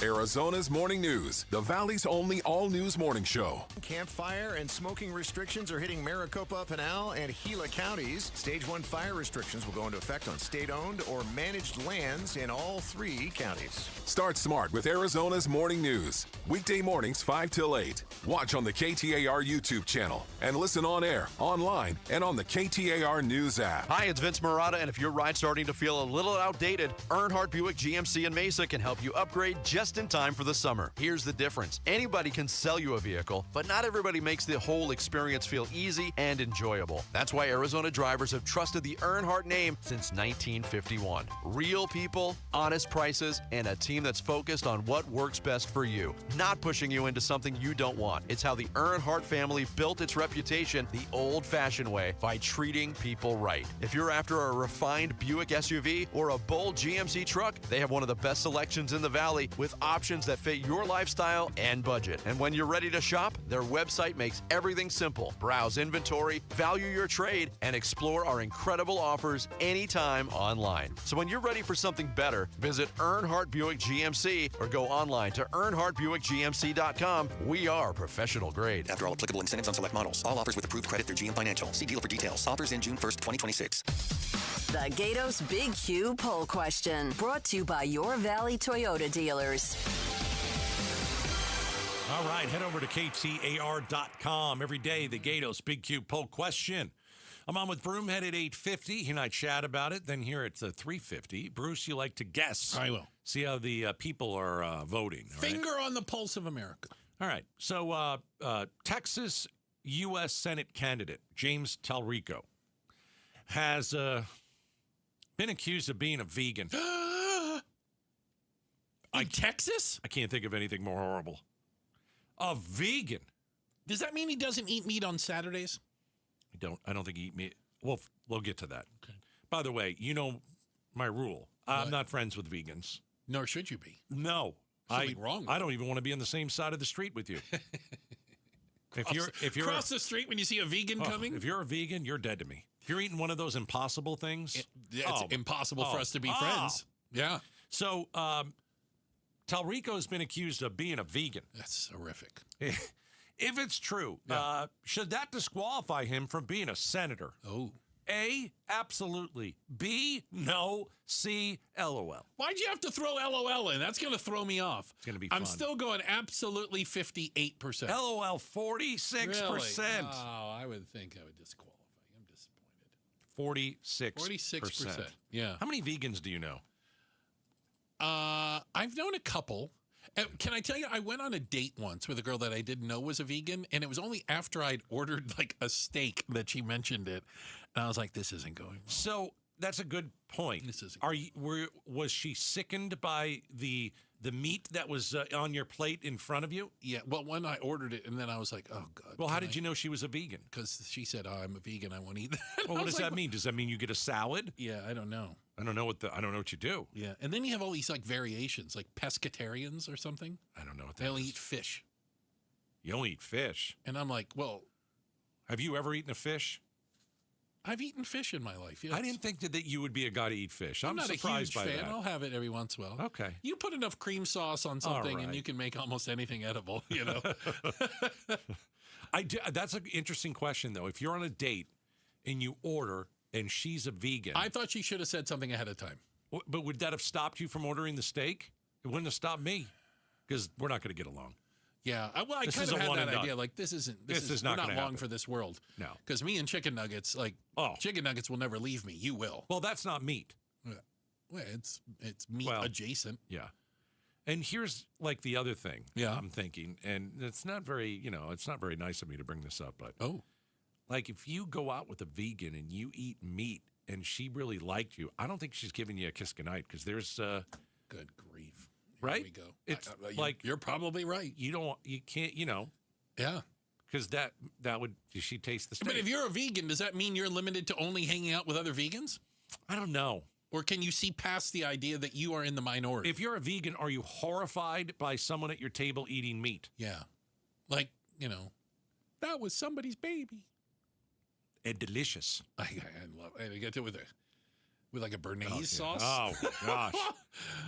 Arizona's Morning News, the Valley's only all-news morning show. Campfire and smoking restrictions are hitting Maricopa, Pinal, and Gila counties. Stage 1 fire restrictions will go into effect on state-owned or managed lands in all 3 counties. Start smart with Arizona's Morning News. Weekday mornings 5 till 8. Watch on the KTAR YouTube channel and listen on air, online, and on the KTAR News app. Hi, it's Vince Marotta, and if your ride's starting to feel a little outdated, Earnhardt Buick GMC in Mesa can help you upgrade just in time for the summer. Here's the difference. Anybody can sell you a vehicle, but not everybody makes the whole experience feel easy and enjoyable. That's why Arizona drivers have trusted the Earnhardt name since 1951. Real people, honest prices, and a team that's focused on what works best for you, not pushing you into something you don't want. It's how the Earnhardt family built its reputation the old-fashioned way, by treating people right. If you're after a refined Buick SUV or a bold GMC truck, they have one of the best selections in the Valley with options that fit your lifestyle and budget. And when you're ready to shop, their website makes everything simple. Browse inventory, value your trade, and explore our incredible offers anytime online. So when you're ready for something better, visit Earnhardt Buick GMC or go online to EarnhardtBuickGMC.com. We are professional grade. After all applicable incentives on select models. All offers with approved credit through GM Financial. See dealer for details. Offers in June 1st, 2026. The Gatos Big Q poll question, brought to you by your Valley Toyota dealers. All right, head over to KTAR.com. Every day, the Gatos Big Q poll question. I'm on with Broomhead at 8:50. He and I chat about it. Then here at 3:50. Bruce, you like to guess. I will. See how the people are voting. All Finger right? on the pulse of America. All right. So Texas U.S. Senate candidate James Talrico has been accused of being a vegan. In Texas? I can't think of anything more horrible. A vegan. Does that mean he doesn't eat meat on Saturdays? I don't think he eat meat. Well, we'll get to that. Okay. By the way, you know my rule. I'm not friends with vegans. Nor should you be. No. Something wrong with I don't even want to be on the same side of the street with you. If you're across the street when you see a vegan coming? If you're a vegan, you're dead to me. If you're eating one of those impossible things, it's impossible for us to be friends. Yeah. So Talrico has been accused of being a vegan. That's horrific. If it's true, should that disqualify him from being a senator? Oh. A, absolutely. B, no. C, LOL. Why'd you have to throw LOL in? That's going to throw me off. It's going to be fun. I'm still going absolutely 58%. LOL, 46%. Really? Oh, I would think I would disqualify. I'm disappointed. 46%. Yeah. How many vegans do you know? I've known a couple. Can I tell you, I went on a date once with a girl that I didn't know was a vegan, and it was only after I'd ordered like a steak that she mentioned it. And I was like, this isn't going well. So that's a good point. This isn't was she sickened by the meat that was on your plate in front of you? Yeah. Well, when I ordered it, and then I was like, oh, God. Well, how did you know she was a vegan? Because she said, oh, I'm a vegan. I won't eat that. Well, what does that mean? Does that mean you get a salad? Yeah, I don't know. I don't know what you do. Yeah. And then you have all these like variations, like pescatarians or something. I don't know what that They only is. eat fish. You only eat fish? And I'm like, well. Have you ever eaten a fish? I've eaten fish in my life, yes. I didn't think that you would be a guy to eat fish. I'm not surprised a huge by fan. that. I'll have it every once in a while. Okay. You put enough cream sauce on something and you can make almost anything edible, you know. That's an interesting question, though. If you're on a date and you order and she's a vegan. I thought she should have said something ahead of time. But would that have stopped you from ordering the steak? It wouldn't have stopped me because we're not going to get along. Yeah, I kind of had that idea. Like, this is not long for this world. No. Because me and chicken nuggets, chicken nuggets will never leave me. You will. Well, that's not meat. Yeah. Well, it's meat adjacent. Yeah. And here's like the other thing I'm thinking, and it's not very, it's not very nice of me to bring this up, but like if you go out with a vegan and you eat meat and she really liked you, I don't think she's giving you a kiss goodnight because there's good grief. Right? Here we go. It's like you're probably right. You can't, Yeah. Because that would, she taste the steak. But if you're a vegan, does that mean you're limited to only hanging out with other vegans? I don't know. Or can you see past the idea that you are in the minority? If you're a vegan, are you horrified by someone at your table eating meat? Yeah. Like, that was somebody's baby. And delicious. I love it. I get it with like a Bernaise sauce. Oh, gosh.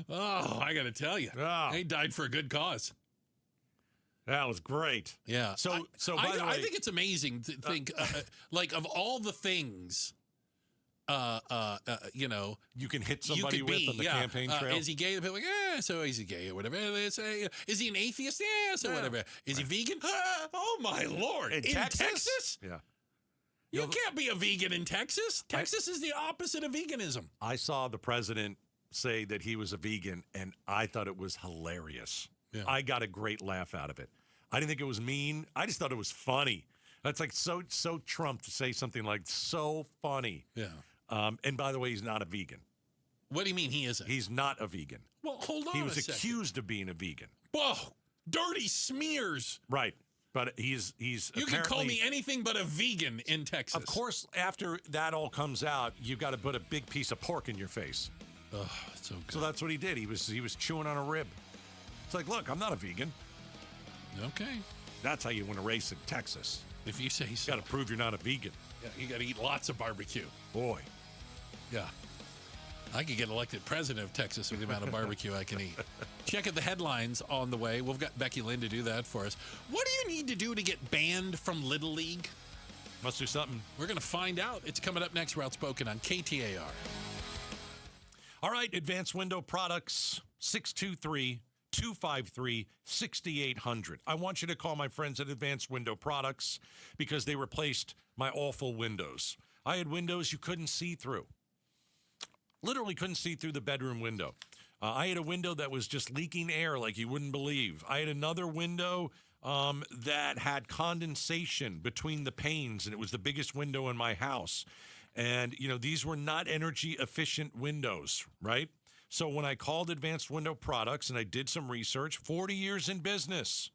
Oh, I got to tell you. Oh. They died for a good cause. That was great. Yeah. So by the way, I think it's amazing to think, like, of all the things, you can hit somebody with on the campaign trail. Is he gay? People are like, so is he gay or whatever? They say, is he an atheist? Yeah, so whatever. Is he vegan? Oh my Lord! In Texas? Yeah. You can't be a vegan in Texas. Texas is the opposite of veganism. I saw the president say that he was a vegan, and I thought it was hilarious. Yeah. I got a great laugh out of it. I didn't think it was mean. I just thought it was funny. That's like so Trump to say something like so funny. Yeah. And by the way, he's not a vegan. What do you mean he isn't? He's not a vegan. Well, hold on. He was a second. accused of being a vegan. Whoa, dirty smears. Right. But he's You can call me anything but a vegan in Texas. Of course, after that all comes out, you've got to put a big piece of pork in your face. Oh, so good. So that's what he did. He was chewing on a rib. It's like, look, I'm not a vegan. Okay. That's how you win a race in Texas. If you say so. You got to prove you're not a vegan. Yeah, you got to eat lots of barbecue. Boy. Yeah. I could get elected president of Texas with the amount of barbecue I can eat. Check out the headlines on the way. We've got Becky Lynn to do that for us. What do you need to do to get banned from Little League? Must do something. We're going to find out. It's coming up next. We're Outspoken on KTAR. All right, Advanced Window Products, 623-253-6800. I want you to call my friends at Advanced Window Products because they replaced my awful windows. I had windows you couldn't see through. Literally couldn't see through the bedroom window. I had a window that was just leaking air like you wouldn't believe. I had another window that had condensation between the panes, and it was the biggest window in my house. And, these were not energy efficient windows, right? So when I called Advanced Window Products and I did some research, 40 years in business,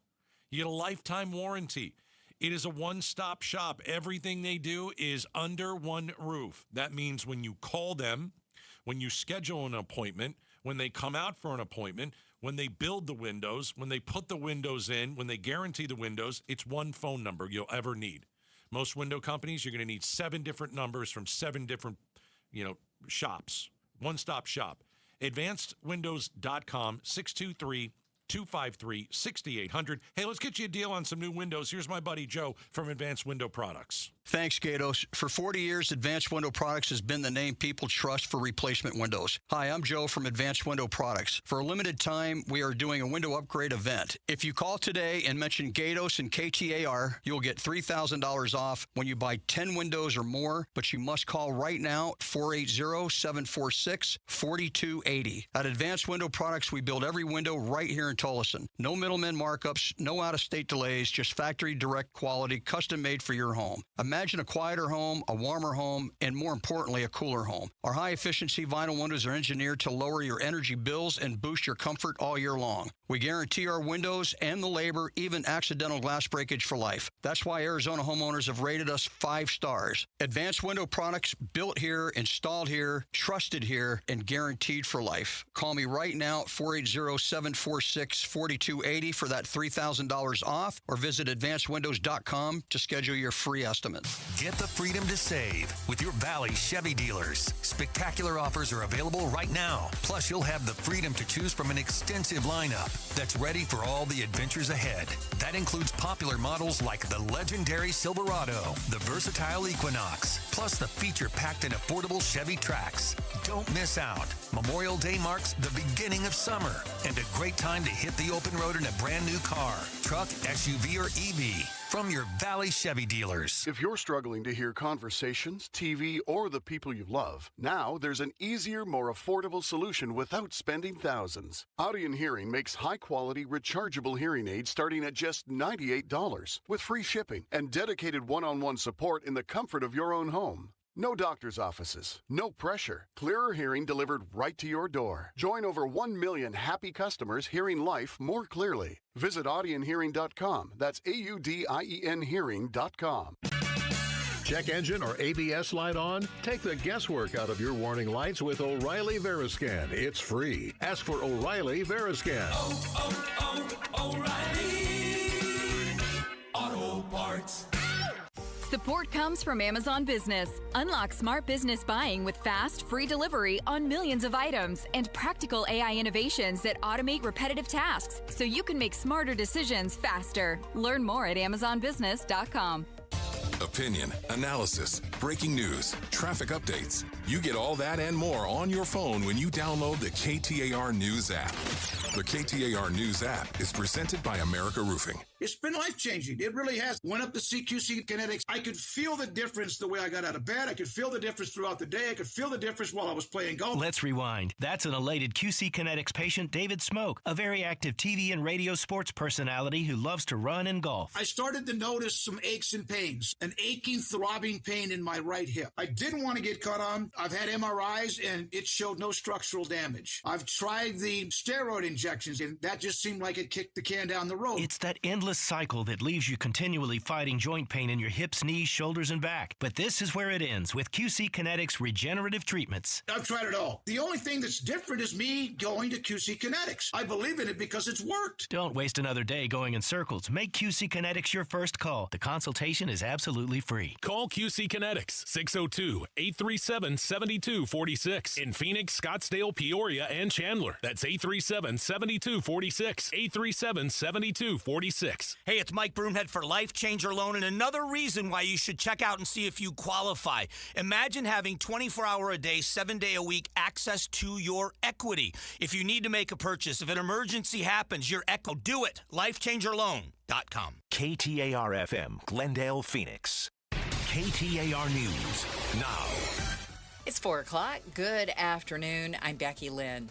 you get a lifetime warranty. It is a one-stop shop. Everything they do is under one roof. That means when you call them, when you schedule an appointment, when they come out for an appointment, when they build the windows, when they put the windows in, when they guarantee the windows, it's one phone number you'll ever need. Most window companies, you're going to need 7 different numbers from 7 different, shops. One-stop shop. AdvancedWindows.com, 623-253-6800. Hey, let's get you a deal on some new windows. Here's my buddy Joe from Advanced Window Products. Thanks, Gatos. For 40 years, Advanced Window Products has been the name people trust for replacement windows. Hi, I'm Joe from Advanced Window Products. For a limited time, we are doing a window upgrade event. If you call today and mention Gatos and KTAR, you'll get $3,000 off when you buy 10 windows or more, but you must call right now at 480-746-4280. At Advanced Window Products, we build every window right here in Tolleson. No middleman markups, no out-of-state delays, just factory direct quality, custom made for your home. Imagine a quieter home, a warmer home, and more importantly, a cooler home. Our high-efficiency vinyl windows are engineered to lower your energy bills and boost your comfort all year long. We guarantee our windows and the labor, even accidental glass breakage for life. That's why Arizona homeowners have rated us 5 stars. Advanced Window Products, built here, installed here, trusted here, and guaranteed for life. Call me right now at 480-746-4280 for that $3,000 off, or visit advancedwindows.com to schedule your free estimate. Get the freedom to save with your Valley Chevy dealers. Spectacular offers are available right now. Plus, you'll have the freedom to choose from an extensive lineup that's ready for all the adventures ahead. That includes popular models like the legendary Silverado, the versatile Equinox, plus the feature-packed and affordable Chevy Trax. Don't miss out. Memorial Day marks the beginning of summer and a great time to hit the open road in a brand new car, truck, SUV, or EV. from your Valley Chevy dealers. If you're struggling to hear conversations, TV, or the people you love, now there's an easier, more affordable solution without spending thousands. Audion Hearing makes high-quality, rechargeable hearing aids starting at just $98 with free shipping and dedicated one-on-one support in the comfort of your own home. No doctor's offices, no pressure. Clearer hearing delivered right to your door. Join over 1 million happy customers hearing life more clearly. Visit audionhearing.com. That's AUDIEN hearing.com. Check engine or ABS light on? Take the guesswork out of your warning lights with O'Reilly Veriscan. It's free. Ask for O'Reilly Veriscan. O'Reilly Auto Parts. Support comes from Amazon Business. Unlock smart business buying with fast, free delivery on millions of items and practical AI innovations that automate repetitive tasks so you can make smarter decisions faster. Learn more at amazonbusiness.com. Opinion, analysis, breaking news, traffic updates. You get all that and more on your phone when you download the KTAR News app. The KTAR News app is presented by America Roofing. It's been life-changing. It really has. Went up to CQC Kinetics. I could feel the difference the way I got out of bed. I could feel the difference throughout the day. I could feel the difference while I was playing golf. Let's rewind. That's an elated QC Kinetics patient, David Smoke, a very active TV and radio sports personality who loves to run and golf. I started to notice some aches and pains, an aching, throbbing pain in my right hip. I didn't want to get cut on. I've had MRIs, and it showed no structural damage. I've tried the steroid injections, and that just seemed like it kicked the can down the road. It's that endless cycle that leaves you continually fighting joint pain in your hips, knees, shoulders, and back. But this is where it ends with QC Kinetics regenerative treatments. I've tried it all. The only thing that's different is me going to QC Kinetics. I believe in it because it's worked. Don't waste another day going in circles. Make QC Kinetics your first call. The consultation is absolutely free. Call QC Kinetics, 602-837-7246. In Phoenix, Scottsdale, Peoria, and Chandler. That's 837-7246. 837-7246. Hey, it's Mike Broomhead for Life Changer Loan, and another reason why you should check out and see if you qualify. Imagine having 24-hour-a-day, 7-day-a-week access to your equity. If you need to make a purchase, if an emergency happens, your echo, do it. LifechangerLoan.com. KTAR-FM, Glendale, Phoenix. KTAR News now. It's 4 o'clock. Good afternoon. I'm Becky Lynn.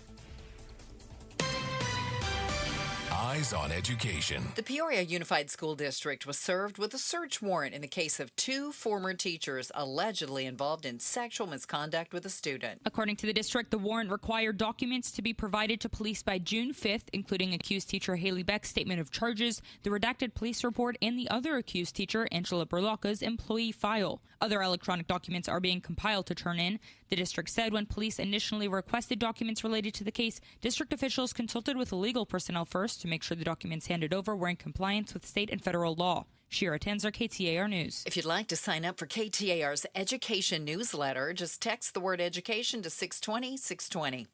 Eyes on Education. The Peoria Unified School District was served with a search warrant in the case of 2 former teachers allegedly involved in sexual misconduct with a student. According to the district, the warrant required documents to be provided to police by June 5th, including accused teacher Haley Beck's statement of charges, the redacted police report, and the other accused teacher, Angela Berlocca's employee file. Other electronic documents are being compiled to turn in. The district said when police initially requested documents related to the case, district officials consulted with legal personnel first to make sure the documents handed over were in compliance with state and federal law. Shira Tanzer, KTAR News. If you'd like to sign up for KTAR's education newsletter, just text the word education to 620-620.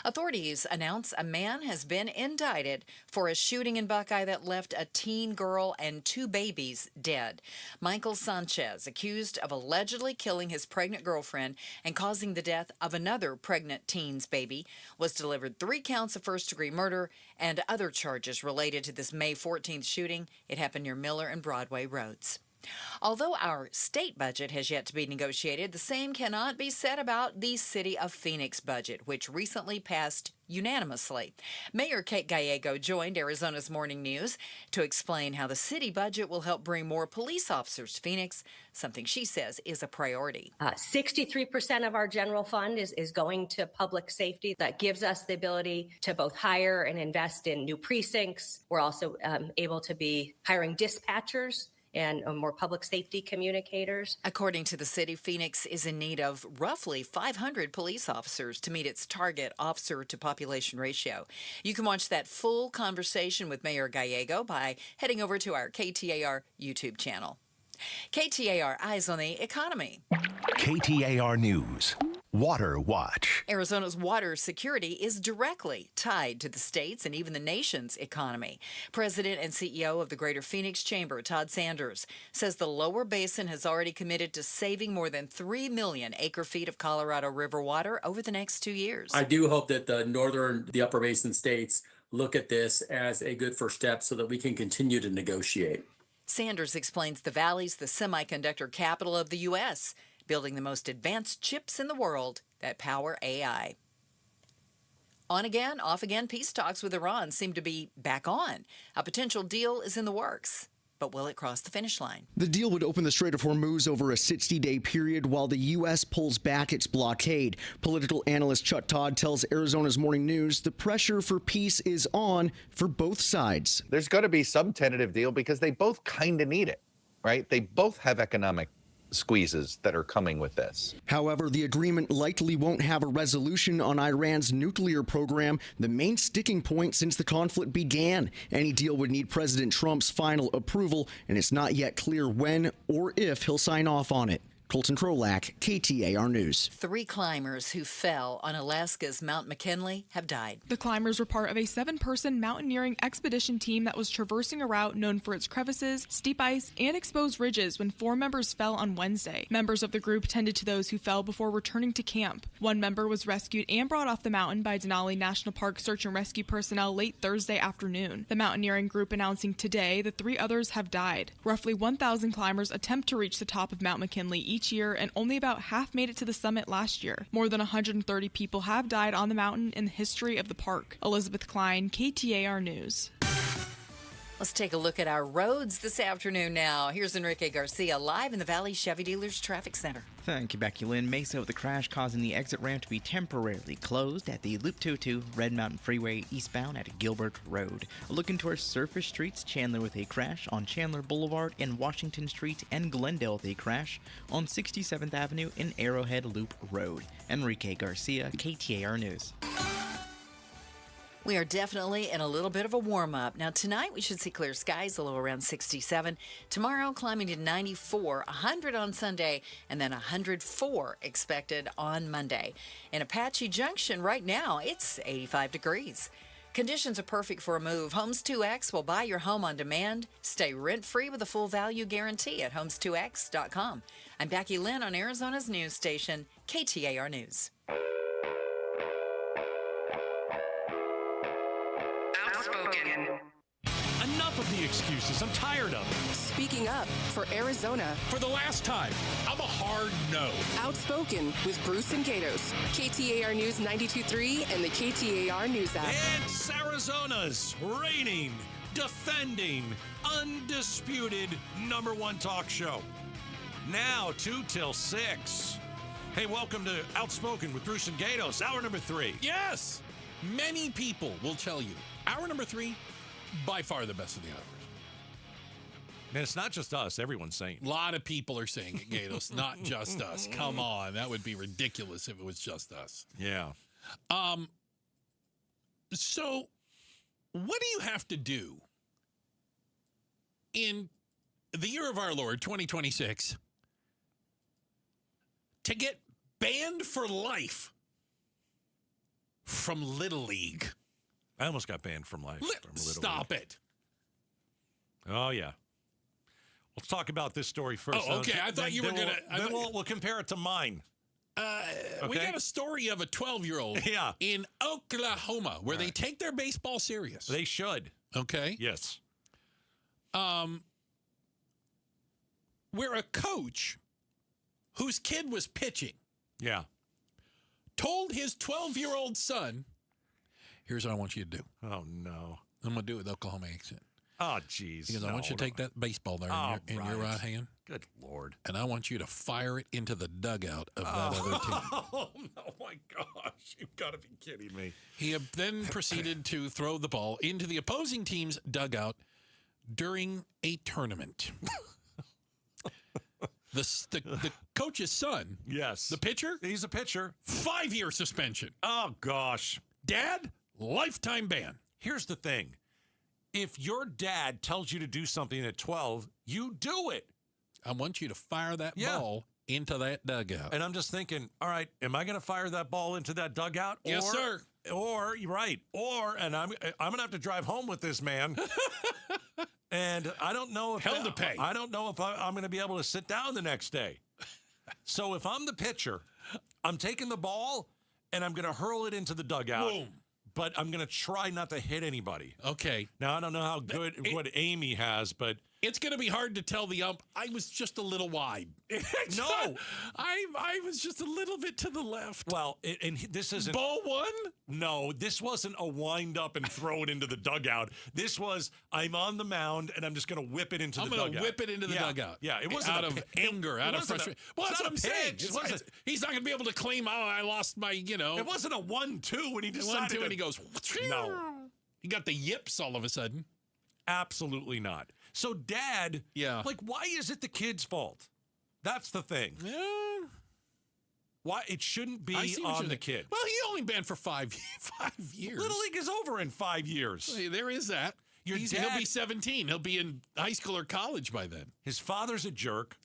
Authorities announce a man has been indicted for a shooting in Buckeye that left a teen girl and 2 babies dead. Michael Sanchez, accused of allegedly killing his pregnant girlfriend and causing the death of another pregnant teen's baby, was delivered 3 counts of first-degree murder and other charges related to this May 14th shooting. It happened near Miller and Broadway roads. Although our state budget has yet to be negotiated, the same cannot be said about the City of Phoenix budget, which recently passed unanimously. Mayor Kate Gallego joined Arizona's Morning News to explain how the city budget will help bring more police officers to Phoenix, something she says is a priority. 63% of our general fund is going to public safety. That gives us the ability to both hire and invest in new precincts. We're also able to be hiring dispatchers and more public safety communicators. According to the city, Phoenix is in need of roughly 500 police officers to meet its target officer-to-population ratio. You can watch that full conversation with Mayor Gallego by heading over to our KTAR YouTube channel. KTAR Eyes on the Economy. KTAR News. Water Watch. Arizona's water security is directly tied to the state's and even the nation's economy. President and CEO of the Greater Phoenix Chamber, Todd Sanders, says the lower basin has already committed to saving more than 3 million acre-feet of Colorado River water over the next 2 years. I do hope that the upper basin states look at this as a good first step so that we can continue to negotiate. Sanders explains the Valley's the semiconductor capital of the U.S., building the most advanced chips in the world that power AI. On again, off again, peace talks with Iran seem to be back on. A potential deal is in the works. But will it cross the finish line? The deal would open the Strait of Hormuz over a 60-day period while the U.S. pulls back its blockade. Political analyst Chuck Todd tells Arizona's Morning News the pressure for peace is on for both sides. There's going to be some tentative deal because they both kind of need it, right? They both have economic squeezes that are coming with this. However, the agreement likely won't have a resolution on Iran's nuclear program, the main sticking point since the conflict began. Any deal would need President Trump's final approval, and it's not yet clear when or if he'll sign off on it. Colton Krolak, KTAR News. 3 climbers who fell on Alaska's Mount McKinley have died. The climbers were part of a 7-person mountaineering expedition team that was traversing a route known for its crevices, steep ice, and exposed ridges when 4 members fell on Wednesday. Members of the group tended to those who fell before returning to camp. 1 member was rescued and brought off the mountain by Denali National Park search and rescue personnel late Thursday afternoon. The mountaineering group announcing today the 3 others have died. Roughly 1,000 climbers attempt to reach the top of Mount McKinley each year, and only about half made it to the summit last year. More than 130 people have died on the mountain in the history of the park. Elizabeth Klein, KTAR News. Let's take a look at our roads this afternoon now. Here's Enrique Garcia live in the Valley Chevy Dealers Traffic Center. Thank you, Becky Lynn. Mesa with the crash causing the exit ramp to be temporarily closed at the Loop 202 Red Mountain Freeway eastbound at Gilbert Road. Looking towards surface streets, Chandler with a crash on Chandler Boulevard and Washington Street, and Glendale with a crash on 67th Avenue and Arrowhead Loop Road. Enrique Garcia, KTAR News. We are definitely in a little bit of a warm-up. Now, tonight we should see clear skies, a low around 67. Tomorrow, climbing to 94, 100 on Sunday, and then 104 expected on Monday. In Apache Junction right now, it's 85 degrees. Conditions are perfect for a move. Homes 2X will buy your home on demand. Stay rent-free with a full value guarantee at homes2x.com. I'm Becky Lynn on Arizona's news station, KTAR News. Enough of the excuses. I'm tired of it. Speaking up for Arizona. For the last time, I'm a hard no. Outspoken with Bruce and Gatos. KTAR News 92.3 and the KTAR News app. It's Arizona's reigning, defending, undisputed #1 talk show. Now 2 till 6. Hey, welcome to Outspoken with Bruce and Gatos, hour number 3. Yes! Many people will tell you, hour number 3, by far the best of the hours. And it's not just us. Everyone's saying it. A lot of people are saying it, Gatos. Not just us. Come on. That would be ridiculous if it was just us. Yeah. So, what do you have to do in the year of our Lord, 2026, to get banned for life from Little League? I almost got banned from life. Stop it. Oh, yeah. Let's talk about this story first. Oh, okay. I thought you were going to... Then we'll compare it to mine. Okay? We got a story of a 12-year-old in Oklahoma where they take their baseball serious. They should. Okay? Yes. Where a coach whose kid was pitching told his 12-year-old son, here's what I want you to do. Oh, no. I'm going to do it with Oklahoma accent. Oh, jeez. Because I want you to take that baseball there in your right hand. Good Lord. And I want you to fire it into the dugout of that other team. Oh, my gosh. You've got to be kidding me. He then proceeded to throw the ball into the opposing team's dugout during a tournament. The coach's son, the pitcher, he's a pitcher, 5-year suspension. Oh, gosh. Dad, lifetime ban. Here's the thing. If your dad tells you to do something at 12, you do it. I want you to fire that ball into that dugout. And I'm just thinking, all right, am I going to fire that ball into that dugout? Yes, sir. Or, you're right. And I'm going to have to drive home with this man. And I don't know if hell to pay. I don't know if I'm going to be able to sit down the next day. So if I'm the pitcher, I'm taking the ball and I'm going to hurl it into the dugout. Boom. But I'm going to try not to hit anybody. Okay. Now, I don't know how good what aim he has, but It's going to be hard to tell the ump. I was just a little wide. No, I was just a little bit to the left. Well, and this isn't ball one. No, this wasn't a wind up and throw it into the dugout. This was I'm on the mound and I'm just going to whip it into the dugout. I'm going to whip it into the dugout. Yeah, it wasn't out of anger, out of frustration. Well, that's what I'm saying. He's not going to be able to claim, I lost my, It wasn't a 1-2 when he decided. 1-2 and he goes, no. He got the yips all of a sudden. Absolutely not. So, Dad, like, why is it the kid's fault? That's the thing. Yeah. Why it shouldn't be on the kid. Well, he only banned for 5 years. Little League is over in 5 years. Well, there is that. He'll be 17. He'll be in high school or college by then. His father's a jerk.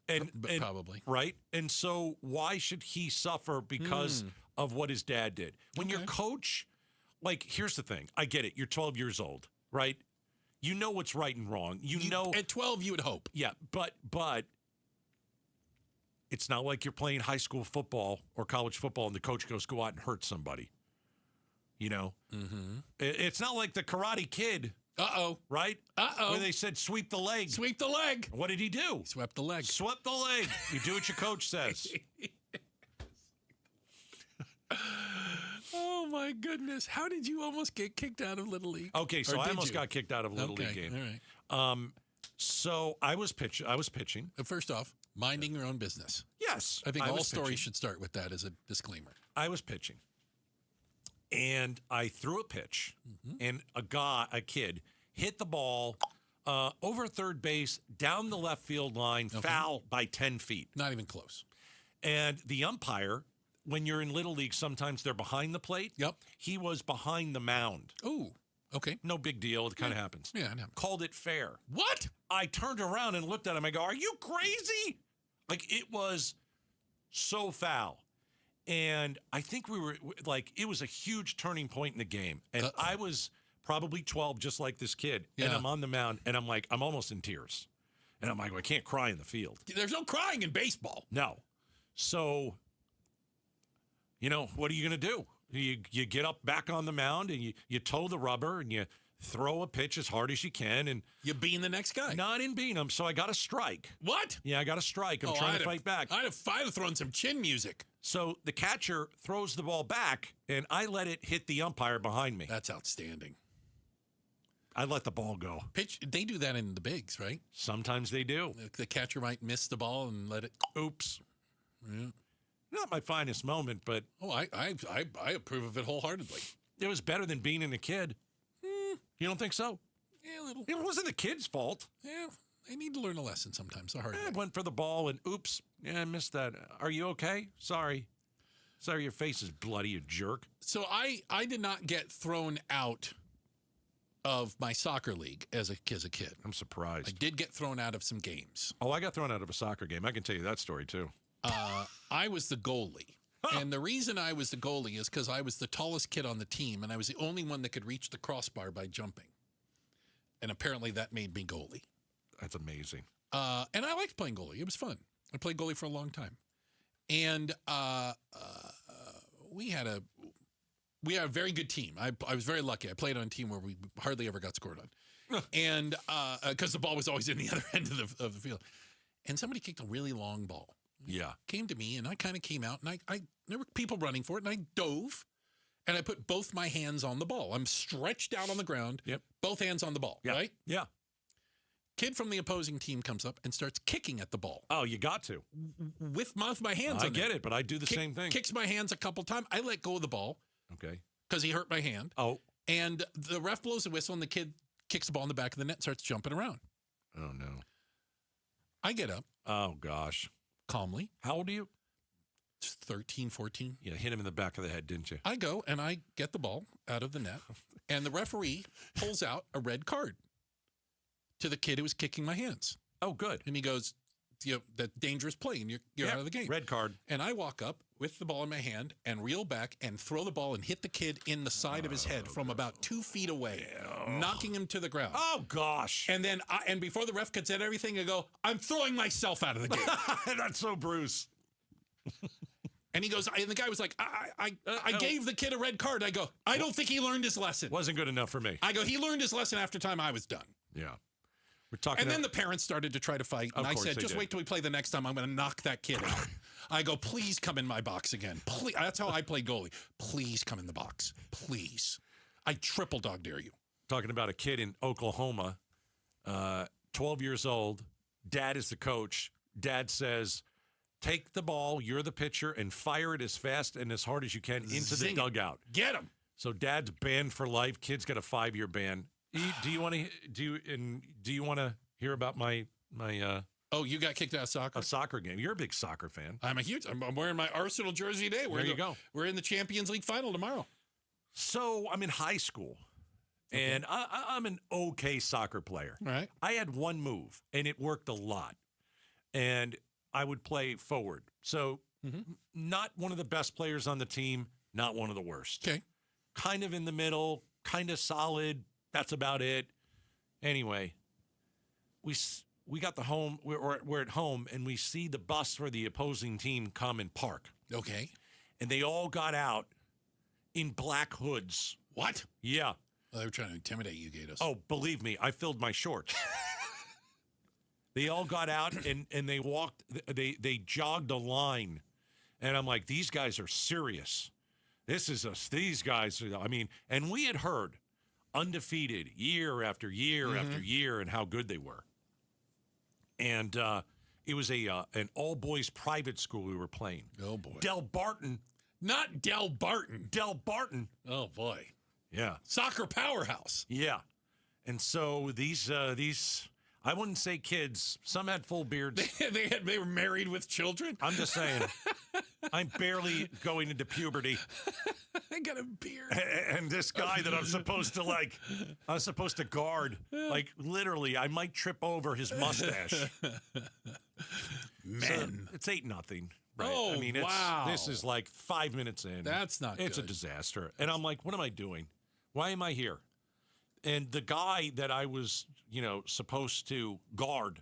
And probably. Right? And so why should he suffer because of what his dad did? When your coach, like, here's the thing. I get it. You're 12 years old, right? You know what's right and wrong. You know at 12 you would hope. Yeah, but it's not like you're playing high school football or college football and the coach goes, go out and hurt somebody. You know? Mm-hmm. It's not like the Karate Kid. Uh-oh. Right? Uh-oh. Where they said, sweep the leg. Sweep the leg. What did he do? Swept the leg. Swept the leg. You do what your coach says. Oh, my goodness. How did you almost get kicked out of Little League? Okay, so I almost got kicked out of a Little League game. All right. So I was pitching. First off, minding your own business. Yes. I think all stories should start with that as a disclaimer. I was pitching. And I threw a pitch, and a kid, hit the ball over third base, down the left field line, foul by 10 feet. Not even close. And the umpire, when you're in Little League, sometimes they're behind the plate. Yep. He was behind the mound. Ooh, okay. No big deal. It kind of happens. Yeah, I know. Called it fair. What? I turned around and looked at him. I go, are you crazy? Like, it was so foul. And I think we were, like, it was a huge turning point in the game. And I was probably 12, just like this kid. Yeah. And I'm on the mound, and I'm like, I'm almost in tears. And I'm like, I can't cry in the field. There's no crying in baseball. No. So, you know, what are you going to do? You get up back on the mound, and you toe the rubber, and you throw a pitch as hard as you can. And you bean the next guy. No, I didn't bean him, so I got a strike. What? Yeah, I got a strike. I'm trying to fight back. I'd have thrown some chin music. So the catcher throws the ball back, and I let it hit the umpire behind me. That's outstanding. I let the ball go. Pitch. They do that in the bigs, right? Sometimes they do. The catcher might miss the ball and let it. Oops. Yeah. Not my finest moment, but I approve of it wholeheartedly. It was better than being a kid. You don't think so? Yeah, a little. It wasn't the kid's fault. Yeah, they need to learn a lesson sometimes. I went for the ball and oops. Yeah, I missed that. Are you okay? Sorry, your face is bloody, you jerk. So I did not get thrown out of my soccer league as a kid. I'm surprised. I did get thrown out of some games. Oh, I got thrown out of a soccer game. I can tell you that story too. I was the goalie. And the reason I was the goalie is because I was the tallest kid on the team, and I was the only one that could reach the crossbar by jumping. And apparently that made me goalie. That's amazing. And I liked playing goalie. It was fun. I played goalie for a long time. And we had a very good team. I was very lucky. I played on a team where we hardly ever got scored on. And because the ball was always in the other end of the field. And somebody kicked a really long ball. Yeah. Came to me, and I kind of came out, and I there were people running for it, and I dove, and I put both my hands on the ball. I'm stretched out on the ground, both hands on the ball, right? Yeah. Kid from the opposing team comes up and starts kicking at the ball. Oh, you got to. With my hands on it. I get it, but I do the same thing. Kicks my hands a couple times. I let go of the ball. Okay. Because he hurt my hand. Oh. And the ref blows the whistle, and the kid kicks the ball in the back of the net and starts jumping around. Oh, no. I get up. Oh, gosh. Calmly. How old are you? 13, 14. Yeah, hit him in the back of the head, didn't you? I go and I get the ball out of the net, and the referee pulls out a red card to the kid who was kicking my hands. Oh, good. And he goes, that dangerous play, and you're out of the game. Red card. And I walk up with the ball in my hand and reel back and throw the ball and hit the kid in the side of his head from about 2 feet away, knocking him to the ground. Oh, gosh. And then, and before the ref could say everything, I go, I'm throwing myself out of the game. That's so Bruce. And he goes, and the guy was like, I gave the kid a red card. I go, I don't think he learned his lesson. Wasn't good enough for me. I go, he learned his lesson after time I was done. Yeah. We're talking. And then the parents started to try to fight. And I said, just wait till we play the next time. I'm going to knock that kid out. I go, please come in my box again. Please. That's how I play goalie. Please come in the box. Please. I triple dog dare you. Talking about a kid in Oklahoma, 12 years old. Dad is the coach. Dad says, take the ball, you're the pitcher, and fire it as fast and as hard as you can into the dugout. Get him. So dad's banned for life. Kid's got a 5-year ban. Do you want to hear about my Oh, you got kicked out of soccer? A soccer game. You're a big soccer fan. I'm wearing my Arsenal jersey today. There you go. We're in the Champions League final tomorrow. So I'm in high school, and I'm an okay soccer player. All right. I had one move, and it worked a lot. And I would play forward. So not one of the best players on the team, not one of the worst. Okay. Kind of in the middle, kind of solid. That's about it. Anyway, we got the home. We're at home, and we see the bus for the opposing team come and park. Okay. And they all got out in black hoods. What? Yeah. Well, they were trying to intimidate you, Gatos. Oh, believe me, I filled my shorts. They all got out and they walked. They jogged a line, and I'm like, these guys are serious. This is us. These guys. I mean, and we had heard undefeated year after year after year, and how good they were. And it was an all boys private school we were playing. Oh boy, Del Barton. Not Del Barton. Del Barton. Oh boy. Yeah. Soccer powerhouse. Yeah. And so these I wouldn't say kids. Some had full beards. They were married with children. I'm just saying. I'm barely going into puberty. I got a beard. And this guy that I'm supposed to guard, like literally, I might trip over his mustache. Men. So it's 8-0. Right. Oh, I mean, this is like 5 minutes in. That's not It's good. a disaster. And I'm like, what am I doing? Why am I here? And the guy that I was, supposed to guard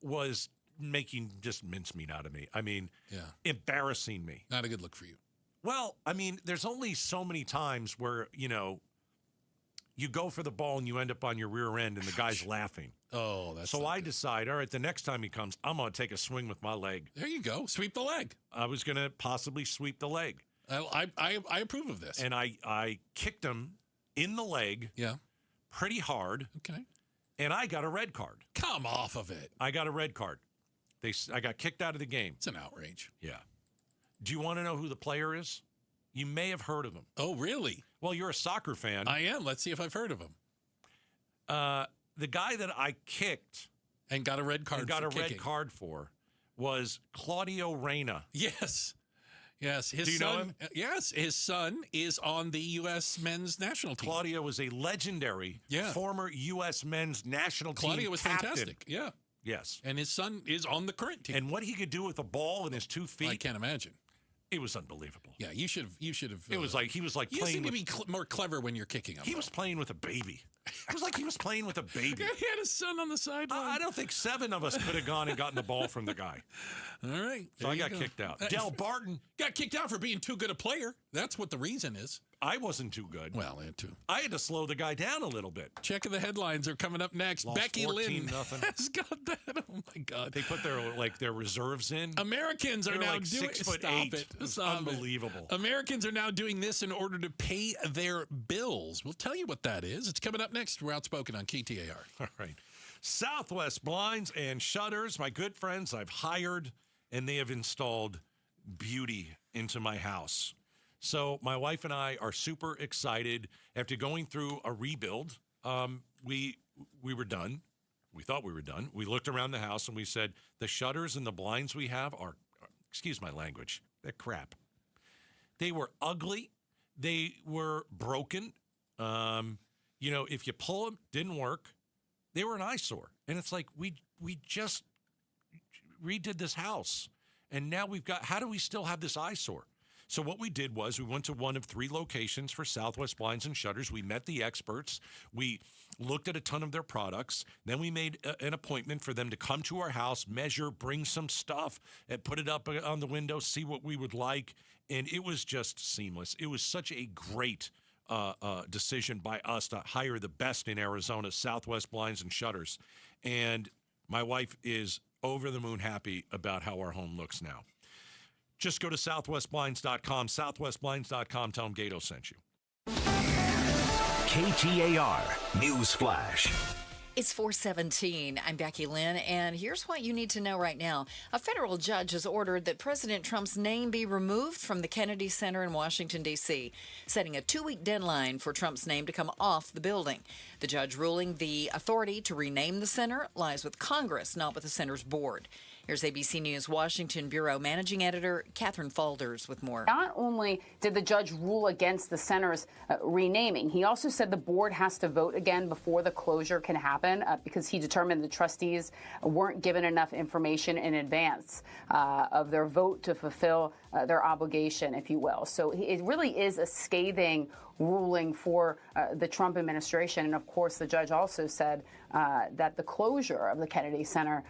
was making just mincemeat out of me. I mean, embarrassing me. Not a good look for you. Well, I mean, there's only so many times where, you go for the ball and you end up on your rear end and the guy's laughing. Oh, that's so I decide, all right, the next time he comes, I'm going to take a swing with my leg. There you go. Sweep the leg. I was going to possibly sweep the leg. I approve of this. And I kicked him in the leg. Yeah. Pretty hard. Okay. And I got a red card. Come off of it. I got a red card. I got kicked out of the game. It's an outrage. Yeah. Do you want to know who the player is? You may have heard of him. Oh, really? Well, you're a soccer fan. I am. Let's see if I've heard of him. The guy that I kicked and got a red card for was Claudio Reyna. Yes. Yes. Do you know him? Yes. His son is on the U.S. men's national team. Claudio was a legendary former U.S. men's national team Claudio was captain. fantastic. Yeah. Yes. And his son is on the current team. And what he could do with a ball in his 2 feet. I can't imagine. It was unbelievable. Yeah, you should have. It was like he was like you playing. You seem to be more clever when you're kicking him. He was playing with a baby. It was like he was playing with a baby. He had a son on the sideline. I don't think 7 of us could have gone and gotten the ball from the guy. All right. So I got kicked out. Del Barton got kicked out for being too good a player. That's what the reason is. I wasn't too good. Well, I had to. I had to slow the guy down a little bit. Checking the headlines are coming up next. Lost Becky 14-0. Lynn has got that. Oh my God! They put their reserves in. Americans are now like doing 6'8". It was unbelievable. Americans are now doing this in order to pay their bills. We'll tell you what that is. It's coming up next. We're Outspoken on KTAR. All right. Southwest Blinds and Shutters, my good friends, I've hired and they have installed beauty into my house. So my wife and I are super excited. After going through a rebuild, we were done. We thought we were done. We looked around the house and we said, the shutters and the blinds we have are, excuse my language, they're crap. They were ugly. They were broken. If you pull them, didn't work. They were an eyesore. And it's like, we just redid this house. And now how do we still have this eyesore? So what we did was we went to one of 3 locations for Southwest Blinds and Shutters. We met the experts. We looked at a ton of their products. Then we made an appointment for them to come to our house, measure, bring some stuff, and put it up on the window, see what we would like. And it was just seamless. It was such a great decision by us to hire the best in Arizona, Southwest Blinds and Shutters. And my wife is over the moon happy about how our home looks now. Just go to southwestblinds.com, southwestblinds.com. Tell them Gato sent you. KTAR News Flash. It's 4:17. I'm Becky Lynn, and here's what you need to know right now. A federal judge has ordered that President Trump's name be removed from the Kennedy Center in Washington, D.C., setting a 2-week deadline for Trump's name to come off the building. The judge ruling the authority to rename the center lies with Congress, not with the center's board. Here's ABC News Washington Bureau Managing Editor Catherine Falders with more. Not only did the judge rule against the center's renaming, he also said the board has to vote again before the closure can happen because he determined the trustees weren't given enough information in advance of their vote to fulfill their obligation, if you will. So it really is a scathing ruling for the Trump administration. And of course, the judge also said that the closure of the Kennedy Center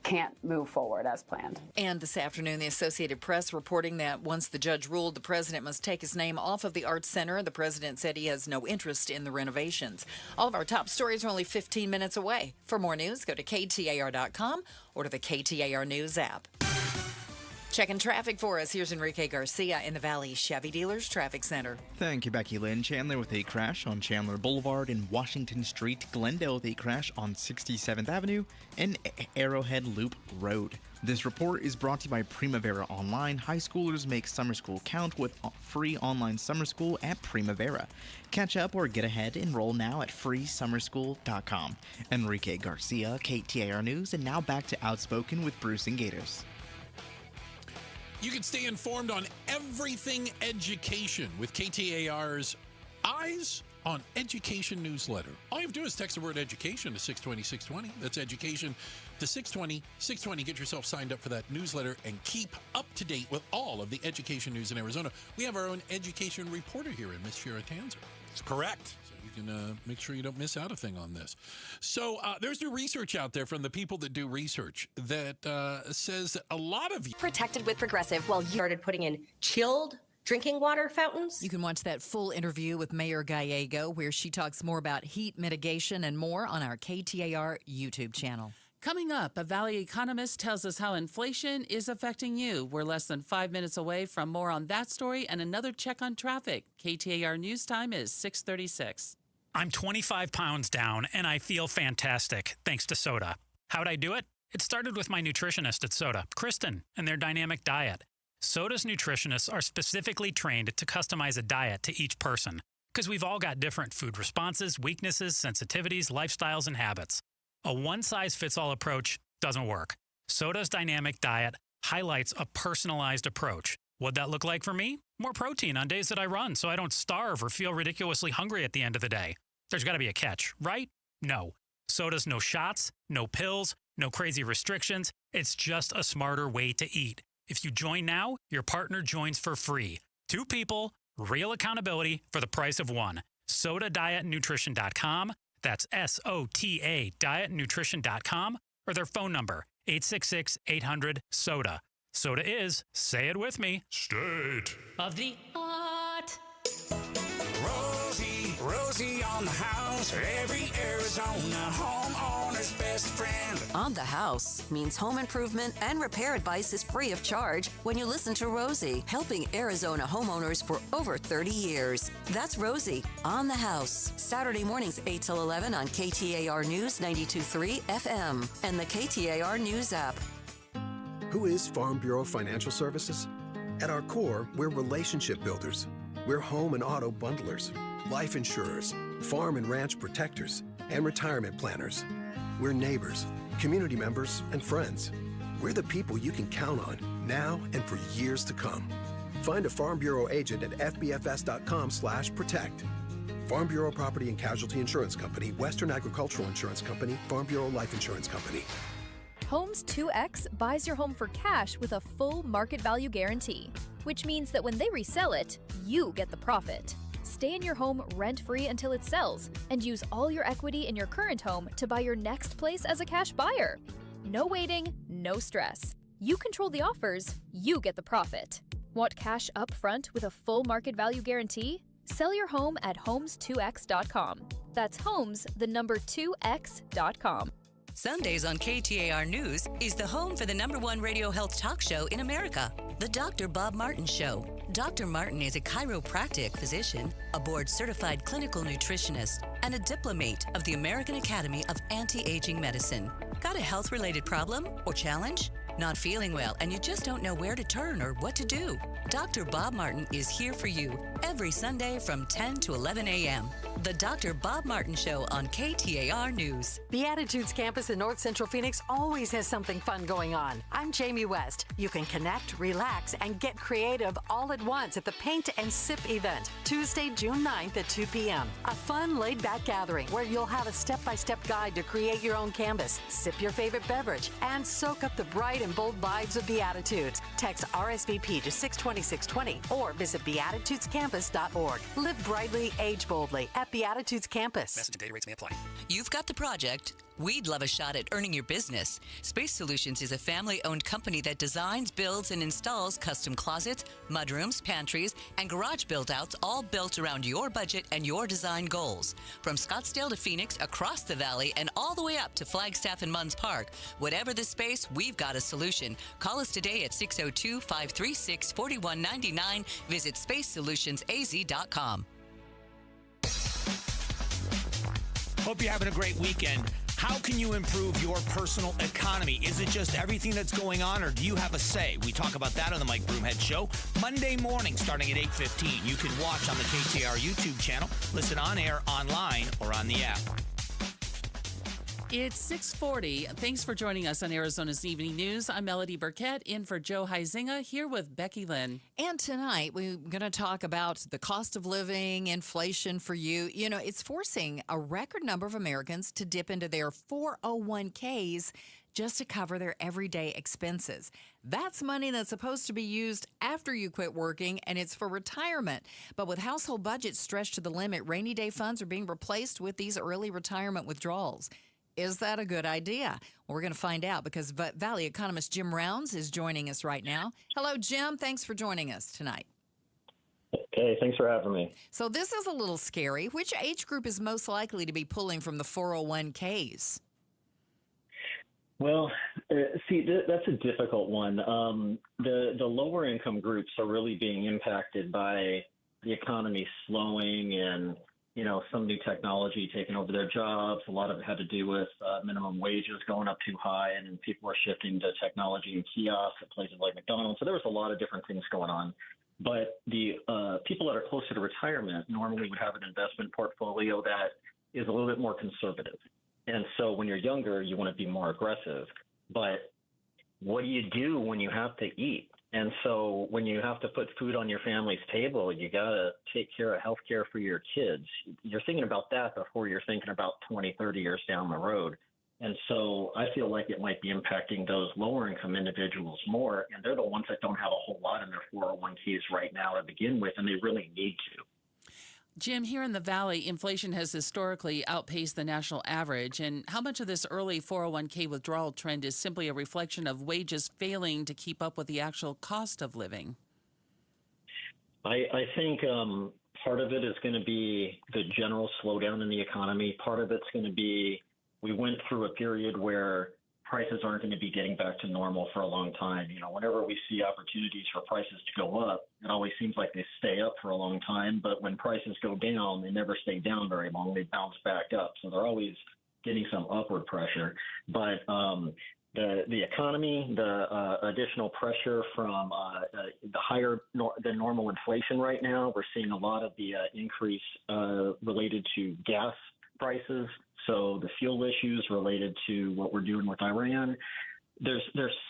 can't move forward as planned. And this afternoon, the Associated Press reporting that once the judge ruled the president must take his name off of the Arts Center, the president said he has no interest in the renovations. All of our top stories are only 15 minutes away. For more news, go to KTAR.com or to the KTAR News app. Checking traffic for us, here's Enrique Garcia in the Valley Chevy Dealers Traffic Center. Thank you, Becky Lynn. Chandler with a crash on Chandler Boulevard and Washington Street. Glendale with a crash on 67th Avenue and Arrowhead Loop Road. This report is brought to you by Primavera Online. High schoolers make summer school count with free online summer school at Primavera. Catch up or get ahead. Enroll now at freesummerschool.com. Enrique Garcia, KTAR News, and now back to Outspoken with Bruce and Gators. You can stay informed on everything education with KTAR's Eyes on Education newsletter. All you have to do is text the word education to 620-620. That's education to 620-620. Get yourself signed up for that newsletter and keep up to date with all of the education news in Arizona. We have our own education reporter here in Miss Shira Tanzer. That's correct. You can make sure you don't miss out a thing on this. So there's new research out there from the people that do research that says that a lot of you protected with Progressive while you started putting in chilled drinking water fountains. You can watch that full interview with Mayor Gallego, where she talks more about heat mitigation and more on our KTAR YouTube channel. Coming up, a Valley economist tells us how inflation is affecting you. We're less than 5 minutes away from more on that story and another check on traffic. KTAR News Time is 6:36. I'm 25 pounds down, and I feel fantastic, thanks to Soda. How'd I do it? It started with my nutritionist at Soda, Kristen, and their dynamic diet. Soda's nutritionists are specifically trained to customize a diet to each person, because we've all got different food responses, weaknesses, sensitivities, lifestyles, and habits. A one-size-fits-all approach doesn't work. Soda's dynamic diet highlights a personalized approach. What'd that look like for me? More protein on days that I run so I don't starve or feel ridiculously hungry at the end of the day. There's got to be a catch, right? No. Soda's no shots, no pills, no crazy restrictions. It's just a smarter way to eat. If you join now, your partner joins for free. 2 people, real accountability for the price of 1. SodaDietNutrition.com. That's SOTA dietnutrition.com, or their phone number, 866-800-SODA. Soda is, say it with me, State of the art. Rosie on the house, every Arizona homeowner's best friend. On the House means home improvement and repair advice is free of charge when you listen to Rosie, helping Arizona homeowners for over 30 years. That's Rosie on the House, Saturday mornings 8 till 11 on KTAR News 92.3 FM and the KTAR News app. Who is Farm Bureau Financial Services? At our core, we're relationship builders. We're home and auto bundlers, life insurers, farm and ranch protectors, and retirement planners. We're neighbors, community members, and friends. We're the people you can count on now and for years to come. Find a Farm Bureau agent at fbfs.com/protect. Farm Bureau Property and Casualty Insurance Company, Western Agricultural Insurance Company, Farm Bureau Life Insurance Company. Homes 2X buys your home for cash with a full market value guarantee, which means that when they resell it, you get the profit. Stay in your home rent-free until it sells and use all your equity in your current home to buy your next place as a cash buyer. No waiting, no stress. You control the offers, you get the profit. Want cash up front with a full market value guarantee? Sell your home at homes2x.com. That's homes, the number 2x.com. Sundays on KTAR News is the home for the #1 radio health talk show in America, The Dr. Bob Martin Show. Dr. Martin is a chiropractic physician, a board-certified clinical nutritionist, and a diplomate of the American Academy of Anti-Aging Medicine. Got a health-related problem or challenge? Not feeling well and you just don't know where to turn or what to do? Dr. Bob Martin is here for you every Sunday from 10 to 11 a.m. The Dr. Bob Martin Show on KTAR News. Beatitudes campus in North Central Phoenix always has something fun going on. I'm Jamie West. You can connect, relax, and get creative all at once at the Paint and Sip event, Tuesday, June 9th at 2 p.m. A fun, laid-back gathering where you'll have a step-by-step guide to create your own canvas, sip your favorite beverage, and soak up the bright and bold vibes of Beatitudes. Text RSVP to 620-620 or visit beatitudescampus.org. Live brightly, age boldly at Beatitudes Campus. Message and data rates may apply. You've got the project. We'd love a shot at earning your business. Space Solutions is a family-owned company that designs, builds, and installs custom closets, mudrooms, pantries, and garage build-outs, all built around your budget and your design goals. From Scottsdale to Phoenix, across the valley, and all the way up to Flagstaff and Munns Park, whatever the space, we've got a solution. Call us today at 602-536-4199. Visit spacesolutionsaz.com. Hope you're having a great weekend. How can you improve your personal economy? Is it just everything that's going on, or do you have a say? We talk about that on the Mike Broomhead Show, Monday morning starting at 8:15. You can watch on the KTAR YouTube channel, listen on air, online, or on the app. It's 6:40. Thanks for joining us on Arizona's Evening News. I'm Melody Burkett, in for Joe Huizinga, here with Becky Lynn. And tonight, we're going to talk about the cost of living, inflation for you. You know, it's forcing a record number of Americans to dip into their 401ks just to cover their everyday expenses. That's money that's supposed to be used after you quit working, and it's for retirement. But with household budgets stretched to the limit, rainy day funds are being replaced with these early retirement withdrawals. Is that a good idea? Well, we're going to find out because Valley economist Jim Rounds is joining us right now. Hello, Jim. Thanks for joining us tonight. Hey, thanks for having me. So this is a little scary. Which age group is most likely to be pulling from the 401ks? Well, see, that's a difficult one. The lower income groups are really being impacted by the economy slowing and some new technology taking over their jobs. A lot of it had to do with minimum wages going up too high, and then people are shifting to technology and kiosks at places like McDonald's. So there was a lot of different things going on. But the people that are closer to retirement normally would have an investment portfolio that is a little bit more conservative. And so when you're younger, you want to be more aggressive. But what do you do when you have to eat? And so when you have to put food on your family's table, you got to take care of health care for your kids. You're thinking about that before you're thinking about 20, 30 years down the road. And so I feel like it might be impacting those lower income individuals more. And they're the ones that don't have a whole lot in their 401ks right now to begin with, and they really need to. Jim, here in the Valley, inflation has historically outpaced the national average. And how much of this early 401k withdrawal trend is simply a reflection of wages failing to keep up with the actual cost of living? I think part of it is going to be the general slowdown in the economy. Part of it's going to be we went through a period where prices aren't going to be getting back to normal for a long time. Whenever we see opportunities for prices to go up, it always seems like they stay up for a long time. But when prices go down, they never stay down very long. They bounce back up. So they're always getting some upward pressure. But the economy, the additional pressure from the higher than normal inflation right now, we're seeing a lot of the increase related to gas prices. So the fuel issues related to what we're doing with Iran, there's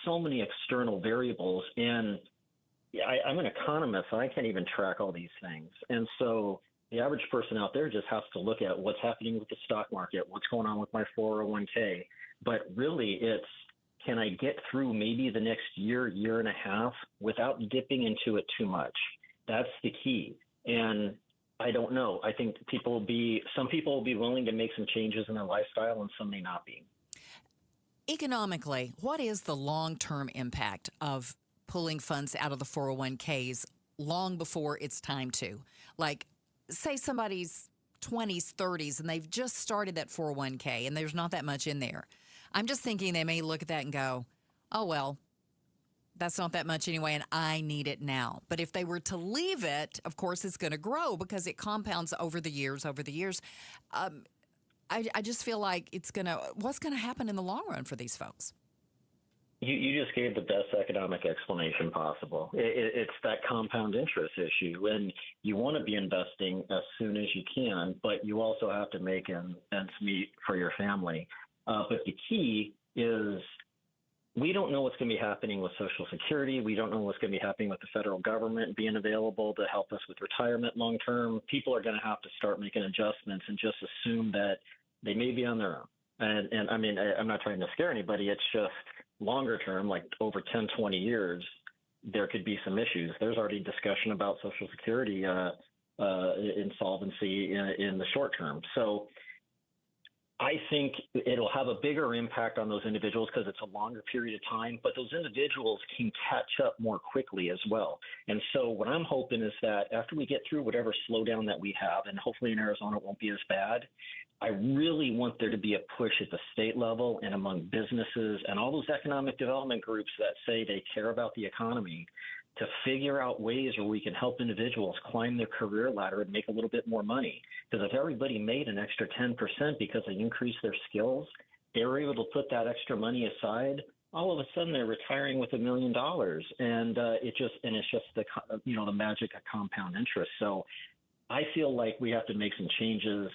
so many external variables. And I'm an economist, so I can't even track all these things. And so the average person out there just has to look at what's happening with the stock market, what's going on with my 401k. But really, it's can I get through maybe the next year and a half without dipping into it too much? That's the key. And I don't know. I think some people will be willing to make some changes in their lifestyle and some may not be. Economically, what is the long-term impact of pulling funds out of the 401ks long before it's time to? Like, say somebody's 20s, 30s, and they've just started that 401k and there's not that much in there. I'm just thinking they may look at that and go, oh, well, that's not that much anyway, and I need it now. But if they were to leave it, of course, it's going to grow because it compounds over the years. I just feel like what's going to happen in the long run for these folks? You just gave the best economic explanation possible. It's that compound interest issue. And you want to be investing as soon as you can, but you also have to make ends meet for your family. But the key is we don't know what's going to be happening with Social Security. We don't know what's going to be happening with the federal government being available to help us with retirement long term. People are going to have to start making adjustments and just assume that they may be on their own. And I mean, I'm not trying to scare anybody. It's just longer term, like over 10, 20 years, there could be some issues. There's already discussion about Social Security insolvency in the short term. So I think it'll have a bigger impact on those individuals because it's a longer period of time, but those individuals can catch up more quickly as well. And so what I'm hoping is that after we get through whatever slowdown that we have, and hopefully in Arizona it won't be as bad, I really want there to be a push at the state level and among businesses and all those economic development groups that say they care about the economy to figure out ways where we can help individuals climb their career ladder and make a little bit more money. Because if everybody made an extra 10% because they increased their skills, they were able to put that extra money aside, all of a sudden they're retiring with $1 million. And it's just the magic of compound interest. So I feel like we have to make some changes.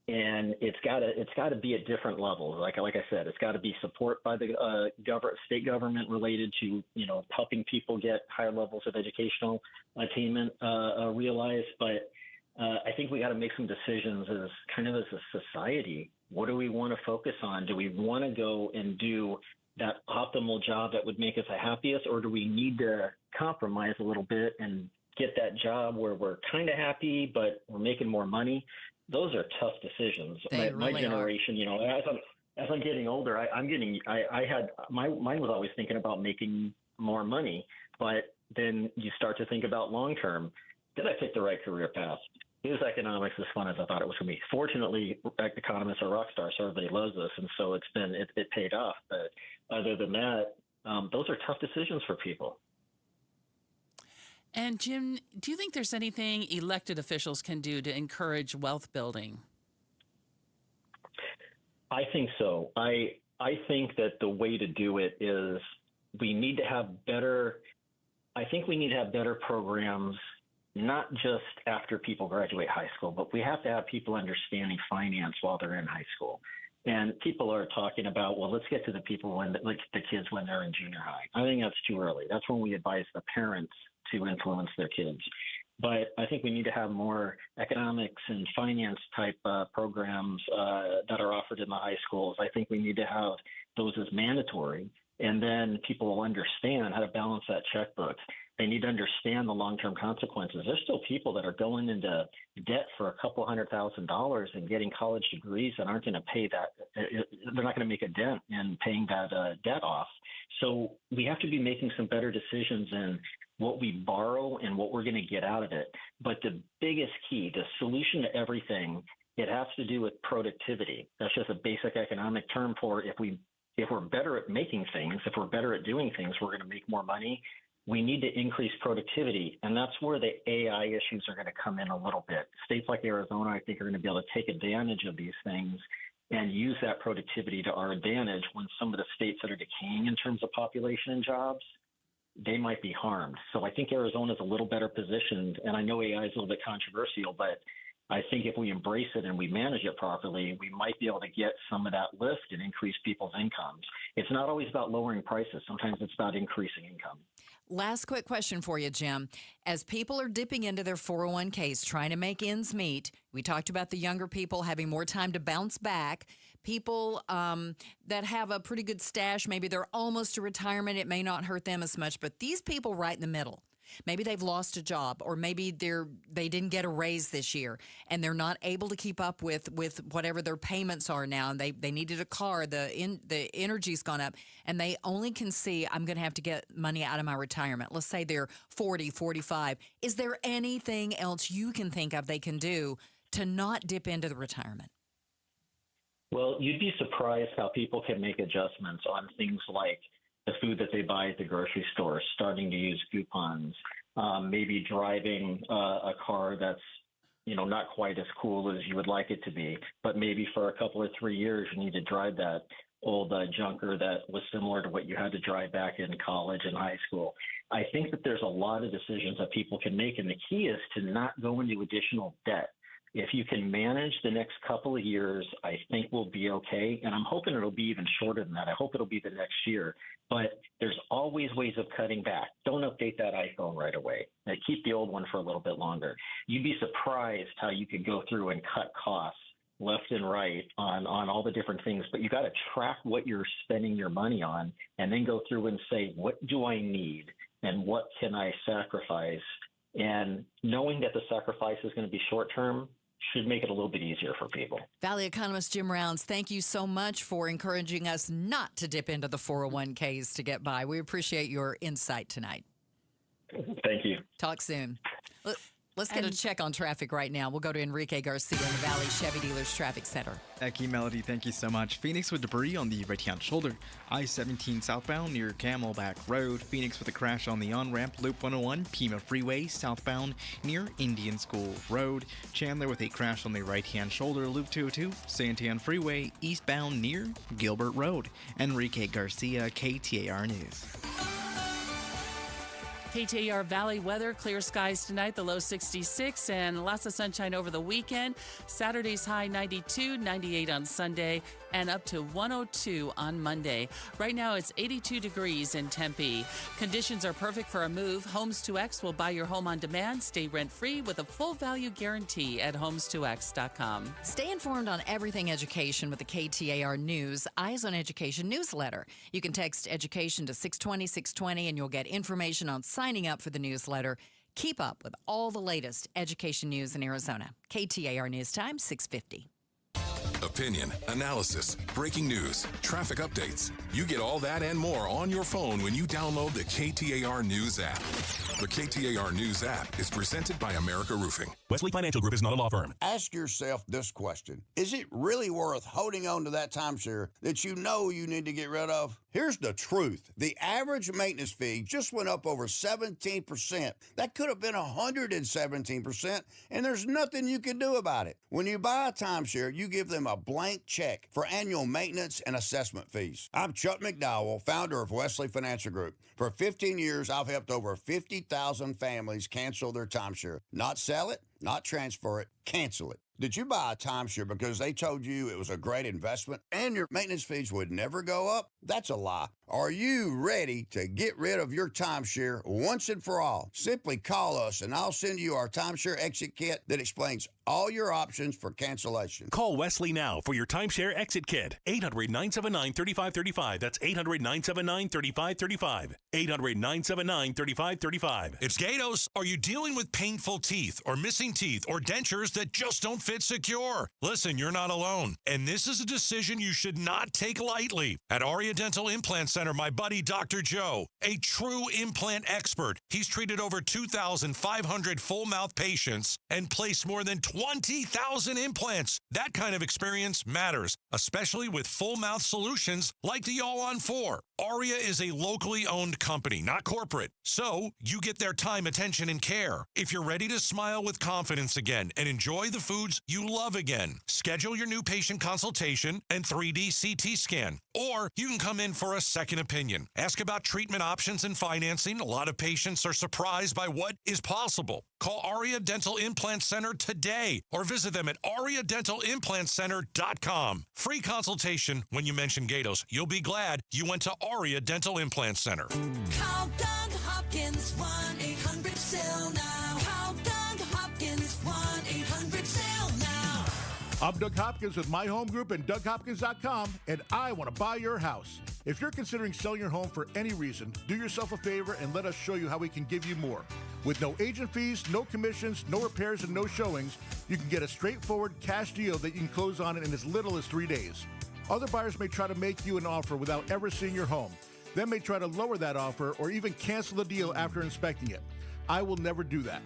And it's got to be at different levels. Like I said, it's got to be support by the state government related to helping people get higher levels of educational attainment realized. But I think we got to make some decisions as a society. What do we want to focus on? Do we want to go and do that optimal job that would make us the happiest, or do we need to compromise a little bit and get that job where we're kind of happy but we're making more money? Those are tough decisions. My generation, as I'm getting older, mine was always thinking about making more money, but then you start to think about long term. Did I pick the right career path? Is economics as fun as I thought it was going to be? Fortunately, economists are rock stars, so everybody loves us, and so it paid off. But other than that, those are tough decisions for people. And Jim, do you think there's anything elected officials can do to encourage wealth building? I think so. I think that the way to do it is we need to have better programs, not just after people graduate high school, but we have to have people understanding finance while they're in high school. And people are talking about, well, let's get to the people the kids when they're in junior high. I think that's too early. That's when we advise the parents to influence their kids. But I think we need to have more economics and finance type programs that are offered in the high schools. I think we need to have those as mandatory. And then people will understand how to balance that checkbook. They need to understand the long-term consequences. There's still people that are going into debt for a couple $100,000 and getting college degrees that aren't going to pay that. They're not going to make a dent in paying that debt off. So we have to be making some better decisions in what we borrow and what we're going to get out of it. But the biggest key, the solution to everything, it has to do with productivity. That's just a basic economic term for if we're better at making things, if we're better at doing things, we're going to make more money. We need to increase productivity, and that's where the AI issues are going to come in a little bit. States like Arizona, I think, are going to be able to take advantage of these things and use that productivity to our advantage when some of the states that are decaying in terms of population and jobs, they might be harmed. So I think Arizona is a little better positioned, and I know AI is a little bit controversial, but I think if we embrace it and we manage it properly, we might be able to get some of that lift and increase people's incomes. It's not always about lowering prices. Sometimes it's about increasing income. Last quick question for you, Jim. As people are dipping into their 401ks, trying to make ends meet, we talked about the younger people having more time to bounce back. People that have a pretty good stash, maybe they're almost to retirement, it may not hurt them as much. But these people right in the middle, Maybe they've lost a job, or maybe they didn't get a raise this year, and they're not able to keep up with whatever their payments are now. And they needed a car. The energy's gone up, and they only can see, I'm going to have to get money out of my retirement. Let's say they're 40, 45. Is there anything else you can think of they can do to not dip into the retirement? Well, you'd be surprised how people can make adjustments on things like the food that they buy at the grocery store, starting to use coupons, maybe driving a car that's, not quite as cool as you would like it to be, but maybe for a couple or 3 years you need to drive that old junker that was similar to what you had to drive back in college and high school. I think that there's a lot of decisions that people can make, and the key is to not go into additional debt. If you can manage the next couple of years, I think we'll be okay. And I'm hoping it'll be even shorter than that. I hope it'll be the next year. But there's always ways of cutting back. Don't update that iPhone right away. Keep the old one for a little bit longer. You'd be surprised how you could go through and cut costs left and right on all the different things. But you got to track what you're spending your money on and then go through and say, what do I need and what can I sacrifice? And knowing that the sacrifice is going to be short term should make it a little bit easier for people. Valley economist Jim Rounds, thank you so much for encouraging us not to dip into the 401ks to get by. We appreciate your insight tonight. Thank you. Talk soon. Let's get a check on traffic right now. We'll go to Enrique Garcia in the Valley Chevy Dealers Traffic Center. Becky, Melody, thank you so much. Phoenix with debris on the right-hand shoulder. I-17 southbound near Camelback Road. Phoenix with a crash on the on-ramp. Loop 101, Pima Freeway southbound near Indian School Road. Chandler with a crash on the right-hand shoulder. Loop 202, Santan Freeway eastbound near Gilbert Road. Enrique Garcia, KTAR News. KTAR Valley weather, clear skies tonight, the low 66, and lots of sunshine over the weekend. Saturday's high 92, 98 on Sunday, and up to 102 on Monday. Right now it's 82 degrees in Tempe. Conditions are perfect for a move. Homes2X will buy your home on demand. Stay rent-free with a full value guarantee at homes2x.com. Stay informed on everything education with the KTAR News Eyes on Education newsletter. You can text education to 620-620 and you'll get information on signing up for the newsletter. Keep up with all the latest education news in Arizona. KTAR News Time, 6:50. Opinion, analysis, breaking news, traffic updates. You get all that and more on your phone when you download the KTAR News app. The KTAR News app is presented by America Roofing. Wesley Financial Group is not a law firm. Ask yourself this question. Is it really worth holding on to that timeshare that you know you need to get rid of? Here's the truth. The average maintenance fee just went up over 17%. That could have been 117%, and there's nothing you can do about it. When you buy a timeshare, you give them a blank check for annual maintenance and assessment fees. I'm Chuck McDowell, founder of Wesley Financial Group. For 15 years, I've helped over 50,000 families cancel their timeshare. Not sell it, not transfer it, cancel it. Did you buy a timeshare because they told you it was a great investment and your maintenance fees would never go up? That's a lie. Are you ready to get rid of your timeshare once and for all? Simply call us and I'll send you our timeshare exit kit that explains all your options for cancellation. Call Wesley now for your timeshare exit kit. 800-979-3535. That's 800-979-3535. 800-979-3535. It's Gatos. Are you dealing with painful teeth or missing teeth or dentures that just don't fit secure? Listen, you're not alone. And this is a decision you should not take lightly. At Aria Dental Implant Center, my buddy Dr. Joe, a true implant expert. He's treated over 2,500 full mouth patients and placed more than 20,000 implants. That kind of experience matters, especially with full mouth solutions like the All-on-4. Aria is a locally owned company, not corporate. So you get their time, attention, and care. If you're ready to smile with confidence again and enjoy the foods you love again, schedule your new patient consultation and 3D CT scan. Or you can come in for a second opinion. Ask about treatment options and financing. A lot of patients are surprised by what is possible. Call Aria Dental Implant Center today or visit them at ariadentalimplantscenter.com. Free consultation when you mention Gatos. You'll be glad you went to Aria Dental Implant Center. Call Doug Hopkins, 1-800-SELL now. Call Doug Hopkins, 1-800-SELL now. I'm Doug Hopkins with My Home Group and DougHopkins.com, and I want to buy your house. If you're considering selling your home for any reason, do yourself a favor and let us show you how we can give you more. With no agent fees, no commissions, no repairs, and no showings, you can get a straightforward cash deal that you can close on in as little as 3 days. Other buyers may try to make you an offer without ever seeing your home. They may try to lower that offer or even cancel the deal after inspecting it. I will never do that.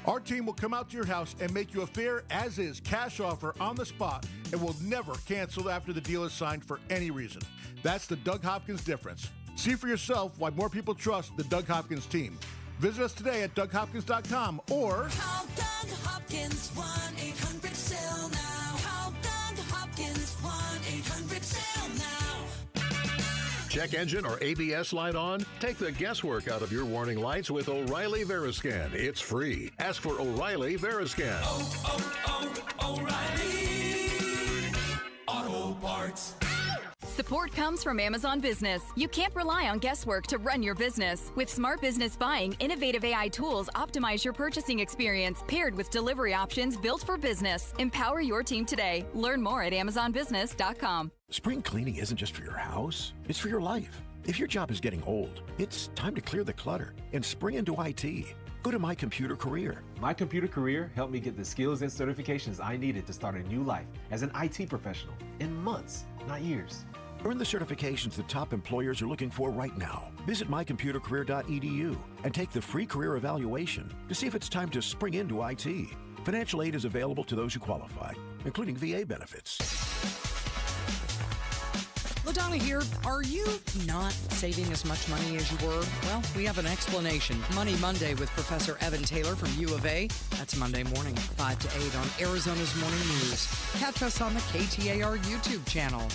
Our team will come out to your house and make you a fair as-is cash offer on the spot and will never cancel after the deal is signed for any reason. That's the Doug Hopkins difference. See for yourself why more people trust the Doug Hopkins team. Visit us today at DougHopkins.com or Call Doug Hopkins 1-800-SELL now. Call Doug Hopkins 1-800-SELL now. Check engine or ABS light on? Take the guesswork out of your warning lights with O'Reilly Veriscan. It's free. Ask for O'Reilly Veriscan. O'Reilly Auto Parts. Support comes from Amazon Business. You can't rely on guesswork to run your business. With smart business buying, innovative AI tools optimize your purchasing experience, paired with delivery options built for business. Empower your team today. Learn more at amazonbusiness.com. Spring cleaning isn't just for your house, it's for your life. If your job is getting old, it's time to clear the clutter and spring into IT. Go to My Computer Career. My Computer Career helped me get the skills and certifications I needed to start a new life as an IT professional in months, not years. Earn the certifications the top employers are looking for right now. Visit mycomputercareer.edu and take the free career evaluation to see if it's time to spring into IT. Financial aid is available to those who qualify, including VA benefits. LaDonna here. Are you not saving as much money as you were? Well, we have an explanation. Money Monday with Professor Evan Taylor from U of A. That's Monday morning, 5 to 8 on Arizona's Morning News. Catch us on the KTAR YouTube channel.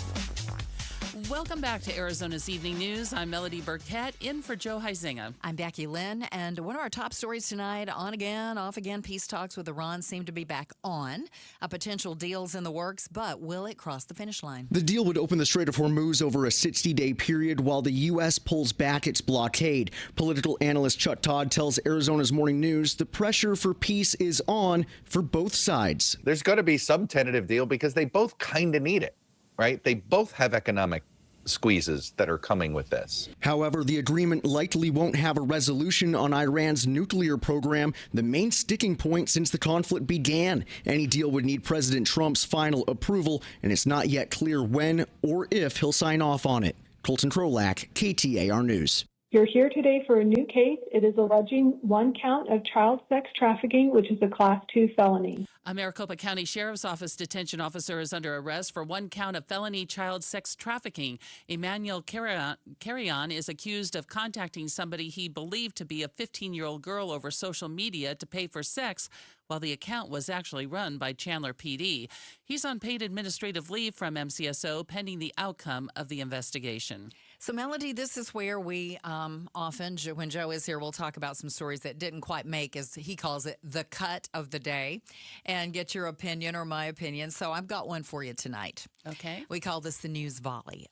Welcome back to Arizona's Evening News. I'm Melody Burkett, in for Joe Huizinga. I'm Becky Lynn, and one of our top stories tonight, on again, off again, peace talks with Iran seem to be back on. A potential deal's in the works, but will it cross the finish line? The deal would open the Strait of Hormuz over a 60-day period while the U.S. pulls back its blockade. Political analyst Chuck Todd tells Arizona's Morning News the pressure for peace is on for both sides. There's got to be some tentative deal because they both kind of need it, right? They both have economic squeezes that are coming with this. However, the agreement likely won't have a resolution on Iran's nuclear program, the main sticking point since the conflict began. Any deal would need President Trump's final approval, and it's not yet clear when or if he'll sign off on it. Colton Krolak, KTAR News. You're here today for a new case. It is alleging one count of child sex trafficking, which is a Class 2 felony. A Maricopa County Sheriff's Office detention officer is under arrest for one count of felony child sex trafficking. Emmanuel Carrion is accused of contacting somebody he believed to be a 15-year-old girl over social media to pay for sex, while the account was actually run by Chandler PD. He's on paid administrative leave from MCSO pending the outcome of the investigation. So, Melody, this is where we often, when Joe is here, we'll talk about some stories that didn't quite make, as he calls it, the cut of the day, and get your opinion or my opinion. So I've got one for you tonight. Okay. We call this the news volley.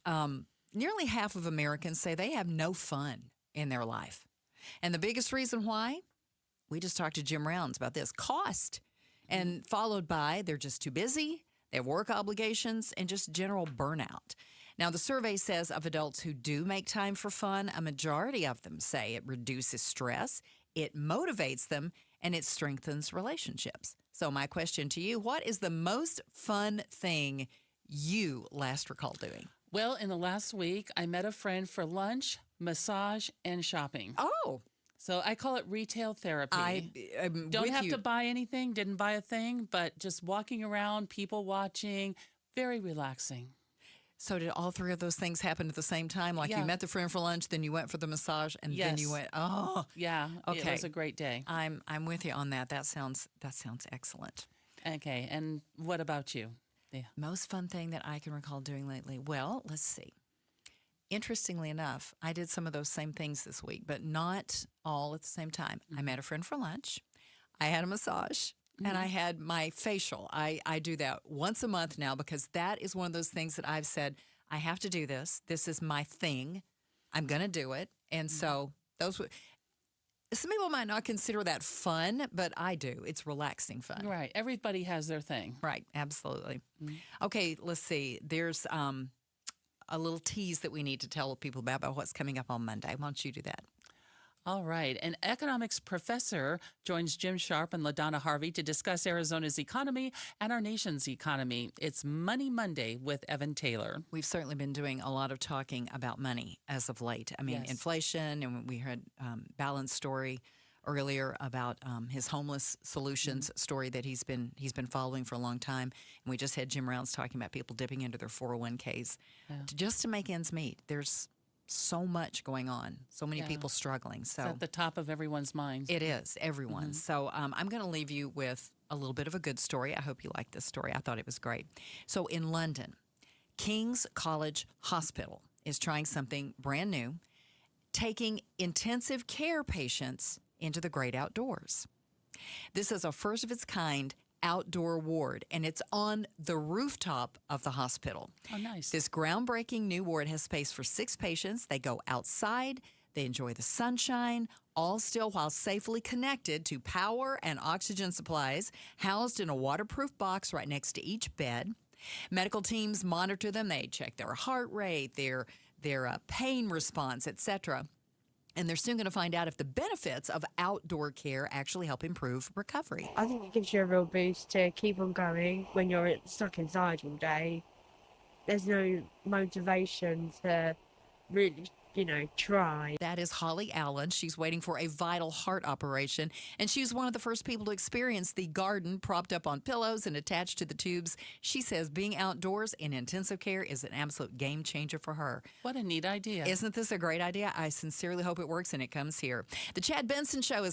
Nearly half of Americans say they have no fun in their life. And the biggest reason why? We just talked to Jim Rounds about this. Cost. And followed by they're just too busy, they have work obligations, and just general burnout. Now, the survey says of adults who do make time for fun, a majority of them say it reduces stress, it motivates them, and it strengthens relationships. So my question to you, what is the most fun thing you last recall doing? Well, in the last week, I met a friend for lunch, massage, and shopping. Oh. So I call it retail therapy. I'm Don't with have you. to buy anything, didn't buy a thing, but just walking around, people watching, very relaxing. So did all three of those things happen at the same time? Like you met the friend for lunch, then you went for the massage, and then you went, Yeah, okay. It was a great day. I'm with you on that. That sounds excellent. Okay, and what about you? Yeah. Most fun thing that I can recall doing lately? Well, let's see. Interestingly enough, I did some of those same things this week, but not all at the same time. I met a friend for lunch. I had a massage. And I had my facial. I do that once a month now because that is one of those things that I've said, I have to do this. This is my thing. I'm going to do it. And so some people might not consider that fun, but I do. It's relaxing fun. Right. Everybody has their thing. Right. Absolutely. Okay, let's see. There's a little tease that we need to tell people about what's coming up on Monday. Why don't you do that? All right. An economics professor joins Jim Sharp and LaDonna Harvey to discuss Arizona's economy and our nation's economy. It's Money Monday with Evan Taylor. We've certainly been doing a lot of talking about money as of late. I mean, inflation, and we heard Balance story earlier about his homeless solutions story that he's been following for a long time. And we just had Jim Rounds talking about people dipping into their 401ks just to make ends meet. There's so much going on, so many people struggling. So it's at the top of everyone's minds. It is, everyone. So I'm going to leave you with a little bit of a good story. I hope you like this story. I thought it was great. So in London, King's College Hospital is trying something brand new, taking intensive care patients into the great outdoors. This is a first of its kind outdoor ward, and it's on the rooftop of the hospital. Oh, nice. This groundbreaking new ward has space for 6 patients. They go outside, they enjoy the sunshine, all still while safely connected to power and oxygen supplies, housed in a waterproof box right next to each bed. Medical teams monitor them. They check their heart rate, their pain response, etc. And they're soon going to find out if the benefits of outdoor care actually help improve recovery. I think it gives you a real boost to keep on going when you're stuck inside all day. There's no motivation to really, try. That is Holly Allen. She's waiting for a vital heart operation, and she was one of the first people to experience the garden propped up on pillows and attached to the tubes. She says being outdoors in intensive care is an absolute game changer for her. What a neat idea. Isn't this a great idea? I sincerely hope it works, and it comes here. The Chad Benson Show is